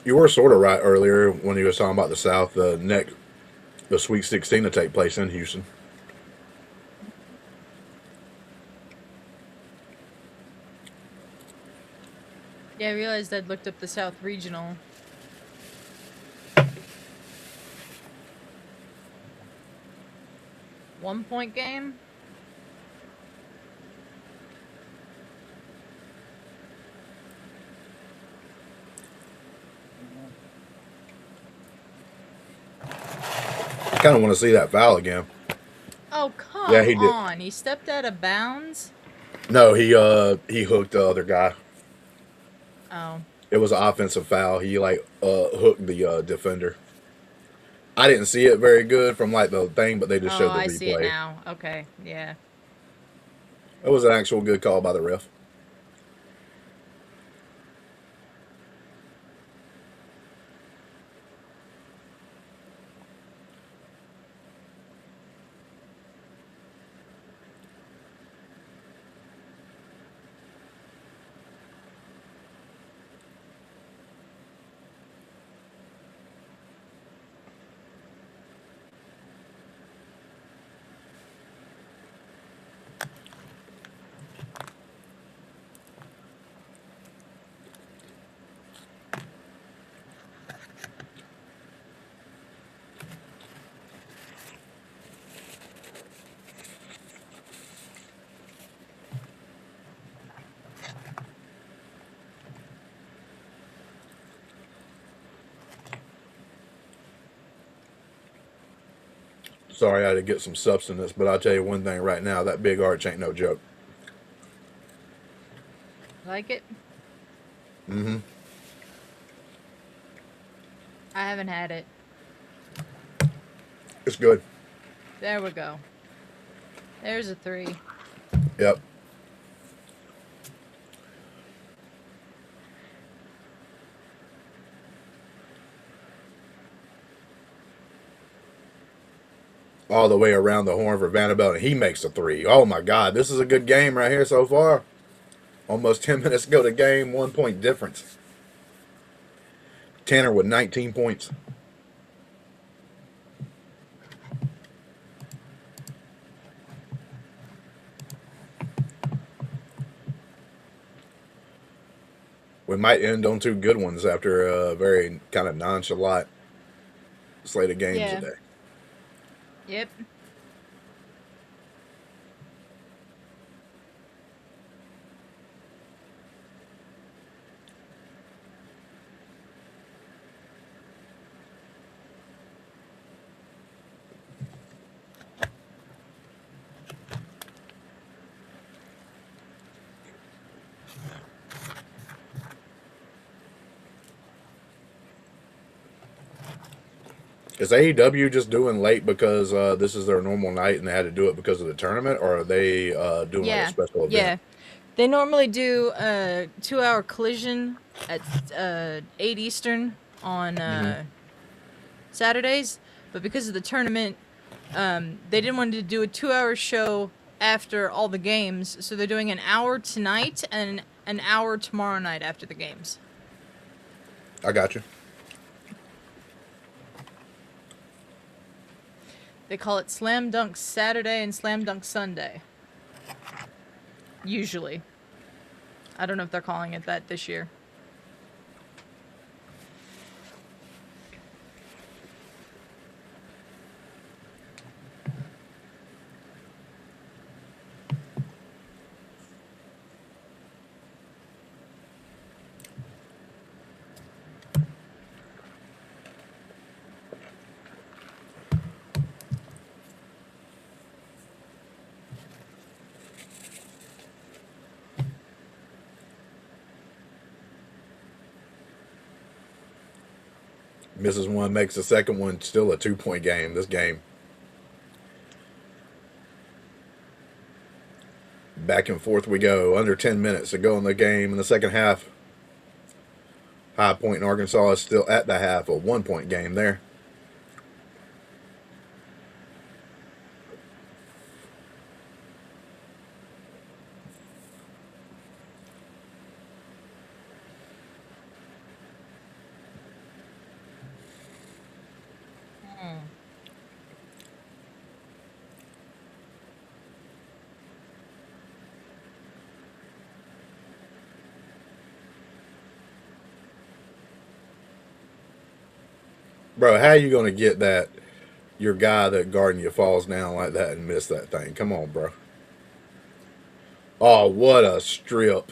Speaker 1: You were sort of right earlier when you was talking about the South. The Sweet 16 to take place in Houston.
Speaker 3: Yeah, I realized I'd looked up the South Regional. One-point game?
Speaker 1: I kind of want to see that foul again.
Speaker 3: Oh, come
Speaker 1: Yeah, he did.
Speaker 3: on. He stepped out of bounds?
Speaker 1: No, he hooked the other guy.
Speaker 3: Oh.
Speaker 1: It was an offensive foul. He hooked the defender. I didn't see it very good from like the thing, but they just showed the replay.
Speaker 3: I see it now. Okay, yeah.
Speaker 1: It was an actual good call by the ref. Sorry, I had to get some substance, but I'll tell you one thing right now: that big arch ain't no joke.
Speaker 3: Like it?
Speaker 1: Mm-hmm.
Speaker 3: I haven't had it.
Speaker 1: It's good.
Speaker 3: There we go. There's a 3.
Speaker 1: Yep. All the way around the horn for Vanderbilt, and he makes a 3. Oh my God, this is a good game right here so far. Almost 10 minutes to go to game, 1 point difference. Tanner with 19 points. We might end on 2 good ones after a very kind of nonchalant slate of games today.
Speaker 3: Yep.
Speaker 1: Is AEW just doing late because this is their normal night and they had to do it because of the tournament, or are they doing like a special event?
Speaker 3: Yeah. They normally do a 2-hour collision at 8 Eastern on Saturdays, but because of the tournament, they didn't want to do a 2-hour show after all the games, so they're doing an hour tonight and an hour tomorrow night after the games.
Speaker 1: I got you.
Speaker 3: They call it Slam Dunk Saturday and Slam Dunk Sunday. Usually. I don't know if they're calling it that this year.
Speaker 1: Misses one, makes the second one, still a 2-point game. This game. Back and forth we go. Under 10 minutes to go in the game in the second half. High Point in Arkansas is still at the half. A 1-point game there. Bro, how you gonna get that? Your guy that guarding you falls down like that and miss that thing. Come on, bro. Oh, what a strip.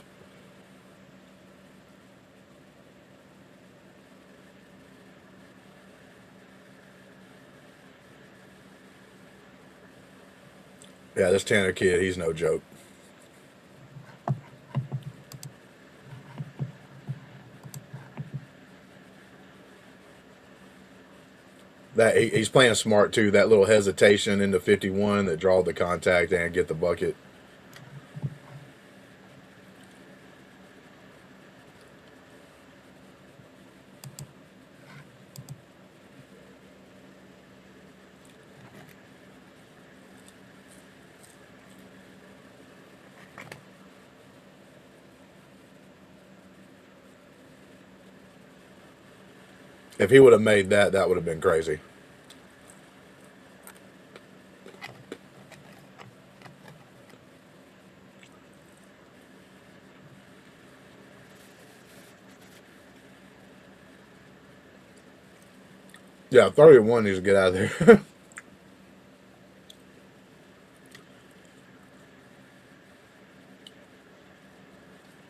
Speaker 1: Yeah, this Tanner kid, he's no joke. That he's playing smart too. That little hesitation in the 51 that draw the contact and get the bucket. If he would have made that, that would have been crazy. Yeah, 31 needs to get out of there.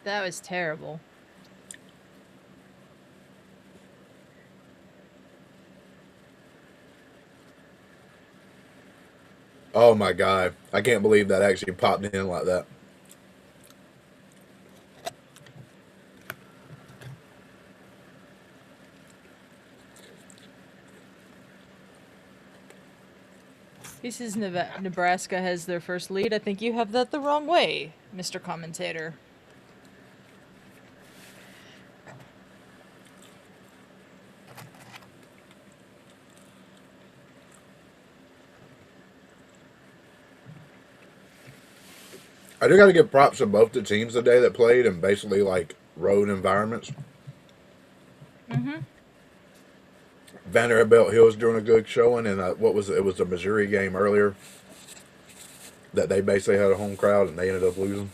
Speaker 3: That was terrible.
Speaker 1: Oh my god. I can't believe that actually popped in like that.
Speaker 3: He says Nebraska has their first lead. I think you have that the wrong way, Mr. Commentator.
Speaker 1: I do got to give props to both the teams today that played in basically like road environments.
Speaker 3: Mm-hmm.
Speaker 1: Vanderbilt Hill's doing a good showing, and what was it? It was a Missouri game earlier that they basically had a home crowd and they ended up losing.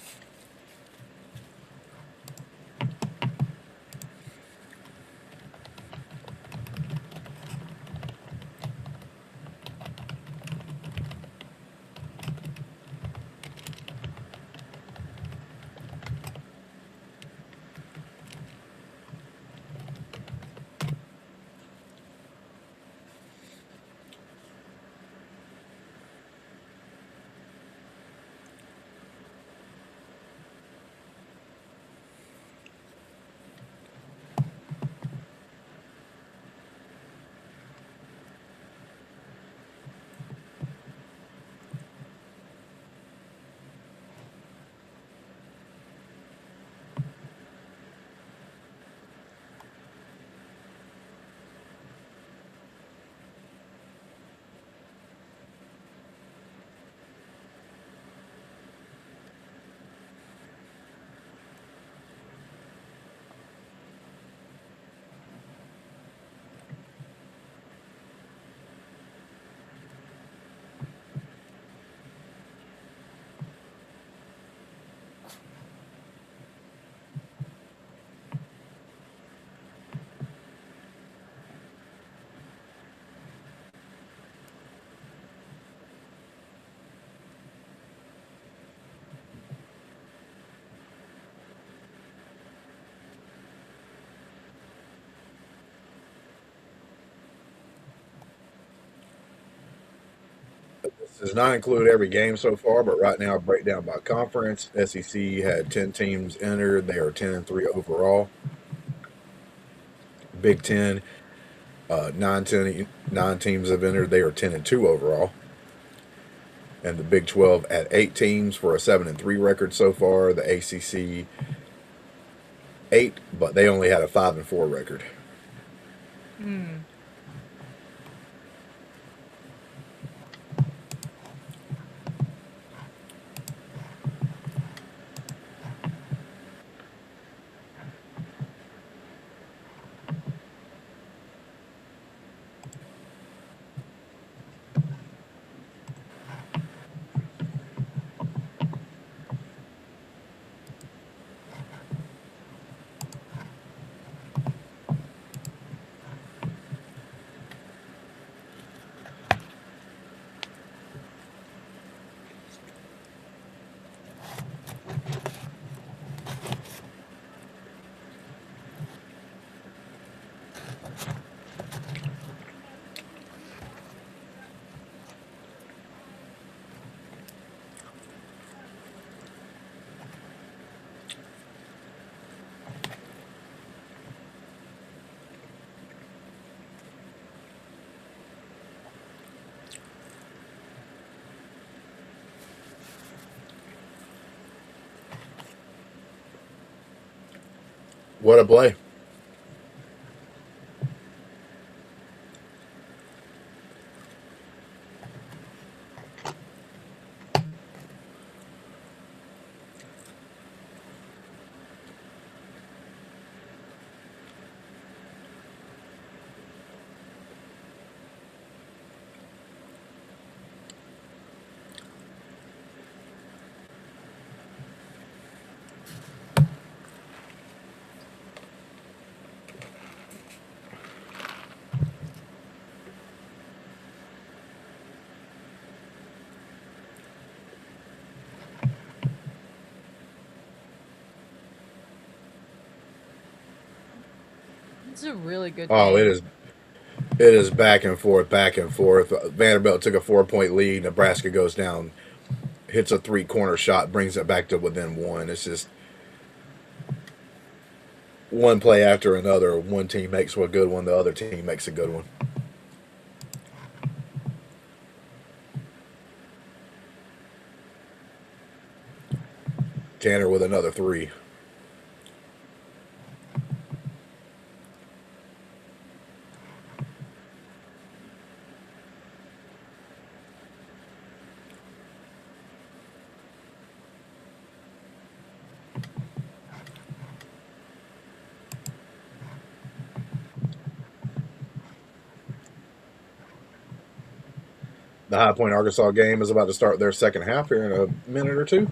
Speaker 1: This does not include every game so far, but right now, breakdown by conference. SEC had 10 teams entered. They are 10-3 overall. Big Ten, 9 teams have entered. They are 10-2 overall. And the Big 12 at 8 teams for a 7-3 record so far. The ACC 8, but they only had a 5-4 record.
Speaker 3: Hmm.
Speaker 1: What a play.
Speaker 3: It's a really good
Speaker 1: Oh,
Speaker 3: game.
Speaker 1: it is back and forth, back and forth. Vanderbilt took a 4-point lead. Nebraska goes down, hits a 3-corner shot, brings it back to within one. It's just one play after another. One team makes a good one, the other team makes a good one. Tanner with another 3. The High Point Arkansas game is about to start their second half here in a minute or two.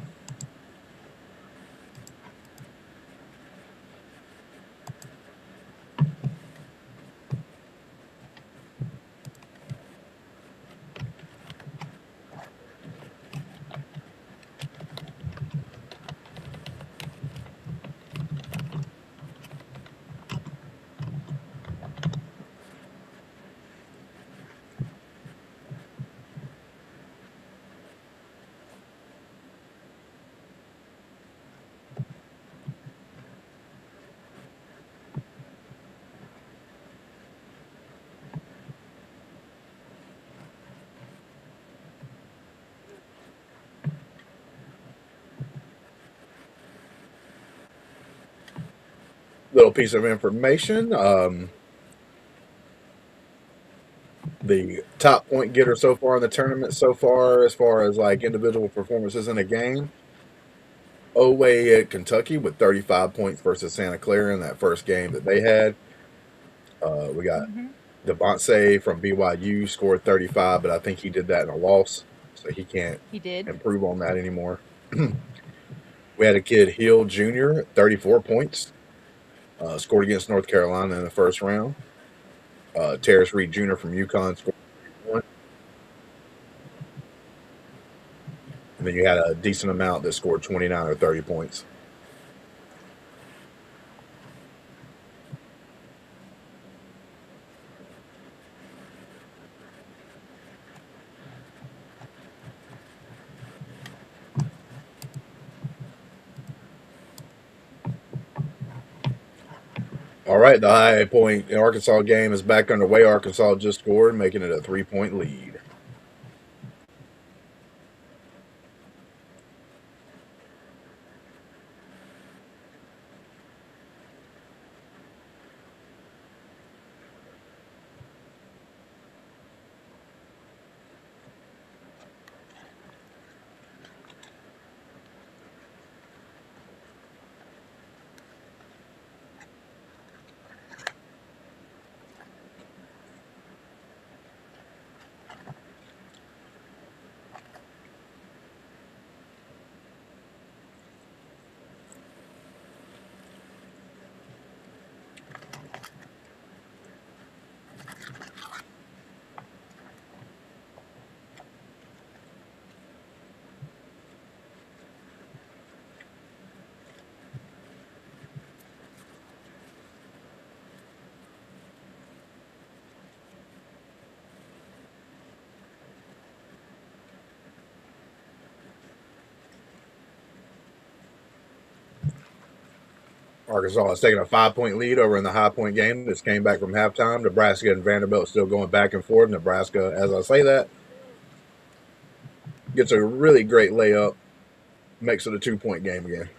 Speaker 1: Little piece of information. The top point getter so far in the tournament, so far as like individual performances in a game, Oway at Kentucky with 35 points versus Santa Clara in that first game that they had. We got Devontae from BYU scored 35, but I think he did that in a loss, so he can't
Speaker 3: He did.
Speaker 1: improve on that anymore. We had a kid, Hill Jr., 34 points, scored against North Carolina in the first round. Terrace Reed Jr. from UConn scored 31. And then you had a decent amount that scored 29 or 30 points. All right, the High Point Arkansas game is back underway. Arkansas just scored, making it a 3-point lead. Arkansas is taking a 5-point lead over in the High Point game. This came back from halftime. Nebraska and Vanderbilt still going back and forth. Nebraska, as I say that, gets a really great layup, makes it a 2-point game again.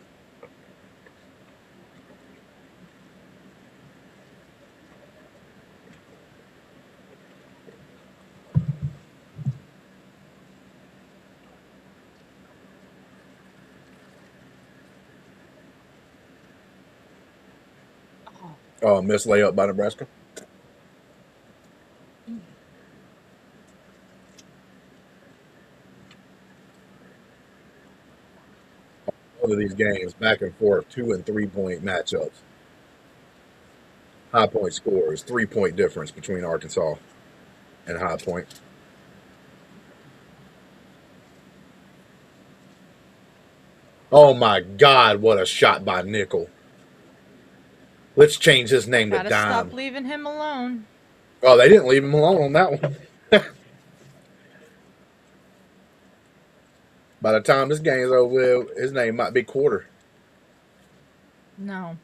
Speaker 1: Oh, missed layup by Nebraska. One of these games, back and forth, 2 and 3 point matchups. High Point scores, 3 point difference between Arkansas and High Point. Oh my God, what a shot by Nickel. Let's change his name to
Speaker 3: Gotta stop
Speaker 1: Dime.
Speaker 3: leaving him alone.
Speaker 1: Oh, they didn't leave him alone on that one. By the time this game's over, his name might be Quarter.
Speaker 3: No.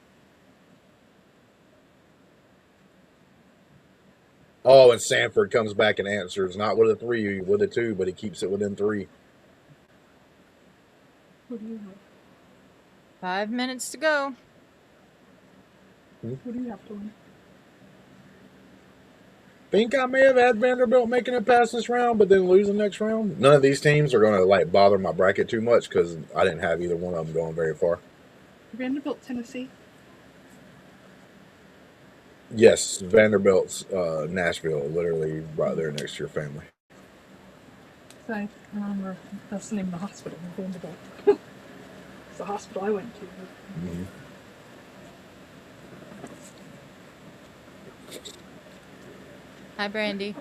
Speaker 1: Oh, and Sanford comes back and answers, not with a 3, with a 2, but he keeps it within 3.
Speaker 2: Who do you have?
Speaker 3: 5 minutes to go.
Speaker 2: Who do you have to win?
Speaker 1: Think I may have had Vanderbilt making it past this round, but then losing next round. None of these teams are going to like bother my bracket too much because I didn't have either one of them going very far.
Speaker 2: Vanderbilt, Tennessee.
Speaker 1: Yes, Vanderbilt's Nashville, literally right there next to your family.
Speaker 2: So I remember that's the name of the hospital, Vanderbilt. It's the hospital I went to.
Speaker 1: Mm-hmm.
Speaker 3: Hi, Brandy.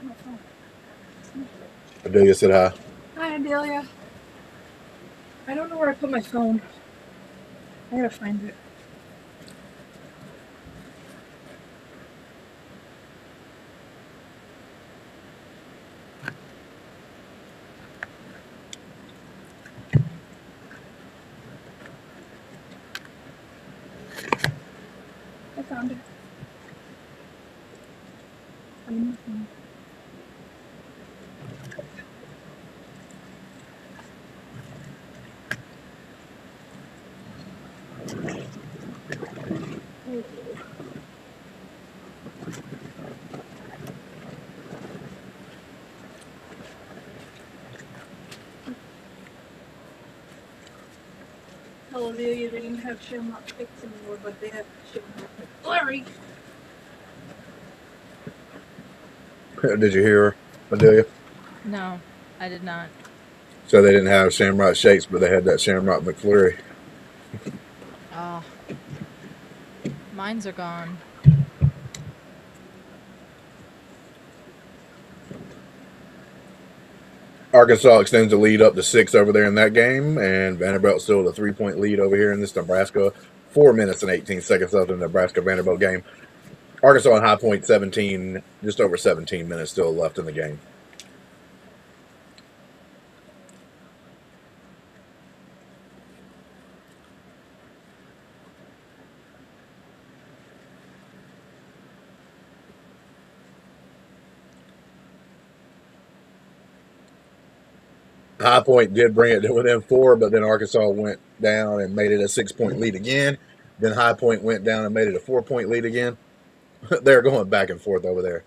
Speaker 1: Adelia said hi.
Speaker 2: Hi, Adelia. I don't know where I put my phone. I gotta find it. I found it. Find my phone. Hallelujah, they didn't have Shamrock Fix anymore, but they have Shamrock McFlurry.
Speaker 1: Did you hear her, Adelia?
Speaker 3: No, I did not.
Speaker 1: So they didn't have Shamrock Shakes, but they had that Shamrock McFlurry.
Speaker 3: Oh. Mines are gone.
Speaker 1: Arkansas extends the lead up to 6 over there in that game, and Vanderbilt still with a 3-point lead over here in this Nebraska. 4 minutes and 18 seconds left in the Nebraska Vanderbilt game. Arkansas and High Point 17, just over 17 minutes still left in the game. High Point did bring it to within 4, but then Arkansas went down and made it a 6-point lead again. Then High Point went down and made it a 4-point lead again. They're going back and forth over there.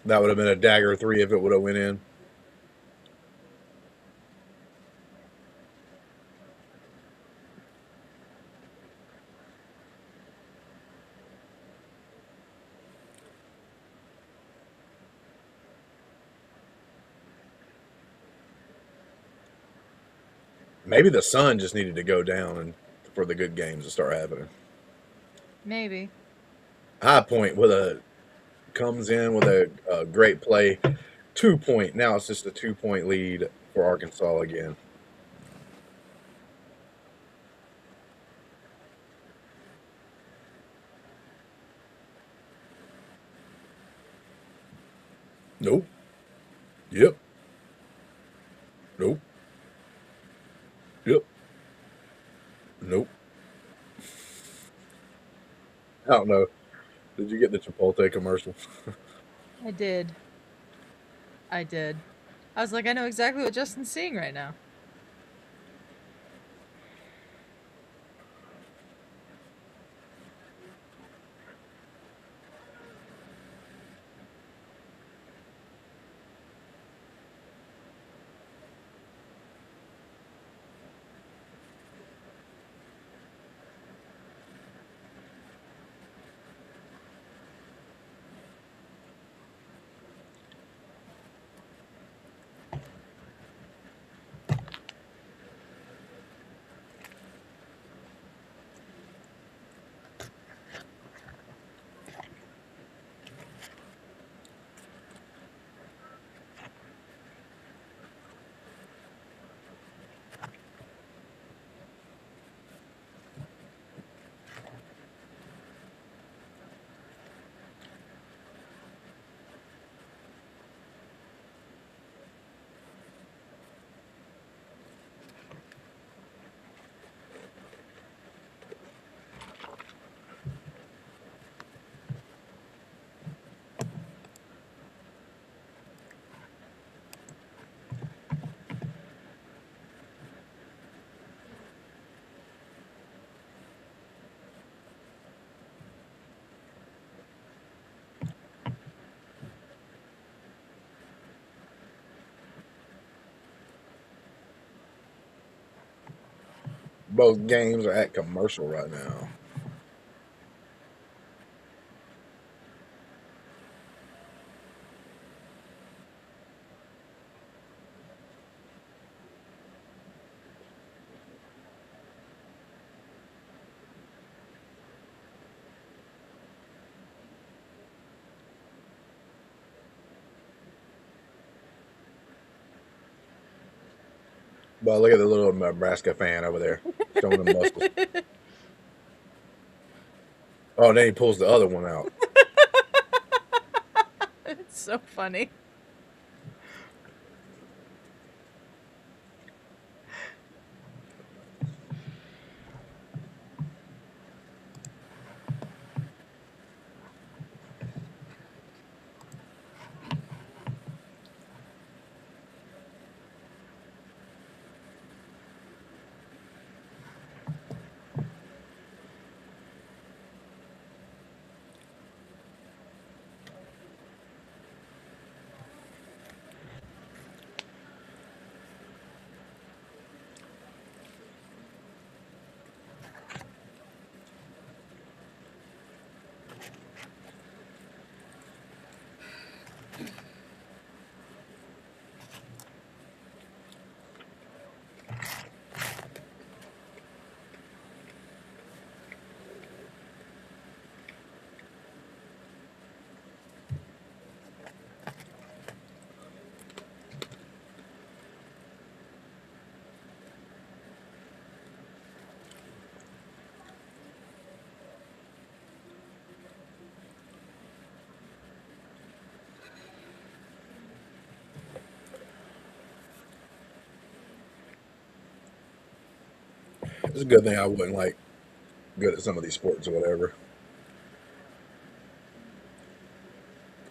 Speaker 1: That would have been a dagger 3 if it would have went in. Maybe the sun just needed to go down and for the good games to start happening.
Speaker 3: Maybe.
Speaker 1: High Point comes in with a great play. 2-point. Now it's just a 2-point lead for Arkansas again. Nope. Yep. Nope. Yep. Nope. I don't know. Did you get the Chipotle commercial?
Speaker 3: I did. I did. I was like, I know exactly what Justin's seeing right now.
Speaker 1: Both games are at commercial right now. But look at the little Nebraska fan over there showing them muscles. Oh, and then he pulls the other one out.
Speaker 3: It's so funny. It's a good thing I wasn't like good at some of these sports or whatever.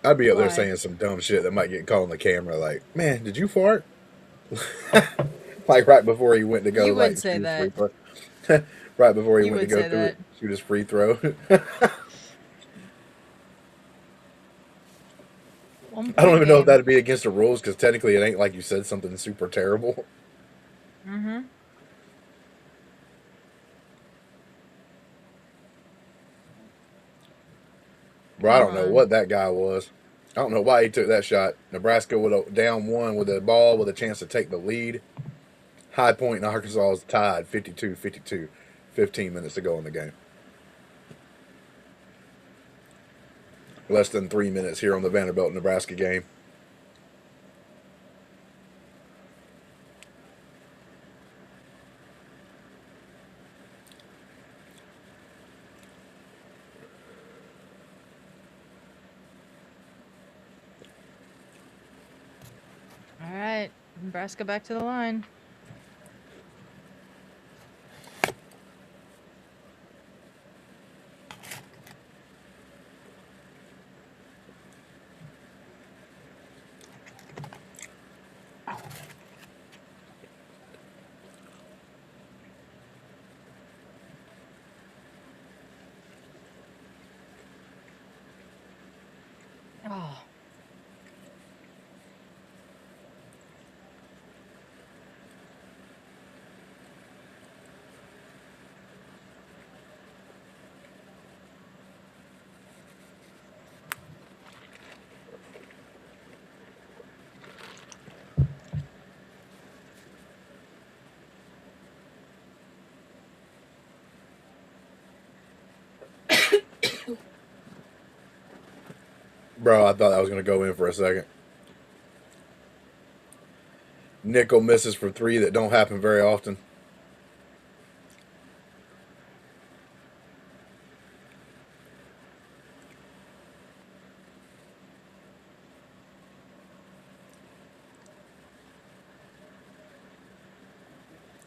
Speaker 3: I'd be up there Why?
Speaker 1: saying some dumb shit that might get caught on the camera. Like, man, did you fart? Like right before he went to go
Speaker 3: You would
Speaker 1: like
Speaker 3: say
Speaker 1: shoot his free
Speaker 3: that.
Speaker 1: throw. Right before he
Speaker 3: You
Speaker 1: went to
Speaker 3: would
Speaker 1: go
Speaker 3: say
Speaker 1: through it,
Speaker 3: that.
Speaker 1: shoot his free throw.
Speaker 3: One
Speaker 1: I don't
Speaker 3: point
Speaker 1: even know if
Speaker 3: game.
Speaker 1: that'd be against the rules because technically it ain't like you said something super terrible.
Speaker 3: Mm-hmm.
Speaker 1: Bro, I
Speaker 3: Come
Speaker 1: don't know
Speaker 3: on.
Speaker 1: what that guy was. I don't know why he took that shot. Nebraska with a down one with a ball with a chance to take the lead. High Point in Arkansas is tied 52-52. 15 minutes to go in the game. Less than 3 minutes here on the Vanderbilt Nebraska game.
Speaker 3: All right. Nebraska back to the line. Oh.
Speaker 1: Bro, I thought that was going to go in for a second. Nickel misses for three that don't happen very often.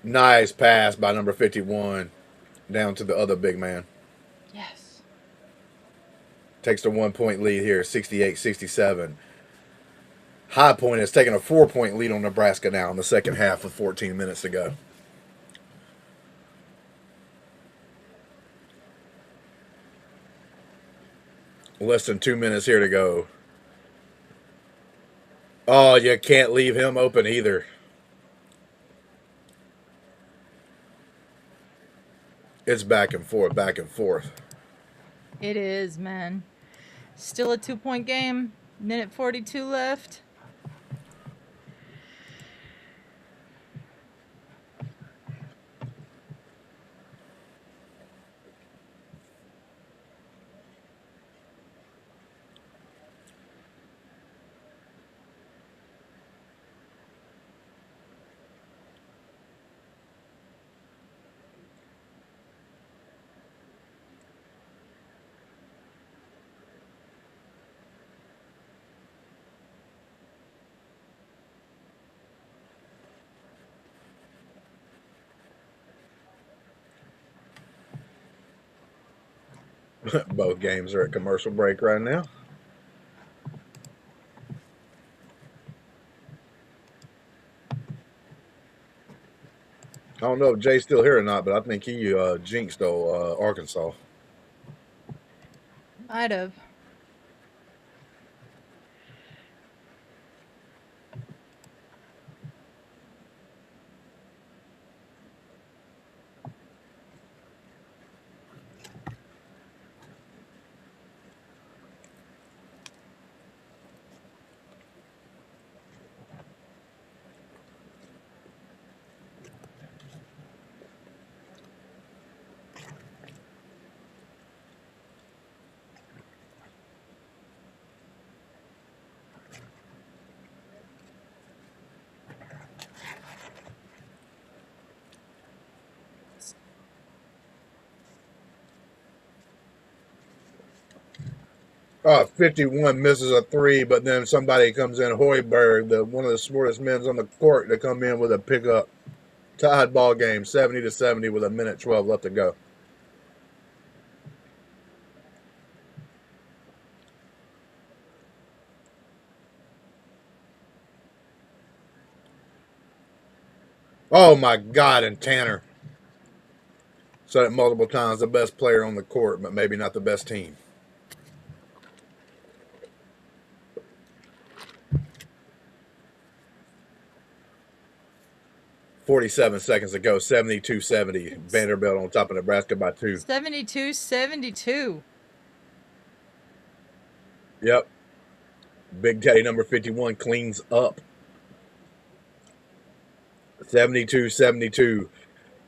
Speaker 1: Nice pass by number 51 down to the other big man.
Speaker 3: Yes.
Speaker 1: Takes the 1 point lead here, 68-67. High Point has taken a 4 point lead on Nebraska now in the second half with 14 minutes to go. Less than 2 minutes here to go. Oh, you can't leave him open either. It's back and forth, back and forth.
Speaker 3: It is, man. Still a 2-point game. Minute 42 left.
Speaker 1: Both games are at commercial break right now. I don't know if Jay's still here or not, but I think he jinxed Arkansas.
Speaker 3: Might have.
Speaker 1: Oh, 51 misses a three, but then somebody comes in, Hoiberg, one of the smartest men on the court, to come in with a pickup. Tied ball game, 70-70 with a minute 12 left to go. Oh my God, and Tanner said it multiple times, the best player on the court, but maybe not the best team. .47 seconds to go, 72-70. Vanderbilt on top of Nebraska by 2.
Speaker 3: 72-72.
Speaker 1: Yep. Big Teddy number 51 cleans up. 72-72.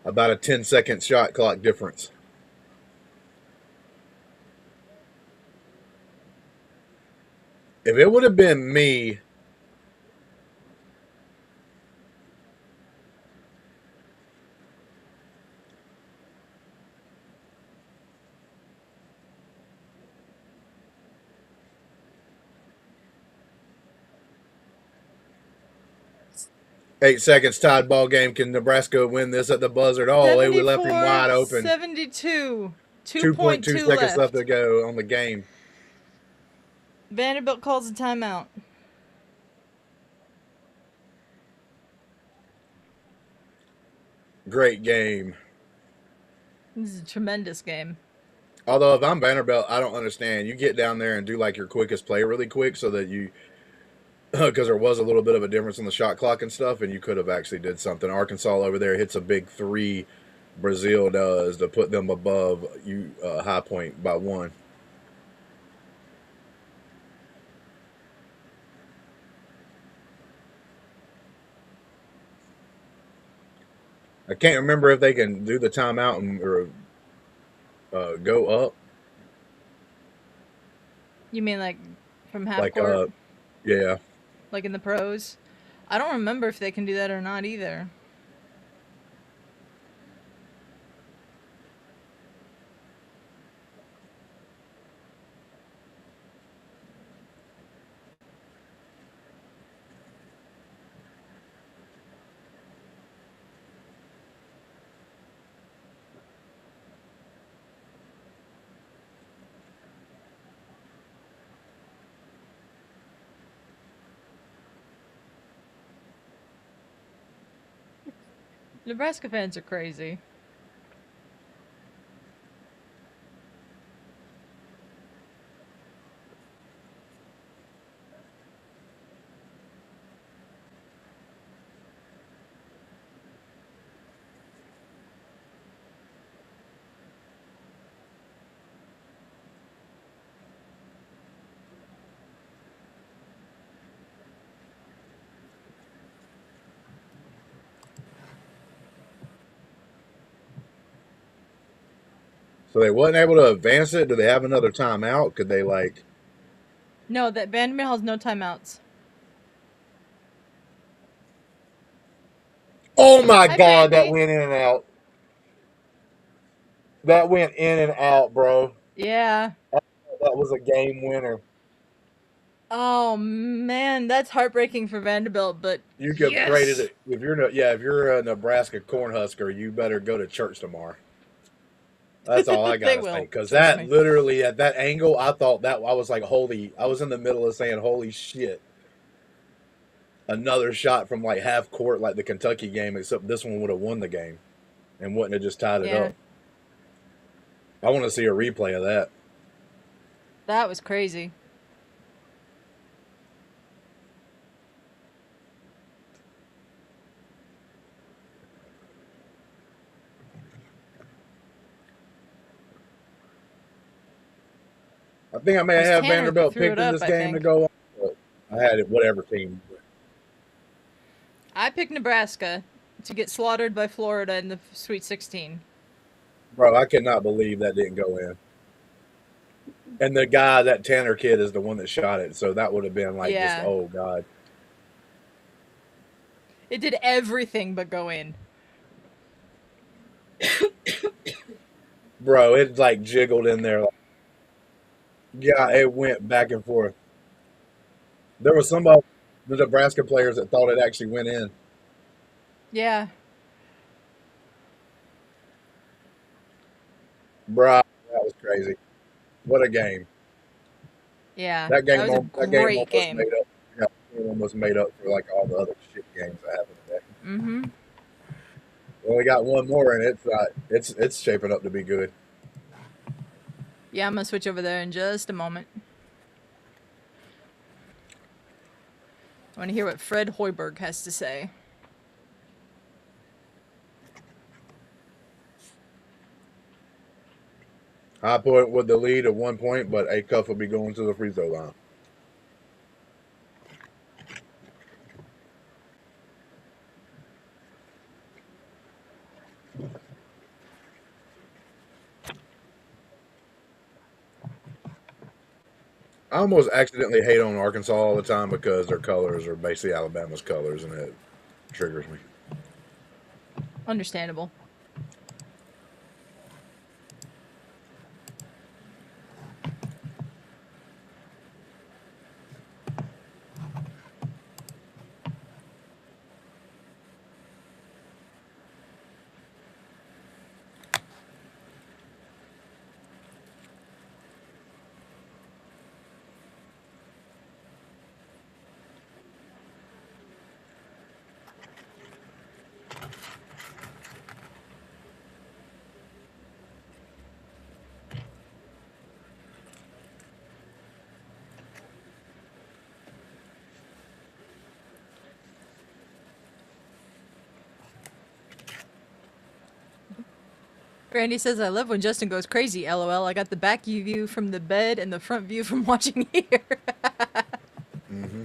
Speaker 1: About a 10-second shot clock difference. If it would have been me, .8 seconds, tied ball game. Can Nebraska win this at the buzzer? Oh, we left him wide open.
Speaker 3: 72.
Speaker 1: 2.2 seconds left to go on the game.
Speaker 3: Vanderbilt calls a timeout.
Speaker 1: Great game.
Speaker 3: This is a tremendous game.
Speaker 1: Although if I'm Vanderbilt, I don't understand. You get down there and do like your quickest play really quick so that you, because there was a little bit of a difference in the shot clock and stuff, and you could have actually did something. Arkansas over there hits a big three. Brazil does to put them above you High Point by 1. I can't remember if they can do the timeout and or go up.
Speaker 3: You mean like from half
Speaker 1: Like
Speaker 3: court,
Speaker 1: yeah.
Speaker 3: like in the pros? I don't remember if they can do that or not either. Nebraska fans are crazy.
Speaker 1: So they wasn't able to advance it. Do they have another timeout? Could they like?
Speaker 3: No, that Vanderbilt has no timeouts.
Speaker 1: Oh my
Speaker 3: Hi,
Speaker 1: God, that
Speaker 3: Vandy.
Speaker 1: went in and out. That went in and out, bro.
Speaker 3: Yeah.
Speaker 1: That was a game winner.
Speaker 3: Oh man, that's heartbreaking for Vanderbilt, but
Speaker 1: You get traded
Speaker 3: yes.
Speaker 1: it if you're a Nebraska Cornhusker, you better go to church tomorrow. That's all I
Speaker 3: They
Speaker 1: gotta say.
Speaker 3: will.
Speaker 1: Because
Speaker 3: Trust
Speaker 1: that
Speaker 3: me.
Speaker 1: literally at that angle, I thought that I was like, holy! I was in the middle of saying, holy shit! Another shot from like half court, like the Kentucky game, except this one would have won the game and wouldn't have just tied it
Speaker 3: Yeah.
Speaker 1: up. I want to see a replay of that.
Speaker 3: That was crazy.
Speaker 1: I think I may
Speaker 3: It was
Speaker 1: have
Speaker 3: Tanner that
Speaker 1: Vanderbilt
Speaker 3: threw it
Speaker 1: picked in
Speaker 3: up,
Speaker 1: this
Speaker 3: I
Speaker 1: game to
Speaker 3: think.
Speaker 1: go on. But I had it, whatever team.
Speaker 3: I picked Nebraska to get slaughtered by Florida in the Sweet 16.
Speaker 1: Bro, I cannot believe that didn't go in. And the guy, that Tanner kid, is the one that shot it. So that would have been like just,
Speaker 3: Yeah.
Speaker 1: oh God.
Speaker 3: It did everything but go in.
Speaker 1: Bro, it like jiggled in there. Yeah, it went back and forth. There was some of the Nebraska players that thought it actually went in.
Speaker 3: Yeah.
Speaker 1: Bro, that was crazy. What a game.
Speaker 3: Yeah.
Speaker 1: That
Speaker 3: That
Speaker 1: game,
Speaker 3: was a
Speaker 1: that game
Speaker 3: great
Speaker 1: almost
Speaker 3: game.
Speaker 1: made up. Yeah, it almost made up for like all the other shit games that happened today.
Speaker 3: Mm-hmm.
Speaker 1: Well, we got one more, and it's shaping up to be good.
Speaker 3: Yeah, I'm gonna switch over there in just a moment. I want to hear what Fred Hoiberg has to say.
Speaker 1: High Point with the lead of 1 point, but A Cuff will be going to the free throw line. I almost accidentally hate on Arkansas all the time because their colors are basically Alabama's colors, and it triggers me.
Speaker 3: Understandable. Randy says, I love when Justin goes crazy, LOL. I got the back view from the bed and the front view from watching here.
Speaker 1: Mm-hmm.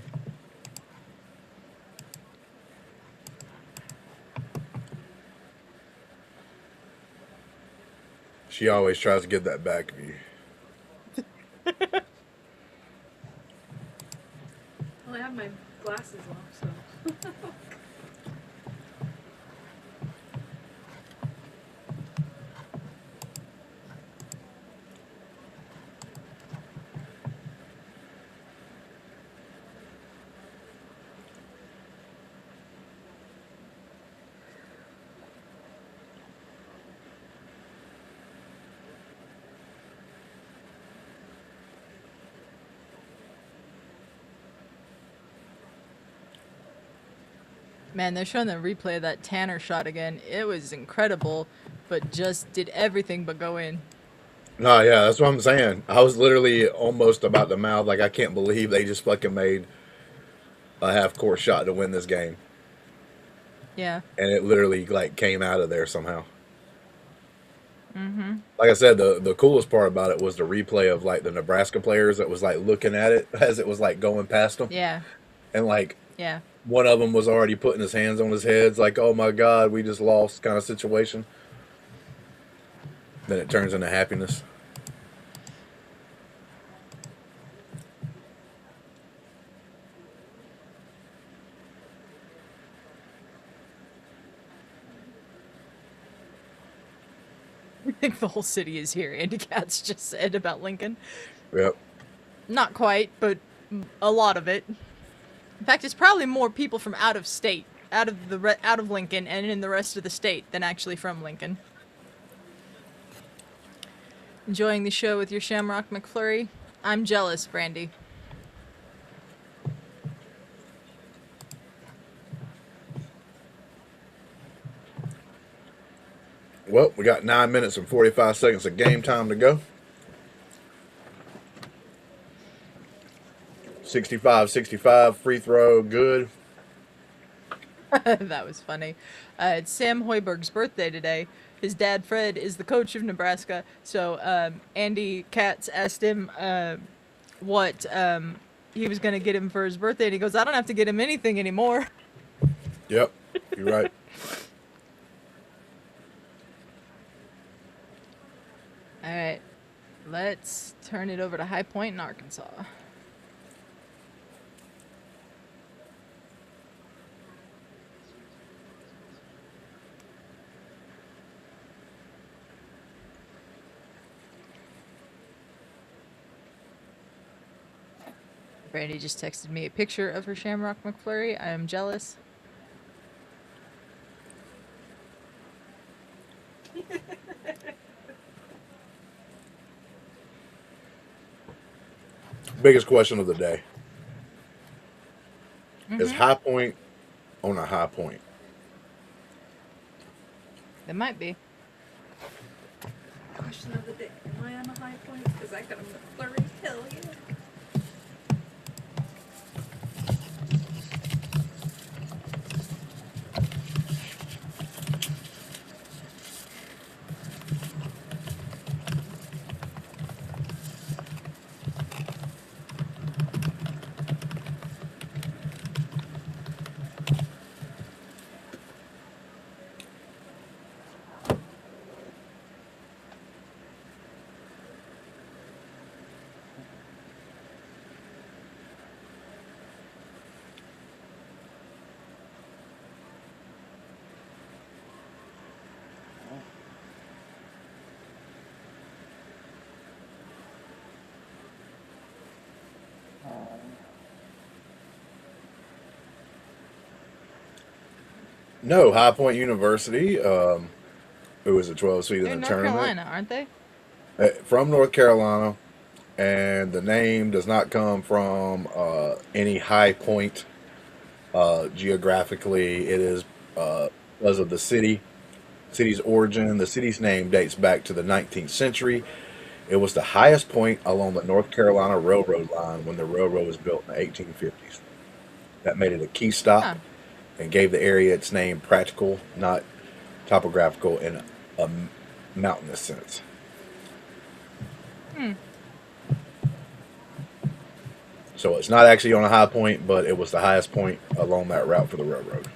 Speaker 1: She always tries to get that back view.
Speaker 2: Well, I have my glasses off, so.
Speaker 3: Man, they're showing the replay of that Tanner shot again. It was incredible, but just did everything but go in.
Speaker 1: No, yeah, that's what I'm saying. I was literally almost about to mouth, like, I can't believe they just fucking made a half-court shot to win this game.
Speaker 3: Yeah.
Speaker 1: And it literally, like, came out of there somehow.
Speaker 3: Mm-hmm.
Speaker 1: Like I said, the coolest part about it was the replay of, like, the Nebraska players that was, like, looking at it as it was, like, going past them.
Speaker 3: Yeah.
Speaker 1: And, like,
Speaker 3: Yeah.
Speaker 1: one of them was already putting his hands on his head, like, oh my God, we just lost kind of situation. Then it turns into happiness.
Speaker 3: I think the whole city is here, Andy Katz just said about Lincoln.
Speaker 1: Yep.
Speaker 3: Not quite, but a lot of it. In fact, it's probably more people from out of state, out of Lincoln, and in the rest of the state than actually from Lincoln. Enjoying the show with your Shamrock McFlurry? I'm jealous, Brandy.
Speaker 1: Well, we got 9 minutes and 45 seconds of game time to go. 65-65, free throw, good.
Speaker 3: That was funny. It's Sam Hoiberg's birthday today. His dad, Fred, is the coach of Nebraska. So Andy Katz asked him what he was going to get him for his birthday. And he goes, I don't have to get him anything anymore.
Speaker 1: Yep, you're right.
Speaker 3: All right. Let's turn it over to High Point in Arkansas. Brandy just texted me a picture of her Shamrock McFlurry. I am jealous.
Speaker 1: Biggest question of the day. Is High Point on a high point?
Speaker 3: There might be.
Speaker 2: Question of the day. Am I on a high point? Because I got a McFlurry. Hell yeah.
Speaker 1: No, High Point University. It was a 12 seed
Speaker 3: They're
Speaker 1: in
Speaker 3: in
Speaker 1: the
Speaker 3: North
Speaker 1: tournament.
Speaker 3: Carolina, aren't they?
Speaker 1: From North Carolina, and the name does not come from any high point geographically. It is because of the city's origin. The city's name dates back to the 19th century. It was the highest point along the North Carolina Railroad line when the railroad was built in the 1850s. That made it a key stop
Speaker 3: Huh.
Speaker 1: and gave the area its name, practical, not topographical, and mountainous sense. So it's not actually on a high point, but it was the highest point along that route for the railroad.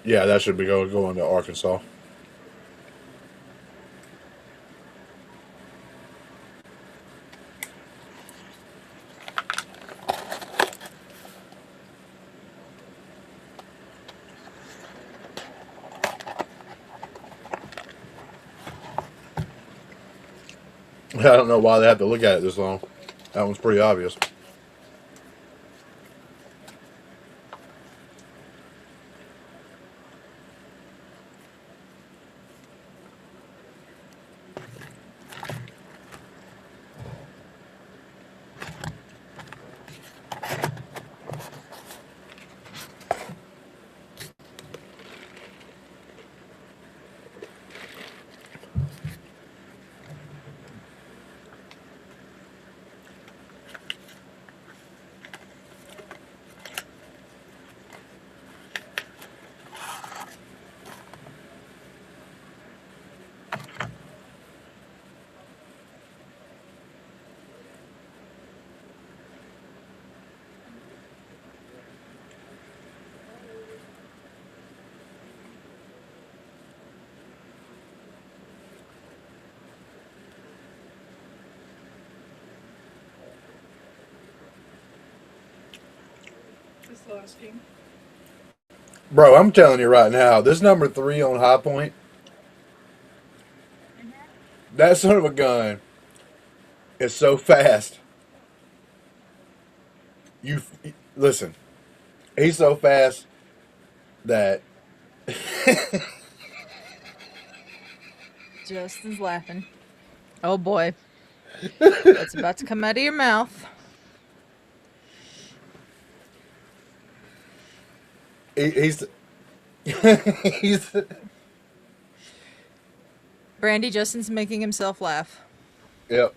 Speaker 1: Yeah, that should be going to Arkansas. I don't know why they have to look at it this long. That one's pretty obvious.
Speaker 2: This is the last game.
Speaker 1: Bro, I'm telling you right now, this number 3 on High Point, that son of a gun is so fast. You listen, he's so fast that
Speaker 3: Justin's laughing. Oh boy. What's about to come out of your mouth?
Speaker 1: he's he's
Speaker 3: Brandy, Justin's making himself laugh.
Speaker 1: yep.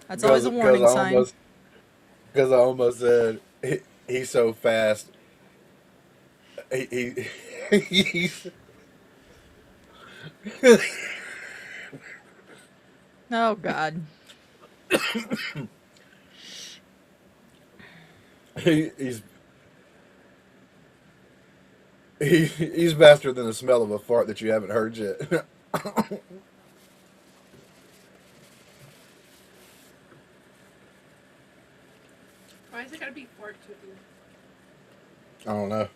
Speaker 3: That's always a warning sign.
Speaker 1: Because I almost said he's so fast. He's
Speaker 3: Oh God.
Speaker 1: he's he's faster than the smell of a fart that you haven't heard yet.
Speaker 2: Why is it gotta be farts with you?
Speaker 1: I don't know.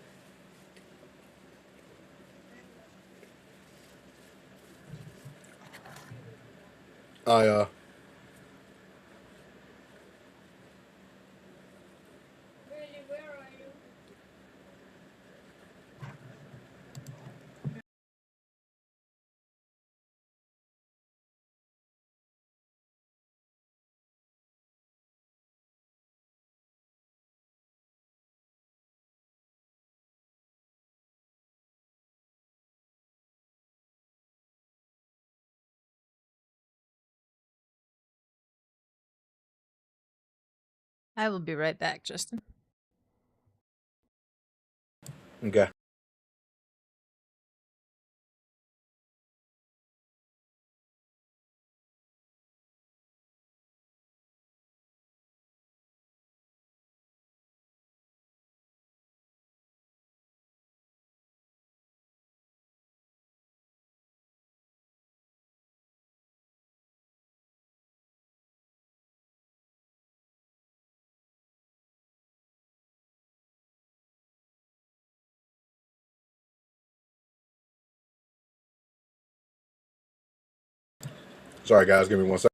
Speaker 1: I
Speaker 3: I will be right back, Justin.
Speaker 1: okay. Sorry, guys. Give me 1 second.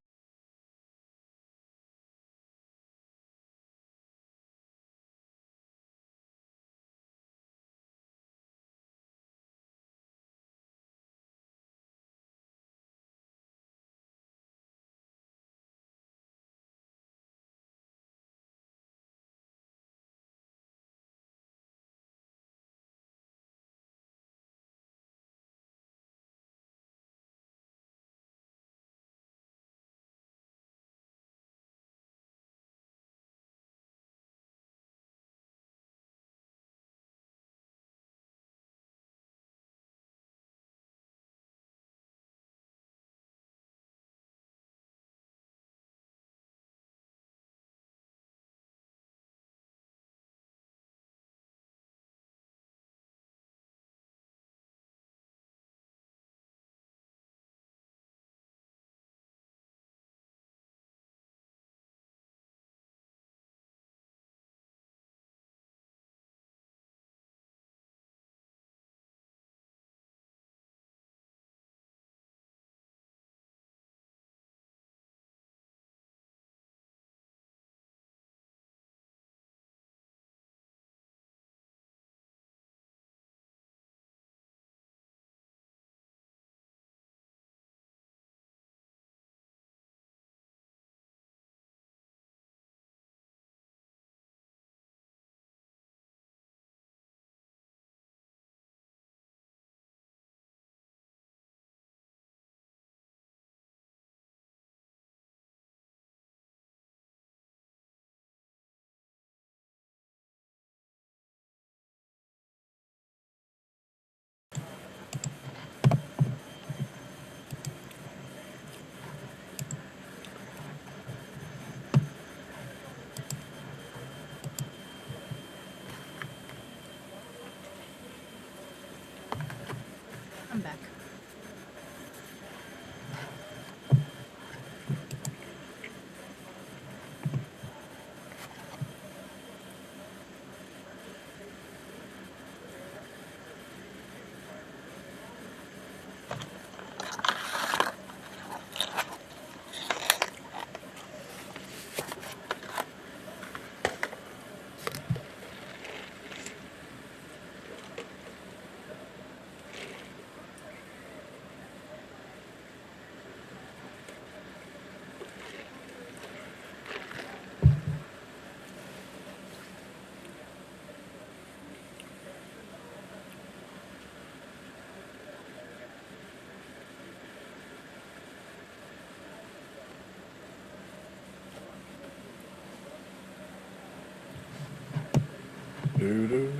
Speaker 3: I'm back.
Speaker 1: Doo-doo-doo.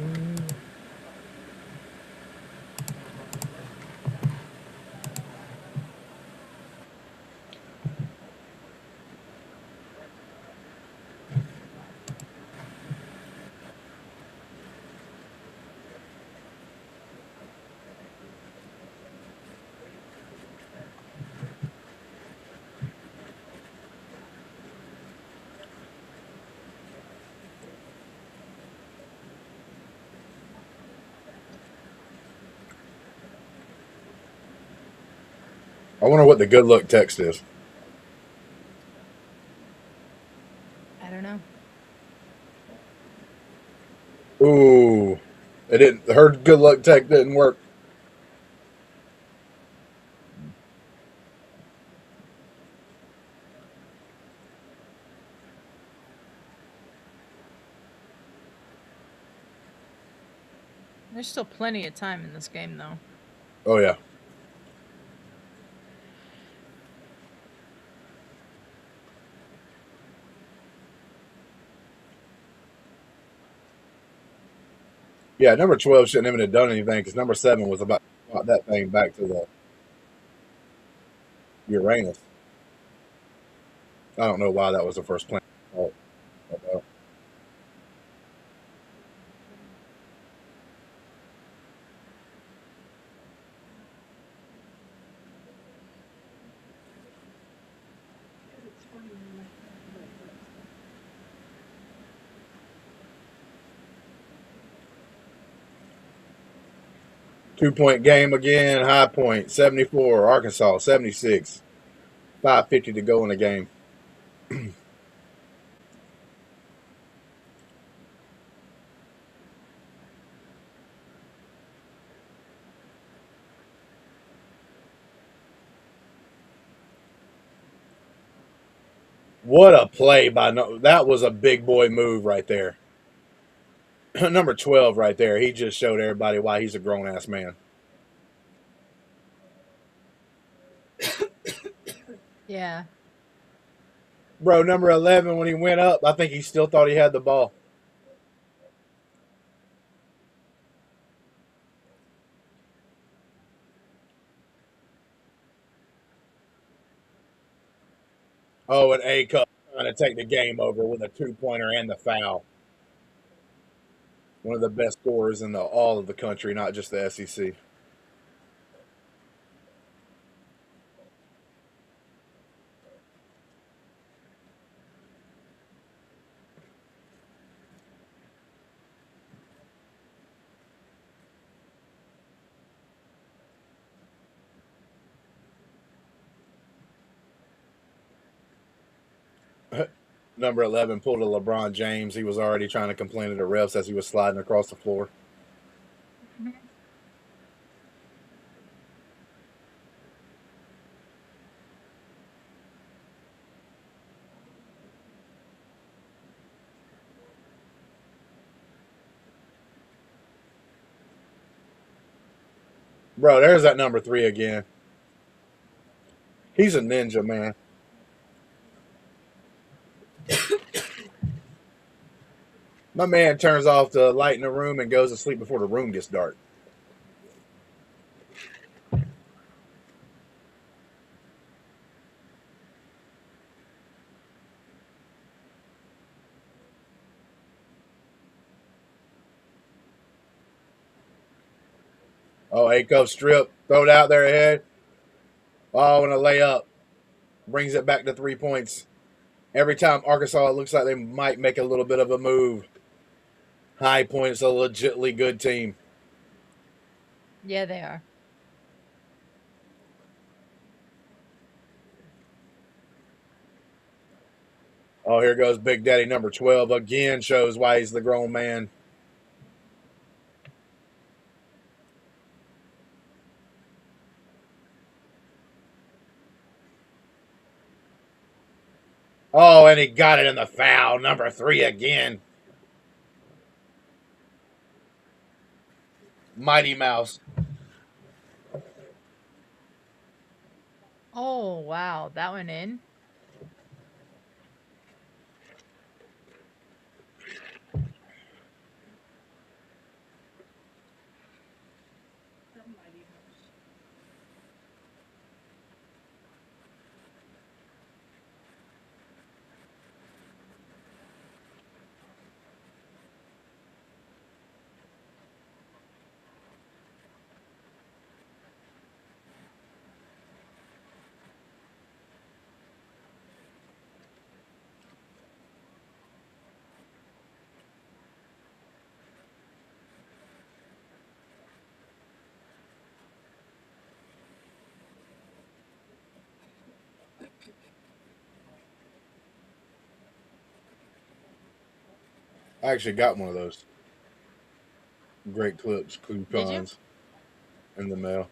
Speaker 1: 'I wonder what the good luck text is.
Speaker 3: I don't know.
Speaker 1: Ooh, it didn't. Her good luck text didn't work.
Speaker 3: There's still plenty of time in this game, though.
Speaker 1: Oh yeah. Yeah, number 12 shouldn't even have done anything because number 7 was about to spot that thing back to the Uranus. I don't know why that was the first plan. Oh, oh, 2-point game again. High Point 74, Arkansas 76. 5:50 to go in the game. What a play by that was a big boy move right there. Number 12 right there. He just showed everybody why he's a grown ass man.
Speaker 3: Yeah.
Speaker 1: Bro, number 11 when he went up, I think he still thought he had the ball. Oh, and A Cup trying to take the game over with a 2-pointer and the foul. One of the best scorers in all of the country, not just the SEC. Number 11 pulled a LeBron James. He was already trying to complain to the refs as he was sliding across the floor. Bro, there's that number 3 again. He's a ninja, man. My man turns off the light in the room and goes to sleep before the room gets dark.
Speaker 5: Oh, A-Cup strip. Throw it out there ahead. Oh, and a layup. Brings it back to 3 points. Every time Arkansas, it looks like they might make a little bit of a move. High Point's a legitly good team.
Speaker 3: Yeah, they are.
Speaker 5: Oh, here goes Big Daddy number 12. Again shows why he's the grown man. Oh, and he got it in the foul. Number 3 again. Mighty Mouse.
Speaker 3: Oh, wow. That went in?
Speaker 2: That might even.
Speaker 5: I actually got one of those. Great Clips
Speaker 3: Did you?
Speaker 5: coupons in the mail.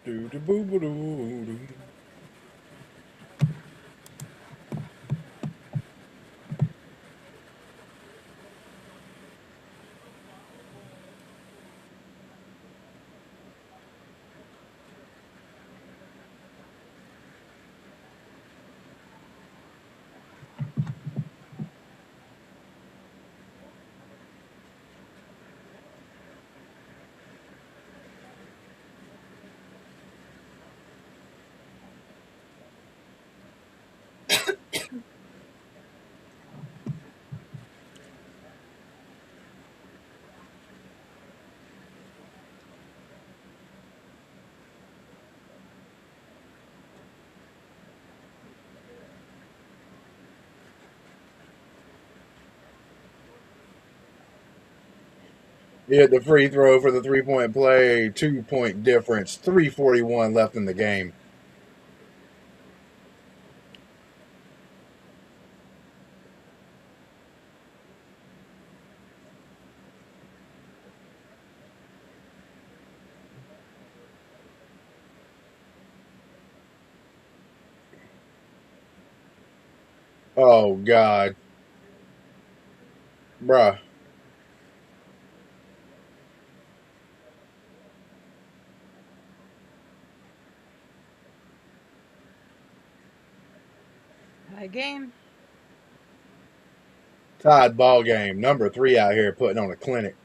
Speaker 5: Do-do-boo-boo-doo-doo. He hit the free throw for the 3-point play. 2-point difference. 3:41 left in the game. Oh, God. Bruh.
Speaker 3: High game.
Speaker 5: Tied ball game. Number 3 out here putting on a clinic.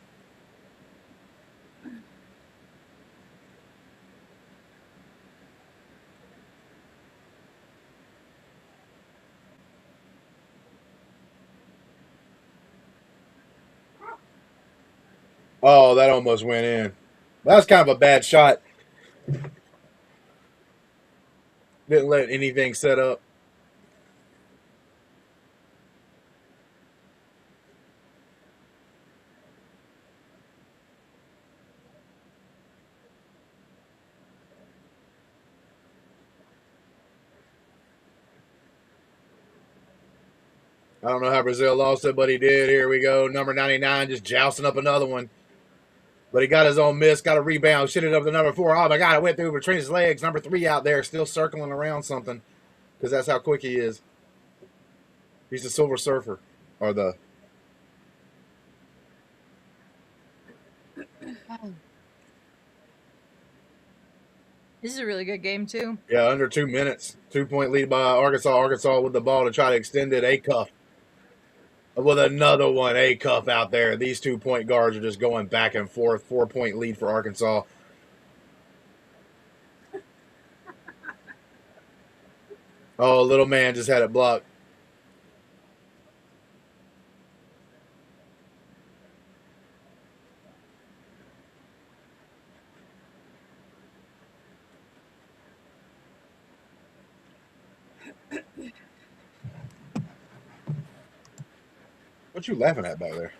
Speaker 5: Oh, that almost went in. That was kind of a bad shot. Didn't let anything set up. I don't know how Brazil lost it, but he did. Here we go. Number 99 just jousting up another one. But he got his own miss, got a rebound, shit it up to number 4. Oh my God, it went through between his legs. Number 3 out there still circling around something because that's how quick he is. He's the Silver Surfer. Or the.
Speaker 3: This is a really good game, too.
Speaker 5: Yeah, under 2 minutes. 2-point lead by Arkansas. Arkansas with the ball to try to extend it. A-Cuff. With another one, A-Cuff out there. These 2-point guards are just going back and forth. 4-point lead for Arkansas. Oh, little man just had it blocked. What you laughing at back there?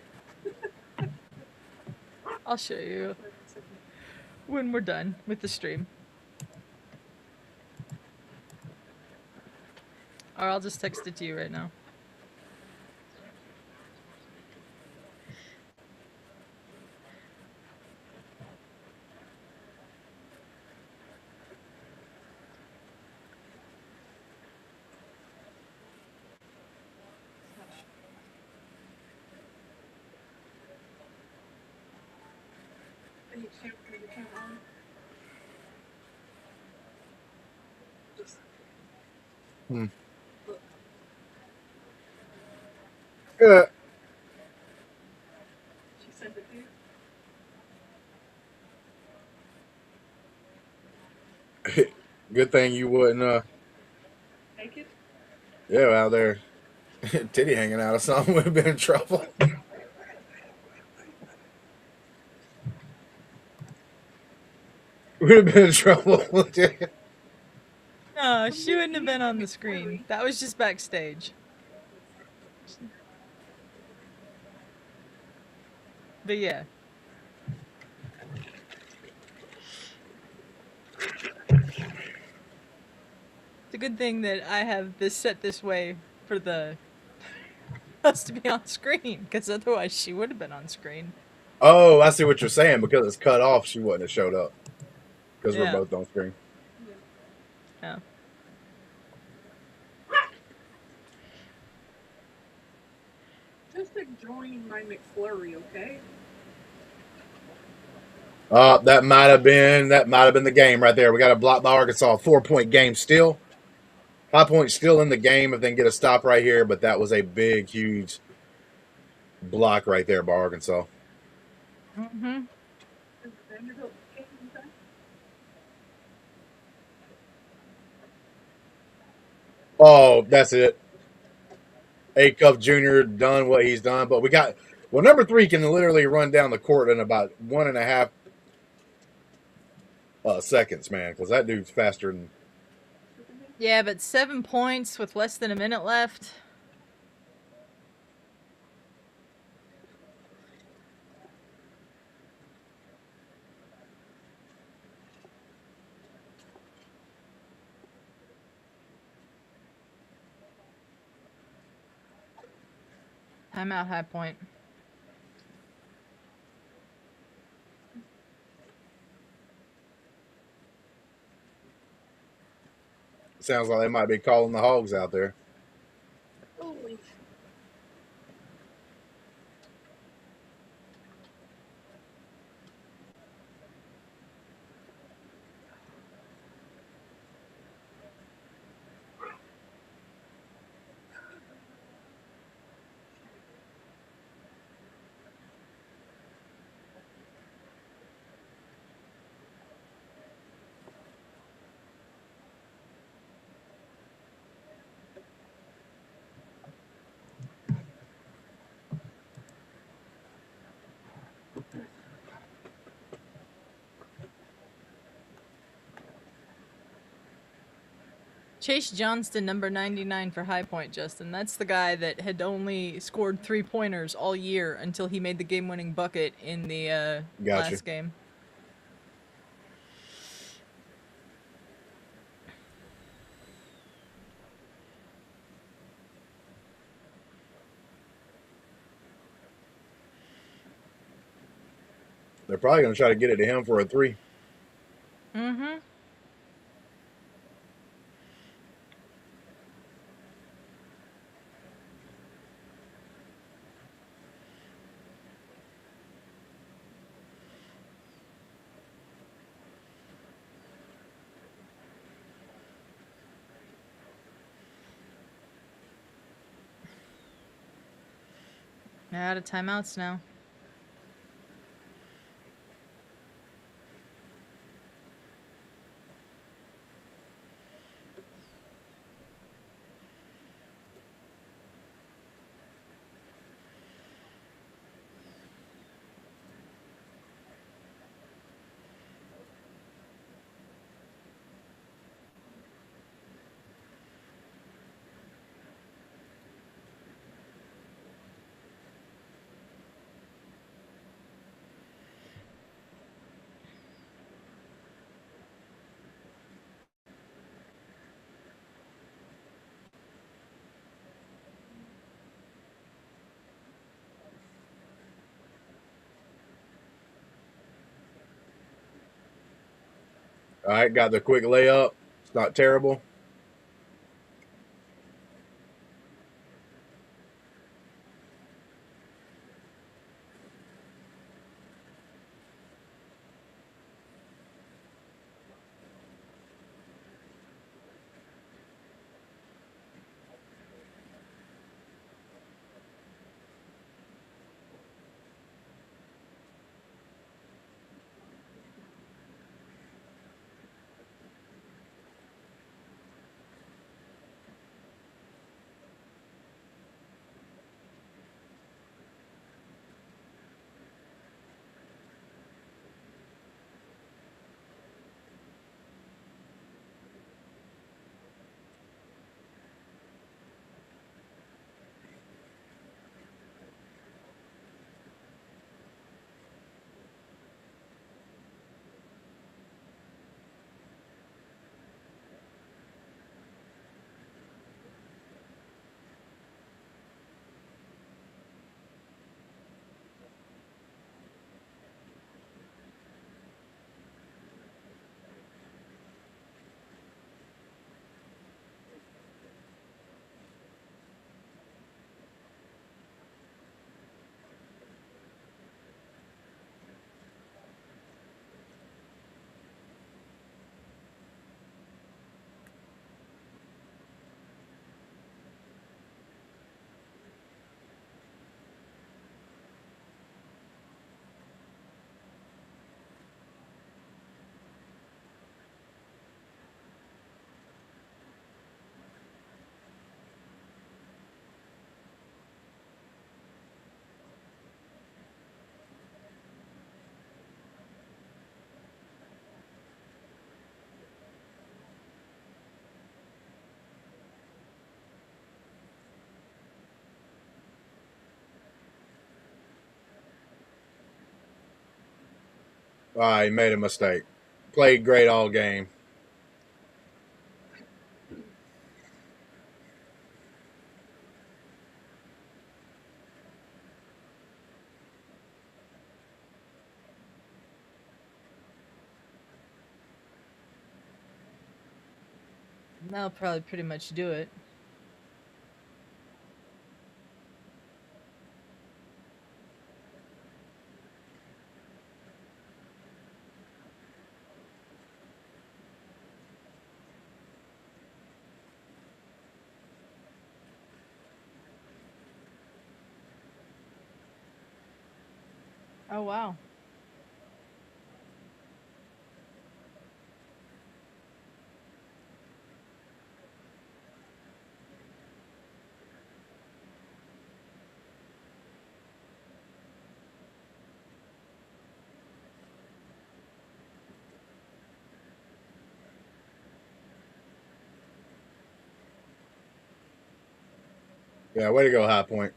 Speaker 3: I'll show you when we're done with the stream. Or I'll just text it to you right now.
Speaker 5: Hmm.
Speaker 2: She sent it to you?
Speaker 5: Good thing you wouldn't,
Speaker 2: Take it?
Speaker 5: yeah, out there, titty hanging out or something would have been in trouble. Would have been in trouble.
Speaker 3: No, she wouldn't have been on the screen. That was just backstage. But yeah. It's a good thing that I have this set this way for the us to be on screen, because otherwise she would have been on screen.
Speaker 5: Oh, I see what you're saying. Because it's cut off, she wouldn't have showed up. Because
Speaker 3: Yeah.
Speaker 5: we're both on screen.
Speaker 3: Yeah.
Speaker 2: Just enjoying my McFlurry, okay?
Speaker 5: That might have been the game right there. We got a block by Arkansas. 4-point game still. 5 points still in the game if they can get a stop right here, but that was a big, huge block right there by Arkansas.
Speaker 3: Mm-hmm.
Speaker 2: Is Vanderbilt game back?
Speaker 5: Oh, that's it. A-Cuff Jr. done what he's done, but we got number 3 can literally run down the court in about 1.5 seconds, man, because that dude's faster than.
Speaker 3: Yeah, but 7 points with less than a minute left. Timeout, High Point.
Speaker 5: Sounds like they might be calling the Hogs out there.
Speaker 2: Holy.
Speaker 3: Chase Johnston, number 99 for High Point, Justin. That's the guy that had only scored 3-pointers all year until he made the game-winning bucket in the
Speaker 5: Gotcha.
Speaker 3: last game.
Speaker 5: They're probably going to try to get it to him for a 3.
Speaker 3: Mm-hmm. They're out of timeouts now.
Speaker 5: All right, got the quick layup. It's not terrible. He made a mistake. Played great all game.
Speaker 3: That'll probably pretty much do it. Oh, wow.
Speaker 5: Yeah, way to go, High Point.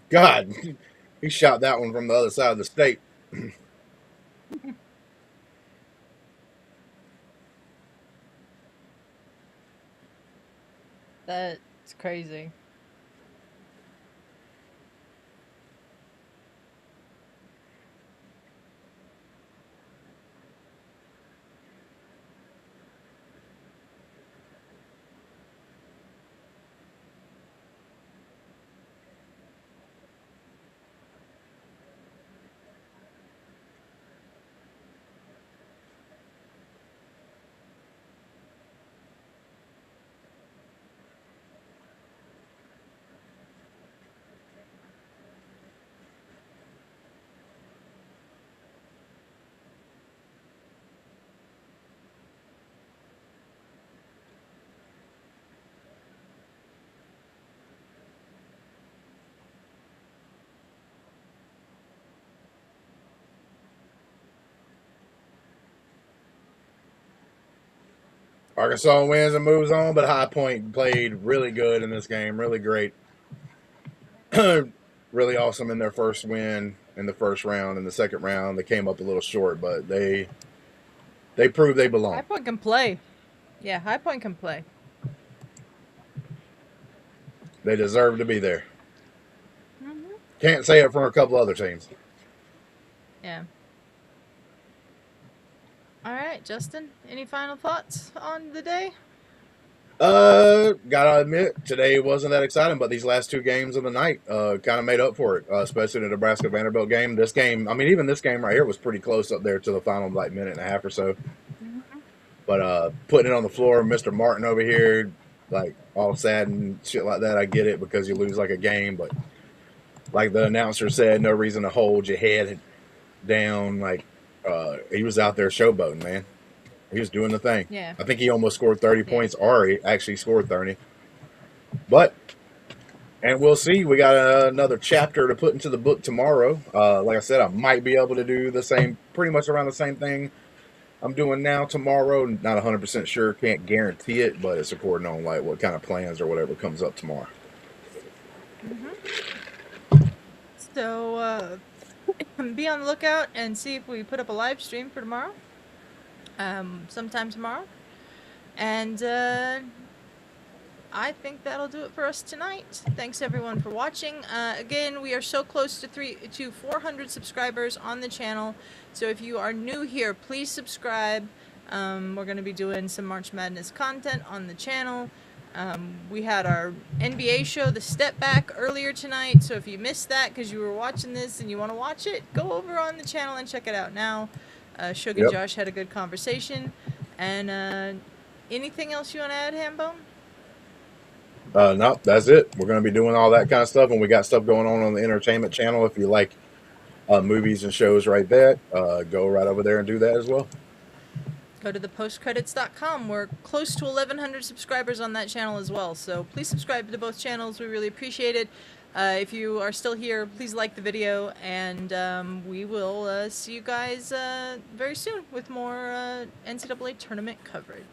Speaker 5: God, he shot that one from the other side of the state.
Speaker 3: That's crazy.
Speaker 5: Arkansas wins and moves on, but High Point played really good in this game. Really great. Really awesome in their first win in the first round. In the second round, they came up a little short, but they proved they belong.
Speaker 3: High Point can play. Yeah, High Point can play.
Speaker 5: They deserve to be there.
Speaker 3: Mm-hmm.
Speaker 5: Can't say it for a couple other teams.
Speaker 3: Yeah. All right, Justin. Any final thoughts on the day?
Speaker 5: Gotta admit, today wasn't that exciting, but these last two games of the night kind of made up for it, especially the Nebraska Vanderbilt game. This game, I mean, even this game right here was pretty close up there to the final like minute and a half or so.
Speaker 3: Mm-hmm.
Speaker 5: But putting it on the floor, Mr. Martin over here, like all sad and shit like that, I get it because you lose like a game, but like the announcer said, no reason to hold your head down. Like he was out there showboating, man. He was doing the thing.
Speaker 3: Yeah.
Speaker 5: I think he almost scored 30 points, or he actually scored 30. But, and we'll see. We got another chapter to put into the book tomorrow. Like I said, I might be able to do the same, pretty much around the same thing I'm doing now tomorrow. Not 100% sure, can't guarantee it, but it's according on like what kind of plans or whatever comes up tomorrow.
Speaker 3: Mm-hmm. So, be on the lookout and see if we put up a live stream for tomorrow. Sometime tomorrow. And I think that'll do it for us tonight. Thanks everyone for watching. Again, we are so close to 400 subscribers on the channel. So if you are new here, please subscribe. We're going to be doing some March Madness content on the channel. We had our NBA show, The Step Back, earlier tonight. So if you missed that because you were watching this and you want to watch it, go over on the channel and check it out now. Suge and Josh had a good conversation. And anything else you want to add, Hambone?
Speaker 5: No, that's it. We're going to be doing all that kind of stuff, and we got stuff going on the entertainment channel. If you like movies and shows right there, go right over there and do that as well.
Speaker 3: Go to thepostcredits.com. We're close to 1,100 subscribers on that channel as well. So please subscribe to both channels. We really appreciate it. If you are still here, please like the video, and we will see you guys very soon with more NCAA tournament coverage.